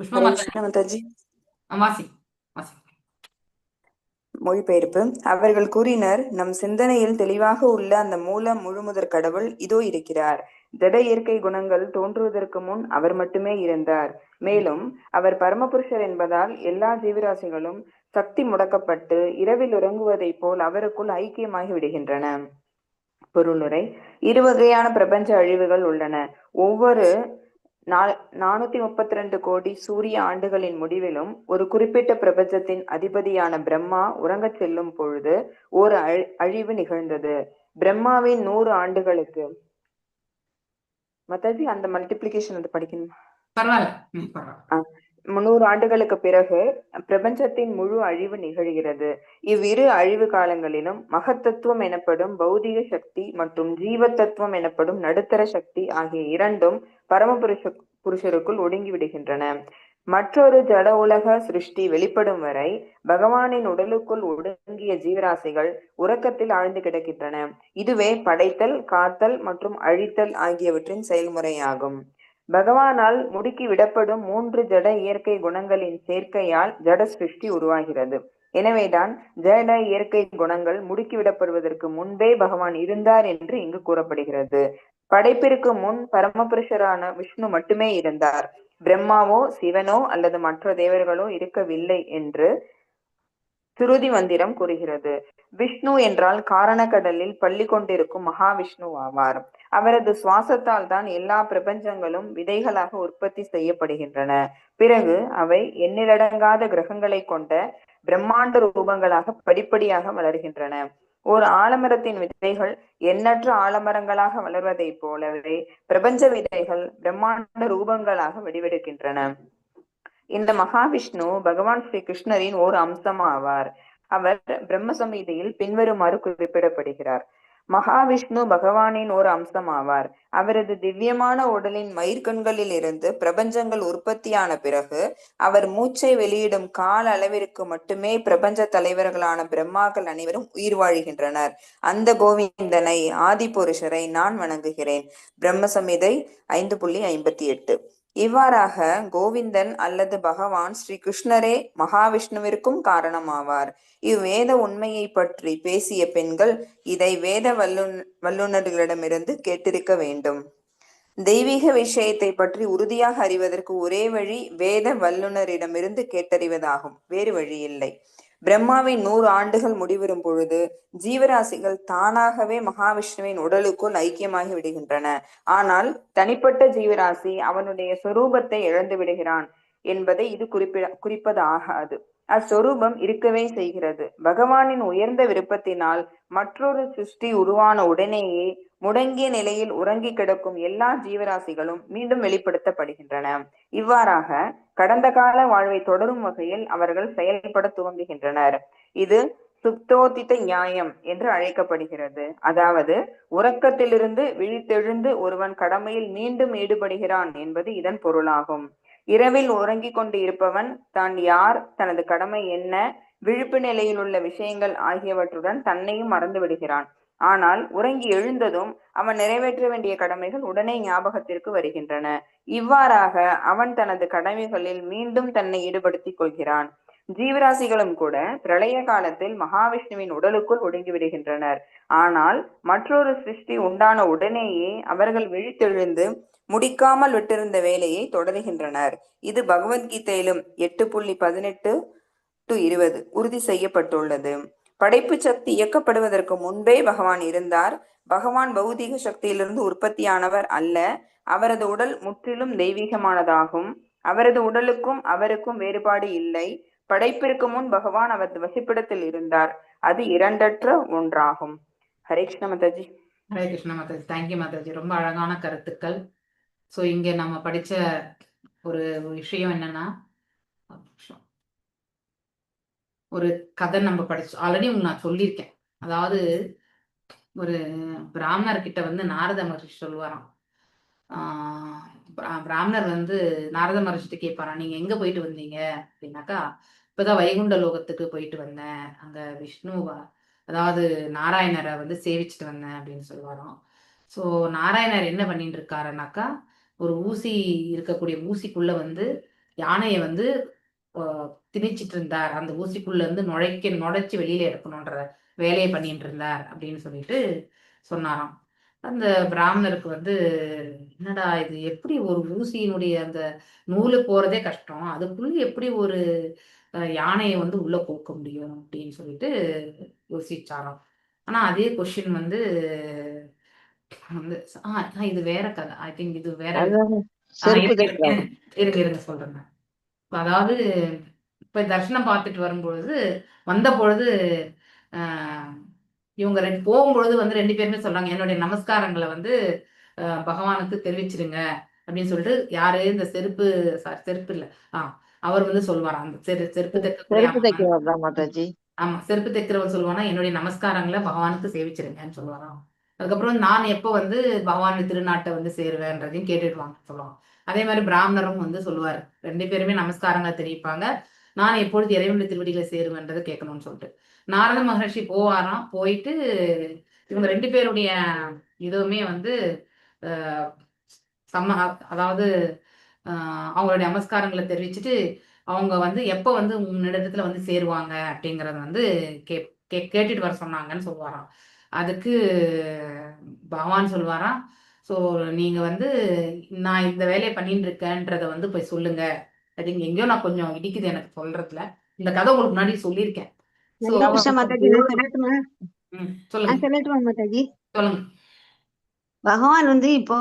புஷ்பா மாதாஜி. வாசி வாசி. மொழிபெயர்ப்பு. அவர்கள் கூறினர், நம் சிந்தனையில் தெளிவாக உள்ள அந்த மூல முழுமுதற் கடவுள் இதோ இருக்கிறார். ஜட இயற்கை குணங்கள் தோன்றுவதற்கு முன் அவர் மட்டுமே இருந்தார். மேலும் அவர் பரமபுருஷர் என்பதால் எல்லா ஜீவராசிகளும் சக்தி முடக்கப்பட்டு இரவில் உறங்குவதைப் போல் அவருக்குள் ஐக்கியமாகி விடுகின்றன. பொருளுரை. இருவகையான பிரபஞ்ச அழிவுகள் உள்ளன. ஒவ்வொரு 432 கோடி சூரிய ஆண்டுகளின் முடிவிலும் ஒரு குறிப்பிட்ட பிரபஞ்சத்தின் அதிபதியான பிரம்மா உறங்கச் செல்லும் பொழுது ஒரு அழிவு நிகழ்ந்தது. பிரம்மாவின் 100 ஆண்டுகளுக்கு மத்தாஜி அந்த மல்டிப்ளிகேஷன் அது படிக்கணும். 300 ஆண்டுகளுக்கு பிறகு பிரபஞ்சத்தின் முழு அழிவு நிகழ்கிறது. இவ்விரு அழிவு காலங்களிலும் மகத்தத்துவம் எனப்படும் பௌதிக சக்தி மற்றும் ஜீவ தத்துவம் எனப்படும் நடுத்தர சக்தி ஆகிய இரண்டும் பரமபுருஷருக்குள் ஒடுங்கி விடுகின்றன. மற்றொரு ஜட உலக சிருஷ்டி வெளிப்படும் வரை பகவானின் உடலுக்குள் ஒடுங்கிய ஜீவராசிகள் உறக்கத்தில் ஆழ்ந்து கிடக்கின்றன. இதுவே படைத்தல், காத்தல் மற்றும் அழித்தல் ஆகியவற்றின் செயல்முறையாகும். பகவானால் முடுக்கி விடப்படும் 3 ஜட இயற்கை குணங்களின் சேர்க்கையால் ஜட சிருஷ்டி உருவாகிறது. எனவேதான் ஜட இயற்கை குணங்கள் முடுக்கி விடப்படுவதற்கு முன்பே பகவான் இருந்தார் என்று இங்கு கூறப்படுகிறது. படைப்பிற்கு முன் பரமபுருஷரான விஷ்ணு மட்டுமே இருந்தார். பிரம்மாவோ சிவனோ அல்லது மற்ற தேவர்களோ இருக்கவில்லை என்று சுருதி மந்திரம் கூறுகிறது. விஷ்ணு என்றால் காரணக்கடலில் பள்ளி கொண்டிருக்கும் மகாவிஷ்ணு ஆவார். அவரது சுவாசத்தால் தான் எல்லா பிரபஞ்சங்களும் விதைகளாக உற்பத்தி செய்யப்படுகின்றன. பிறகு அவை எண்ணிலடங்காத கிரகங்களை கொண்ட பிரம்மாண்ட ரூபங்களாக படிப்படியாக வளர்கின்றன. ஒரு ஆலமரத்தின் விதைகள் எண்ணற்ற ஆலமரங்களாக வளர்வதை போலவே பிரபஞ்ச விதைகள் பிரம்மாண்ட ரூபங்களாக வடிவெடுக்கின்றன. இந்த மகாவிஷ்ணு பகவான் ஸ்ரீ கிருஷ்ணரின் ஓர் அம்சம் ஆவார். அவர் பிரம்ம சம்ஹிதையில் பின்வருமாறு குறிப்பிடப்படுகிறார். மகாவிஷ்ணு பகவானின் ஒரு அம்சம் ஆவார். அவரது திவ்யமான உடலின் மயிர்கண்களில் இருந்து பிரபஞ்சங்கள் உற்பத்தியான பிறகு அவர் மூச்சை வெளியிடும் கால அளவிற்கு மட்டுமே பிரபஞ்ச தலைவர்களான பிரம்மாக்கள் அனைவரும் உயிர் வாழ்கின்றனர். அந்த கோவிந்தனை, ஆதி புருஷரை நான் வணங்குகிறேன். பிரம்ம சம்ஹிதை 5.58. இவ்வாறாக கோவிந்தன் அல்லது பகவான் ஸ்ரீ கிருஷ்ணரே மகாவிஷ்ணுவிற்கும் காரணமாவார். இவ்வேத உண்மையை பற்றி பேசிய பெண்கள் இதை வேத வல்லுநர்களிடமிருந்து கேட்டிருக்க வேண்டும். தெய்வீக விஷயத்தை பற்றி உறுதியாக அறிவதற்கு ஒரே வழி வேத வல்லுநரிடமிருந்து கேட்டறிவதாகும். வேறு வழி இல்லை. பிரம்மாவின் 100 ஆண்டுகள் முடிவரும் பொழுது ஜீவராசிகள் தானாகவே மகாவிஷ்ணுவின் உடலுக்குள் ஐக்கியமாகி விடுகின்றன. ஆனால் தனிப்பட்ட ஜீவராசி அவனுடைய சொரூபத்தை இழந்து விடுகிறான் என்பதை இது குறிப்பதாகாது. அச்சொரூபம் இருக்கவே செய்கிறது. பகவானின் உயர்ந்த விருப்பத்தினால் மற்றொரு சிருஷ்டி உருவான உடனேயே முடங்கிய நிலையில் உறங்கி கிடக்கும் எல்லா ஜீவராசிகளும் மீண்டும் வெளிப்படுத்தப்படுகின்றன. இவ்வாறாக கடந்த கால வாழ்வை தொடரும் வகையில் அவர்கள் செயல்பட துவங்குகின்றனர். இது சுப்தோதித நியாயம் என்று அழைக்கப்படுகிறது. அதாவது உறக்கத்திலிருந்து விழித்தெழுந்து ஒருவன் கடமையில் மீண்டும் ஈடுபடுகிறான் என்பது இதன் பொருளாகும். இரவில் உறங்கிக் கொண்டு இருப்பவன் தான் யார், தனது கடமை என்ன, விழிப்பு நிலையில் உள்ள விஷயங்கள் ஆகியவற்றுடன் தன்னையும் மறந்து விடுகிறான். ஆனால் உறங்கி எழுந்ததும் அவன் நிறைவேற்ற வேண்டிய கடமைகள் உடனே ஞாபகத்திற்கு வருகின்றன. இவ்வாறாக அவன் தனது கடமைகளில் மீண்டும் தன்னை ஈடுபடுத்திக் கொள்கிறான். ஜீவராசிகளும் கூட பிரளய காலத்தில் மகாவிஷ்ணுவின் உடலுக்குள் ஒடுங்கி விடுகின்றனர். ஆனால் மற்றொரு சிருஷ்டி உண்டான உடனேயே அவர்கள் விழித்தெழுந்து முடிக்காமல் விட்டிருந்த வேலையை தொடர்கின்றனர். இது பகவத்கீதையிலும் 8.18-20 உறுதி செய்யப்பட்டுள்ளது. படைப்பு சக்தி இயக்கப்படுவதற்கு முன்பே பகவான் இருந்தார். பகவான் பௌதீக சக்தியிலிருந்து உற்பத்தியானவர் அல்ல. அவரது உடல் முற்றிலும் தெய்வீகமானதாகும். அவரது உடலுக்கும் அவருக்கும் வேறுபாடு இல்லை. படைப்பிற்கு முன் பகவான் அவரது வசிப்பிடத்தில் இருந்தார். அது இரண்டற்ற ஒன்றாகும். ஹரே கிருஷ்ண மாதாஜி. ஹரே கிருஷ்ண மாதாஜி. தேங்க்யூ மாதாஜி. ரொம்ப அழகான கருத்துக்கள். ஸோ இங்கே நம்ம படித்த ஒரு விஷயம் என்னன்னா, ஒரு கதை நம்ம படிச்சோம் ஆல்ரெடி உங்களுக்கு நான் சொல்லியிருக்கேன். அதாவது ஒரு பிராமணர்கிட்ட வந்து நாரத மகர்ஷி சொல்லுவாராம். பிராமணர் வந்து நாரத மகர்ஷிட்ட கேட்பாராம், நீங்க எங்க போயிட்டு வந்தீங்க அப்படின்னாக்கா, இப்பதான் வைகுண்ட லோகத்துக்கு போயிட்டு வந்தேன், அங்க விஷ்ணுவா அதாவது நாராயணரை வந்து சேவிச்சுட்டு வந்தேன் அப்படின்னு சொல்லுவாராம். ஸோ நாராயணர் என்ன பண்ணிட்டு இருக்காருனாக்கா, ஒரு ஊசி இருக்கக்கூடிய ஊசிக்குள்ள வந்து யானையை வந்து திணிச்சிட்டு இருந்தார். அந்த ஊசிக்குள்ள இருந்து நுழைச்சு வெளியில எடுக்கணுன்ற வேலையை பண்ணிட்டு இருந்தார் அப்படின்னு சொல்லிட்டு சொன்னாராம். அந்த பிராமணருக்கு வந்து, என்னடா இது, எப்படி ஒரு ஊசியினுடைய அந்த நூலு போறதே கஷ்டம், அதுக்குள்ள எப்படி ஒரு யானையை வந்து உள்ள போக்க முடியும் அப்படின்னு சொல்லிட்டு யோசிச்சாராம். ஆனா அதே கொஸ்டின் வந்து வந்து இது வேற கதை. ஐ திங்க் இது வேற இருங்க சொல்றேன். அதாவது இப்ப தர்ஷனம் பார்த்துட்டு வரும்பொழுது வந்த பொழுது இவங்க போகும்பொழுது வந்து 2 பேருமே சொல்றாங்க, என்னுடைய நமஸ்காரங்களை வந்து பகவானுக்கு தெரிவிச்சிருங்க அப்படின்னு சொல்லிட்டு, யாரு இந்த செருப்பு இல்ல அவர் வந்து சொல்லுவாராம். அந்த செருப்பு மாதாஜி. ஆமா, செருப்பு தைக்கிறவர் சொல்லுவானா, என்னுடைய நமஸ்காரங்களை பகவானுக்கு சேவிச்சிருங்கன்னு சொல்லுவாராம். அதுக்கப்புறம் நான் எப்போ வந்து பகவான் திருநாட்டை வந்து சேருவேன்றதையும் கேட்டுடுவாங்க சொல்லுவாங்க. அதே மாதிரி பிராமணரும் வந்து சொல்லுவாரு, 2 பேருமே நமஸ்காரங்களை தெரிவிப்பாங்க, நான் எப்பொழுது இறைவனுடைய திருவடிகளை சேருவேன்றதை கேட்கணும்னு சொல்லிட்டு. நாரத மகர்ஷி போவாராம். போயிட்டு இவங்க 2 பேருடைய இதுவுமே வந்து அதாவது அவங்களுடைய நமஸ்காரங்களை தெரிவிச்சுட்டு, அவங்க வந்து எப்போ வந்து உன்னிடத்துல வந்து சேருவாங்க அப்படிங்கறத வந்து கேட்டுட்டு வர சொன்னாங்கன்னு சொல்லுவாராம். அதுக்கு பகவான் சொல்லுவாராம், ஸோ நீங்க வந்து நான் இந்த வேலையை பண்ணிட்டு இருக்கேன்றத வந்து போய் சொல்லுங்க. அது எங்கேயோ நான் கொஞ்சம் இடிக்குது எனக்கு சொல்றதுல. இந்த கதை உங்களுக்கு முன்னாடி சொல்லியிருக்கேன். மாதாஜி நான் சொல்லட்டுமா? சொல்லுங்க சொல்லட்டுமா மாதாஜி? சொல்லுங்க. பகவான் வந்து இப்போ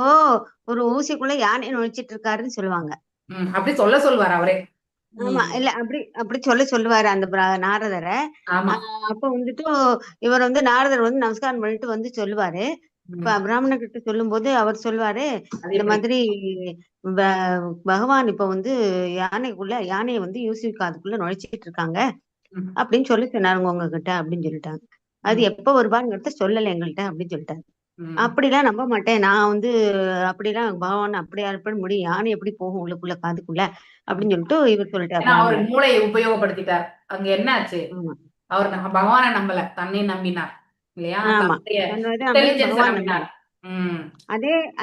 ஒரு ஊசிக்குள்ள யானை நுழைச்சிட்டு இருக்காருன்னு சொல்லுவாங்க. அப்படி சொல்லுவாரு அவரே. ஆமா, இல்ல அப்படி சொல்லுவாரு அந்த நாரதரை. அப்ப வந்துட்டு இவர் வந்து நாரதர் வந்து நமஸ்காரம் பண்ணிட்டு வந்து சொல்லுவாரு. இப்ப பிராமண கிட்ட சொல்லும் போது அவர் சொல்லுவாரு, இந்த மாதிரி பகவான் இப்ப வந்து யானையை வந்து யூசிக்கு அதுக்குள்ள நுழைச்சிட்டு இருக்காங்க அப்படின்னு சொல்லி சொன்னாருங்க உங்ககிட்ட அப்படின்னு சொல்லிட்டாங்க. அது எப்ப வருவான்னு சொல்லல எங்கள்கிட்ட அப்படின்னு சொல்லிட்டாரு. அப்படிலாம் நம்ப மாட்டேன் நான் வந்து, அப்படிலாம் பகவான் அப்படியா இருப்ப முடியும், யானை எப்படி போகும் உள்ளுக்குள்ள காதுக்குள்ள அப்படின்னு சொல்லிட்டு இவர் சொல்லிட்டாரு. அவர் மூளையை உபயோகப்படுத்திட்டார். அங்க என்ன ஆச்சு, அவர் பகவானை நம்பல, தன்னை நம்பினார் இல்லையா?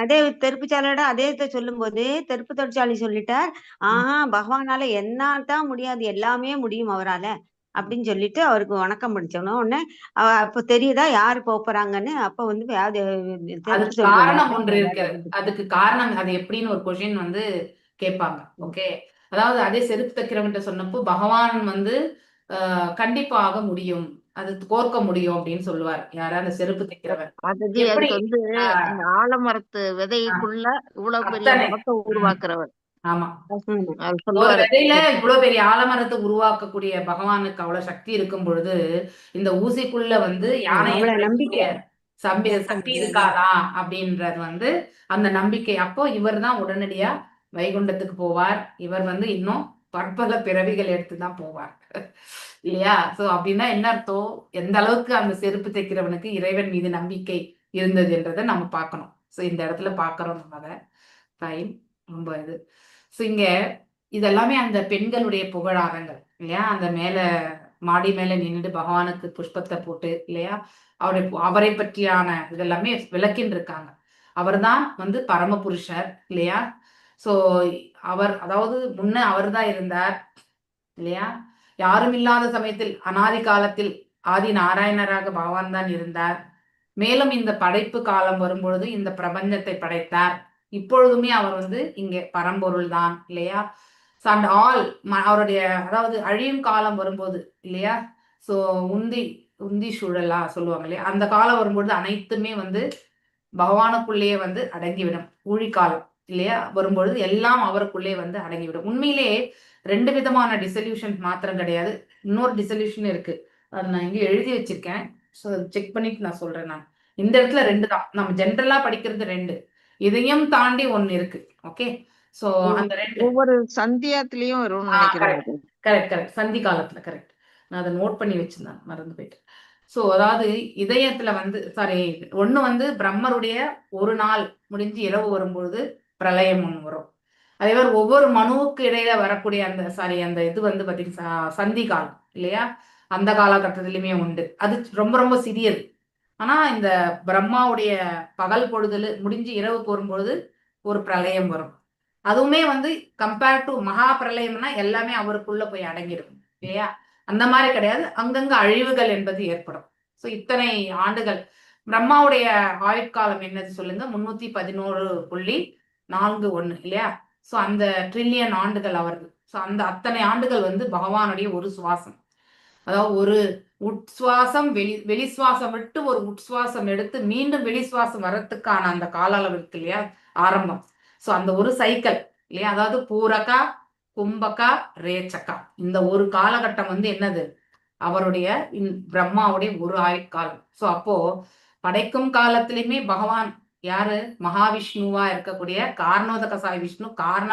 அதே தெருப்பு சாலையோட அதே சொல்லும் போது தெருப்பு தொழிற்சாலை சொல்லிட்டார், பகவானால என்னதான் முடியாது, எல்லாமே முடியும் அவரால அப்படின்னு சொல்லிட்டு அவருக்கு வணக்கம் படிச்சோம்னா உடனே அப்ப தெரியுதா யாரு போறாங்கன்னு. அப்ப வந்து காரணம் ஒன்று இருக்கிறது. அதுக்கு காரணம் அது எப்படின்னு ஒரு கொஸ்டின் வந்து கேட்பாங்க. ஓகே, அதாவது அதே செருப்பு தைக்கிறவன்ட்ட சொன்னப்போ பகவான் வந்து கண்டிப்பாக முடியும், அது கோர்க்க முடியும் அப்படின்னு சொல்லுவார். யாராவது அந்த செருப்பு தைக்கிறவர். அந்த ஆலமரத்து விதைக்குள்ள இவ்வளவு பெரிய மரத்தை உருவாக்குறவர். ஆமா, ஒரு விதையில இவ்வளவு பெரிய ஆலமரத்தை உருவாக்கக்கூடிய பகவானுக்கு அவ்வளவு சக்தி இருக்கும் பொழுது, இந்த ஊசிக்குள்ள வந்து யானை சக்தி இருக்காதா அப்படின்றது வந்து அந்த நம்பிக்கை. அப்போ இவர் தான் உடனடியா வைகுண்டத்துக்கு போவார். இவர் வந்து இன்னும் பற்பல பிறவிகள் எடுத்துதான் போவார் இல்லையா? சோ அப்படின்னா என்ன அர்த்தம், எந்த அளவுக்கு அந்த செருப்பு தைக்கிறவனுக்கு இறைவன் மீது நம்பிக்கை இருந்தது என்றதை நம்ம பார்க்கணும். சோ இந்த இடத்துல பார்க்கறோம் நம்ம அதை. ஃபைன், ரொம்ப இது. ஸோ இங்க இதெல்லாமே அந்த பெண்களுடைய புகழாரங்கள் இல்லையா? அந்த மேல மாடி மேல நின்றுட்டு பகவானுக்கு புஷ்பத்தை போட்டு இல்லையா, அவரை பற்றியான இதெல்லாமே விளக்கின்னு இருக்காங்க. அவர்தான் வந்து பரமபுருஷர் இல்லையா. சோ அவர் அதாவது முன்ன அவர் தான் இருந்தார் இல்லையா. யாரும் இல்லாத சமயத்தில் அனாதி காலத்தில் ஆதி நாராயணராக பகவான் தான் இருந்தார். மேலும் இந்த படைப்பு காலம் வரும்பொழுது இந்த பிரபஞ்சத்தை படைத்தார். இப்பொழுதுமே அவர் வந்து இங்கே பரம்பொருள் தான் இல்லையா. அண்ட் ஆல் அவருடைய அதாவது அழியும் காலம் வரும்போது இல்லையா. ஸோ உந்தி உந்தி சூழலா சொல்லுவாங்க இல்லையா, அந்த காலம் வரும்பொழுது அனைத்துமே வந்து பகவானுக்குள்ளேயே வந்து அடங்கிவிடும். ஊழிக்காலம் இல்லையா வரும்பொழுது எல்லாம் அவருக்குள்ளே வந்து அடங்கிவிடும். உண்மையிலே 2 விதமான டிசல்யூஷன் மாத்திரம் கிடையாது, இன்னொரு டிசல்யூஷன் இருக்கு. அது நான் இங்கே எழுதி வச்சிருக்கேன். ஸோ செக் பண்ணிட்டு நான் சொல்றேன். நான் இந்த இடத்துல 2 தான், நம்ம ஜென்ரலா படிக்கிறது 2, இதையும் தாண்டி ஒன்னு இருக்கு. ஓகே, ஸோ அந்த 2 ஒவ்வொரு சந்தியாத்திலயும் வரும்னு நினைக்கிறேன். கரெக்ட் கரெக்ட் சந்தி காலத்துல கரெக்ட். நான் அதை நோட் பண்ணி வச்சிருந்தேன், மறந்து போயிட்டு. ஸோ அதாவது இதயத்துல வந்து சாரி, ஒண்ணு வந்து பிரம்மருடைய ஒரு நாள் முடிஞ்சு இரவு வரும்பொழுது பிரளயம் ஒண்ணு வரும். அதே மாதிரி ஒவ்வொரு மனுவுக்கு இடையில வரக்கூடிய அந்த சாரி அந்த இது வந்து பார்த்தீங்கன்னா சந்தி காலம் இல்லையா, அந்த காலகட்டத்திலுமே உண்டு. அது ரொம்ப ரொம்ப சிறியது. ஆனா இந்த பிரம்மாவுடைய பகல் பொழுதுல முடிஞ்சு இரவு போகும்பொழுது ஒரு பிரளயம் வரும். அதுவுமே வந்து கம்பேர் டு மகா பிரளயம்னா எல்லாமே அவருக்குள்ள போய் அடங்கிடும் இல்லையா. அந்த மாதிரி கிடையாது, அங்கங்க அழிவுகள் என்பது ஏற்படும். ஸோ இத்தனை ஆண்டுகள் பிரம்மாவுடைய ஆயுட்காலம் என்னது சொல்லுங்க, 311.41 இல்லையா. ஸோ அந்த ட்ரில்லியன் ஆண்டுகள் அவருக்கு. ஸோ அந்த அத்தனை ஆண்டுகள் வந்து பகவானுடைய ஒரு சுவாசம், அதாவது ஒரு உட்சுவாசம் வெளிசுவாசம் விட்டு ஒரு உட்சுவாசம் எடுத்து மீண்டும் வெளிசுவாசம் வர்றதுக்கான அந்த கால அளவு இருக்கு இல்லையா, ஆரம்பம். ஸோ அந்த ஒரு சைக்கிள் இல்லையா, அதாவது பூரகா கும்பகா ரேச்சகா, இந்த ஒரு காலகட்டம் வந்து என்னது அவருடைய பிரம்மாவுடைய ஒரு ஆயுட்காலம். ஸோ அப்போ படைக்கும் காலத்திலுமே பகவான் யாரு, மகாவிஷ்ணுவா இருக்கக்கூடிய காரணோதகசாய் விஷ்ணு காரண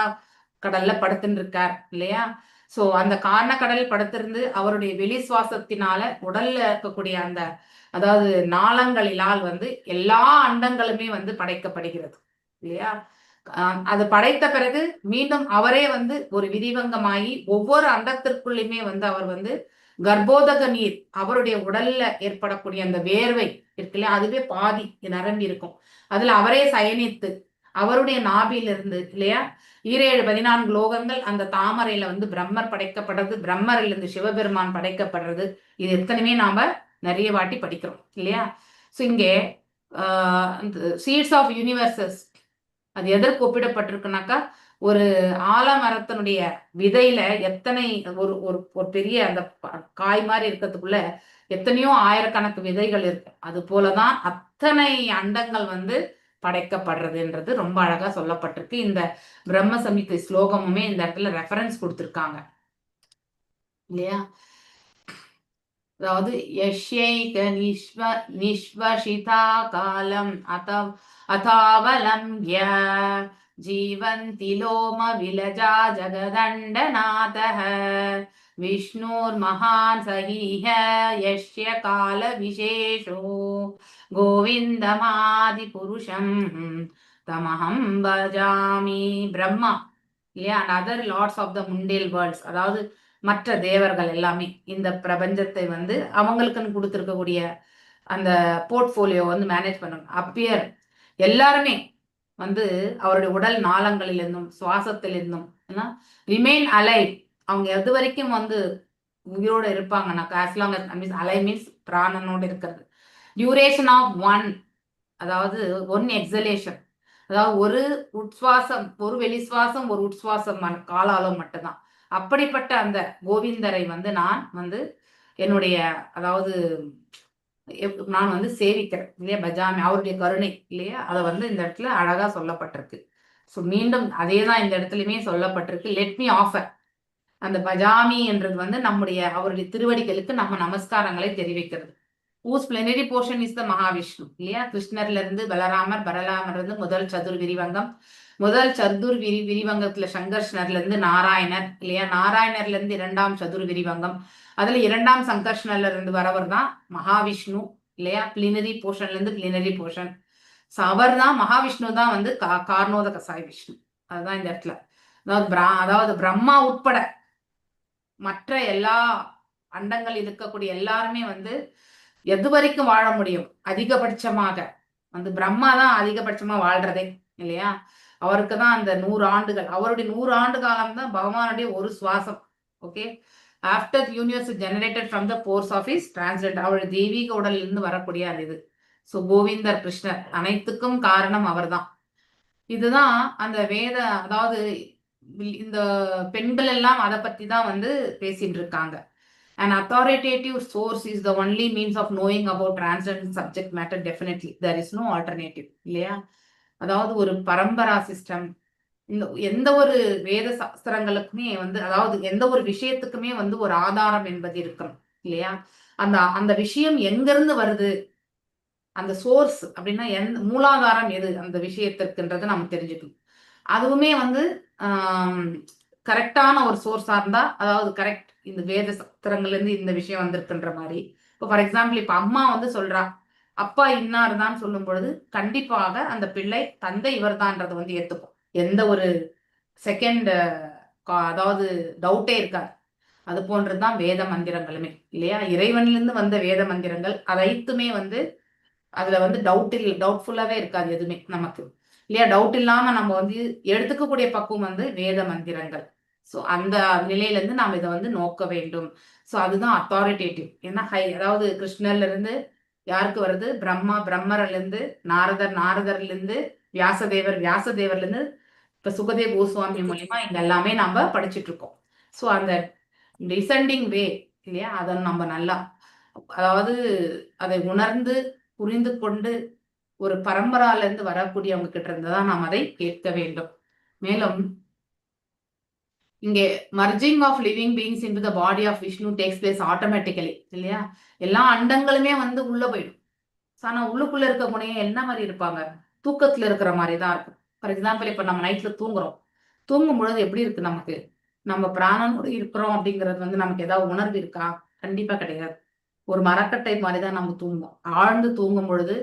கடல்ல படுத்துட்டு இருக்கார் இல்லையா. சோ அந்த காரண கடல் படுத்திருந்து அவருடைய வெளி சுவாசத்தினால உடல்ல இருக்கக்கூடிய அந்த அதாவது நாளங்களிலால் வந்து எல்லா அண்டங்களுமே வந்து படைக்கப்படுகிறது இல்லையா. அது படைத்த பிறகு மீண்டும் அவரே வந்து ஒரு விதிவங்கமாகி ஒவ்வொரு அண்டத்திற்குள்ளயுமே வந்து அவர் வந்து கர்ப்போதக நீர் அவருடைய உடல்ல ஏற்படக்கூடிய அந்த வேர்வை இருக்கு இல்லையா, அதுவே பாதி நிரம்பி இருக்கும். அதுல அவரே சயனித்து அவருடைய நாபிலிருந்து இல்லையா 14 லோகங்கள் அந்த தாமரையில வந்து பிரம்மர் படைக்கப்படுறது, பிரம்மரில் இருந்து சிவபெருமான் படைக்கப்படுறது. இது எத்தனையுமே நாம நிறைய வாட்டி படிக்கிறோம் இல்லையா. ஸோ இங்கே சீட்ஸ் ஆஃப் யூனிவர்சஸ் அது எதற்கு ஒப்பிடப்பட்டிருக்குனாக்கா, ஒரு ஆலமரத்தினுடைய விதையில எத்தனை ஒரு ஒரு ஒரு பெரிய அந்த காய் மாதிரி இருக்கிறதுக்குள்ள எத்தனையோ ஆயிரக்கணக்கு விதைகள் இருக்கு. அது போலதான் அத்தனை அண்டங்கள் வந்து படைக்கப்படுறதுன்றது ரொம்ப அழகா சொல்லப்பட்டிருக்கு. இந்த பிரம்ம சமித்தை ஸ்லோகமுமே இந்த இடத்துல ரெஃபரன்ஸ் கொடுத்திருக்காங்க இல்லையா. அதாவது யஷ்யைக நிஸ்வசிதா காலம் அதாவலம்ய ஜீவந்தி லோம விலஜா ஜகதண்டநாதः விஷ்ணுர் மகான் சஹீஹ யஸ்ய கால விசேஷோ கோவிந்தமாதி புருஷம் தமஹம் பஜாமி. பிரம்மா இல்லையா and other lords of the mundane worlds, அதாவது மற்ற தேவர்கள் எல்லாமே இந்த பிரபஞ்சத்தை வந்து அவங்களுக்குன்னு கொடுத்துருக்கக்கூடிய அந்த போர்ட்ஃபோலியோ வந்து மேனேஜ் பண்ணுங்க. அப்பியர் எல்லாருமே வந்து அவருடைய உடல் நாளங்களிலிருந்தும் சுவாசத்திலிருந்தும் ரிமைன் அலைவ், அவங்க எது வரைக்கும் வந்து உயிரோட இருப்பாங்கன்னாக்கா as long as alive means பிராணனோடு இருக்கிறது. டியூரேஷன் ஆஃப் ஒன், அதாவது ஒன் எக்ஸலேஷன், அதாவது ஒரு உட்சுவாசம் ஒரு வெளிசுவாசம் ஒரு உட்சுவாசம் கால அளவு மட்டும்தான். அப்படிப்பட்ட அந்த கோவிந்தரை வந்து நான் வந்து என்னுடைய அதாவது நான் வந்து சேவிக்கிறேன் இல்லையா, பஜாமி அவருடைய கருணை இல்லையா, அதை வந்து இந்த இடத்துல அழகா சொல்லப்பட்டிருக்கு. ஸோ மீண்டும் அதே தான் இந்த இடத்துலையுமே சொல்லப்பட்டிருக்கு. லெட் மீ ஆஃபர், அந்த பஜாமி என்றது வந்து நம்முடைய அவருடைய திருவடிகளுக்கு நம்ம நமஸ்காரங்களை தெரிவிக்கிறது. Whose plenary portion is the Mahavishnu இல்லையா. கிருஷ்ணர்ல இருந்து பலராமர் இருந்து முதல் சதுர் விரிவங்கம், முதல் சதுர் விரிவங்கத்துல சங்கர்ஷ்ணர்ல இருந்து நாராயணர் இல்லையா, நாராயணர்ல இருந்து 2ஆம் சதுர் விரிவங்கம், அதுல 2ஆம் சங்கர்ஷ்ணர்ல இருந்து வரவர் தான் மகாவிஷ்ணு இல்லையா. பிளினரி போர்ஷன்ல இருந்து பிளினரி போர்ஷன். அவர் தான் மகாவிஷ்ணு தான் வந்து கார்ணோதக சாய் விஷ்ணு. அதுதான் இந்த இடத்துல அதாவது பிரம்மா உட்பட மற்ற எல்லா அண்டங்கள் இருக்கக்கூடிய எல்லாருமே வந்து எது வரைக்கும் வாழ முடியும்? அதிகபட்சமாக வந்து பிரம்மா தான் அதிகபட்சமா வாழ்றதே இல்லையா? அவருக்கு தான் அந்த 100 ஆண்டுகள், அவருடைய 100 ஆண்டு காலம் தான் பகவானுடைய ஒரு சுவாசம். Okay, after universe generated from the force of is translate, அவருடைய தெய்வீக உடலில் இருந்து வரக்கூடிய அந்த இது. ஸோ கோவிந்தர் கிருஷ்ணர் அனைத்துக்கும் காரணம் அவர்தான். இதுதான் அந்த வேத, அதாவது இந்த பெண்கள் எல்லாம் அதை பத்தி தான் வந்து பேசிட்டு இருக்காங்க. An authoritative source is the only means of knowing about transcendent subject matter. Definitely there is no alternative இல்லையா? அதாவது ஒரு பரம்பரா சிஸ்டம், இந்த எந்த ஒரு வேத சாஸ்திரங்களுக்குமே வந்து, அதாவது எந்த ஒரு விஷயத்துக்குமே வந்து ஒரு ஆதாரம் என்பது இருக்கணும் இல்லையா? அந்த அந்த விஷயம் எங்கிருந்து வருது, அந்த சோர்ஸ் அப்படின்னா மூலாதாரம் எது அந்த விஷயத்திற்குன்றதை நம்ம தெரிஞ்சுக்கணும். அதுவுமே வந்து கரெக்டான ஒரு சோர்ஸா இருந்தா, அதாவது கரெக்ட் இந்த வேத சத்திரங்கள்ல இருந்து இந்த விஷயம் வந்திருக்குன்ற மாதிரி. இப்போ ஃபார் எக்ஸாம்பிள் இப்ப அம்மா வந்து சொல்றா அப்பா இன்னார்தான் சொல்லும் பொழுது கண்டிப்பாக அந்த பிள்ளை தந்தை இவர்தான்றது வந்து ஏத்துக்கும். எந்த ஒரு செகண்ட் அதாவது டவுட்டே இருக்காது. அது போன்றதுதான் வேத மந்திரங்களுமே இல்லையா? இறைவனிலிருந்து வந்த வேத மந்திரங்கள் அனைத்துமே வந்து அதுல வந்து டவுட்ஃபுல்லாவே இருக்காது எதுவுமே நமக்கு இல்லையா? டவுட் இல்லாம நம்ம வந்து எடுத்துக்கக்கூடிய பக்குவம் வந்து வேத மந்திரங்கள். ஸோ அந்த நிலையில இருந்து நாம் இதை வந்து நோக்க வேண்டும். ஸோ அதுதான் அத்தாரிட்டேட்டிவ். ஏன்னா அதாவது கிருஷ்ணர்ல இருந்து யாருக்கு வருது? பிரம்மா, பிரம்மர்ல இருந்து நாரதர், நாரதர்ல இருந்து வியாசதேவர், வியாசதேவர்ல இருந்து இப்ப சுகதேவ் கோஸ்வாமி மூலியமா இங்க எல்லாமே நம்ம படிச்சுட்டு இருக்கோம். ஸோ அந்த டிசெண்டிங் வே இல்லையா, அதை நம்ம நல்லா, அதாவது அதை உணர்ந்து புரிந்து கொண்டு ஒரு பரம்பரால இருந்து வரக்கூடியவங்க கிட்ட இருந்துதான் நாம் அதை கேட்க வேண்டும். மேலும் இங்கே merging of living beings into the body of Vishnu takes place automatically இல்லையா? எல்லா அண்டங்களுமே வந்து உள்ள போயிடும். ஆனா உள்ளுக்குள்ள இருக்க முனைய என்ன மாதிரி இருப்பாங்க? தூக்கத்துல இருக்கிற மாதிரி தான் இருக்கும். ஃபார் எக்ஸாம்பிள் இப்ப நம்ம நைட்ல தூங்குறோம். தூங்கும் பொழுது எப்படி இருக்கு நமக்கு? நம்ம பிராணனோடு இருக்கிறோம் அப்படிங்கிறது வந்து நமக்கு ஏதாவது உணர்வு இருக்கா? கண்டிப்பா கிடையாது. ஒரு மரக்கட்டை மாதிரிதான் நம்ம தூங்குவோம். ஆழ்ந்து தூங்கும் பொழுது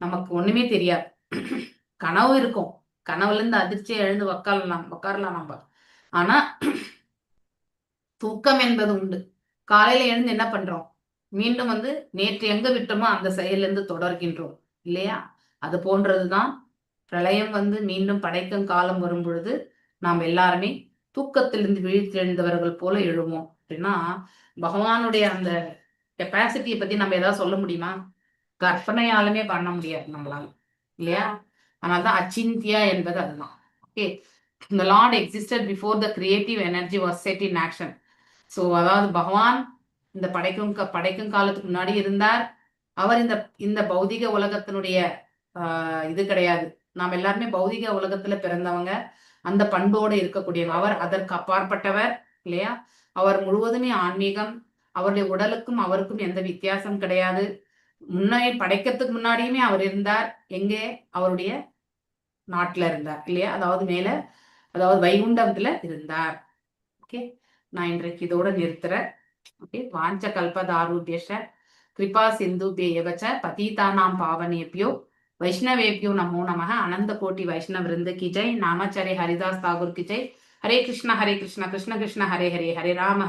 நமக்கு ஒண்ணுமே தெரியாது. கனவு இருக்கும், கனவுல இருந்து அதிர்ச்சியை எழுந்து உட்காரலாம் நம்ம. ஆனா தூக்கம் என்பது உண்டு. காலையில எழுந்து என்ன பண்றோம்? மீண்டும் வந்து நேற்று எங்க விட்டோமோ அந்த செயலிருந்து தொடர்கின்றோம் இல்லையா? அது போன்றதுதான் பிரளயம் வந்து மீண்டும் படைக்கும் காலம் வரும் பொழுது நாம் எல்லாருமே தூக்கத்திலிருந்து விழித்தெழுந்தவர்கள் போல எழுவோம். அப்படின்னா பகவானுடைய அந்த கெப்பாசிட்டியை பத்தி நம்ம ஏதாவது சொல்ல முடியுமா? கற்பனையாலுமே பண்ண முடியாது நம்மளால இல்லையா? அதனால்தான் அச்சிந்தியா என்பது அதுதான். Okay, the Lord existed before the creative energy was set in action. So அதாவது பகவான் இந்த படைக்கும் காலத்துக்கு முன்னாடி இருந்தார். அவர் இந்த இந்த பௌதிக உலகத்தினுடைய இது கிடையாது. நாம் எல்லாருமே பௌதிக உலகத்துல பிறந்தவங்க, அந்த பண்போடு இருக்கக்கூடியவங்க. அவர் அதற்கு அப்பாற்பட்டவர் இல்லையா? அவர் முழுவதுமே ஆன்மீகம். அவருடைய உடலுக்கும் அவருக்கும் எந்த வித்தியாசம் கிடையாது. முன்னாடி படைக்கிறதுக்கு முன்னாடியுமே அவர் இருந்தார். எங்கே? அவருடைய நாட்டுல இருந்தார் இல்லையா? அதாவது மேல, அதாவது வைகுண்டத்துல இருந்தார். ஓகே, நான் இன்றைக்கு இதோட நிறுத்துறேன். ஓகே, வாஞ்ச கல்பதாருத்யஷ கிருபா சிந்துபேயவச்ச பதீதானாம் பாவனேபியோ வைஷ்ணவேபியோ நமோ நமः. அனந்த கோட்டி வைஷ்ணவ விருந்த கி ஜெய். நாமாச்சாரிய ஹரிதாஸ் தாகூர் கி ஜெய். ஹரே கிருஷ்ண கிருஷ்ண கிருஷ்ண ஹரே ஹரே, ஹரே ராம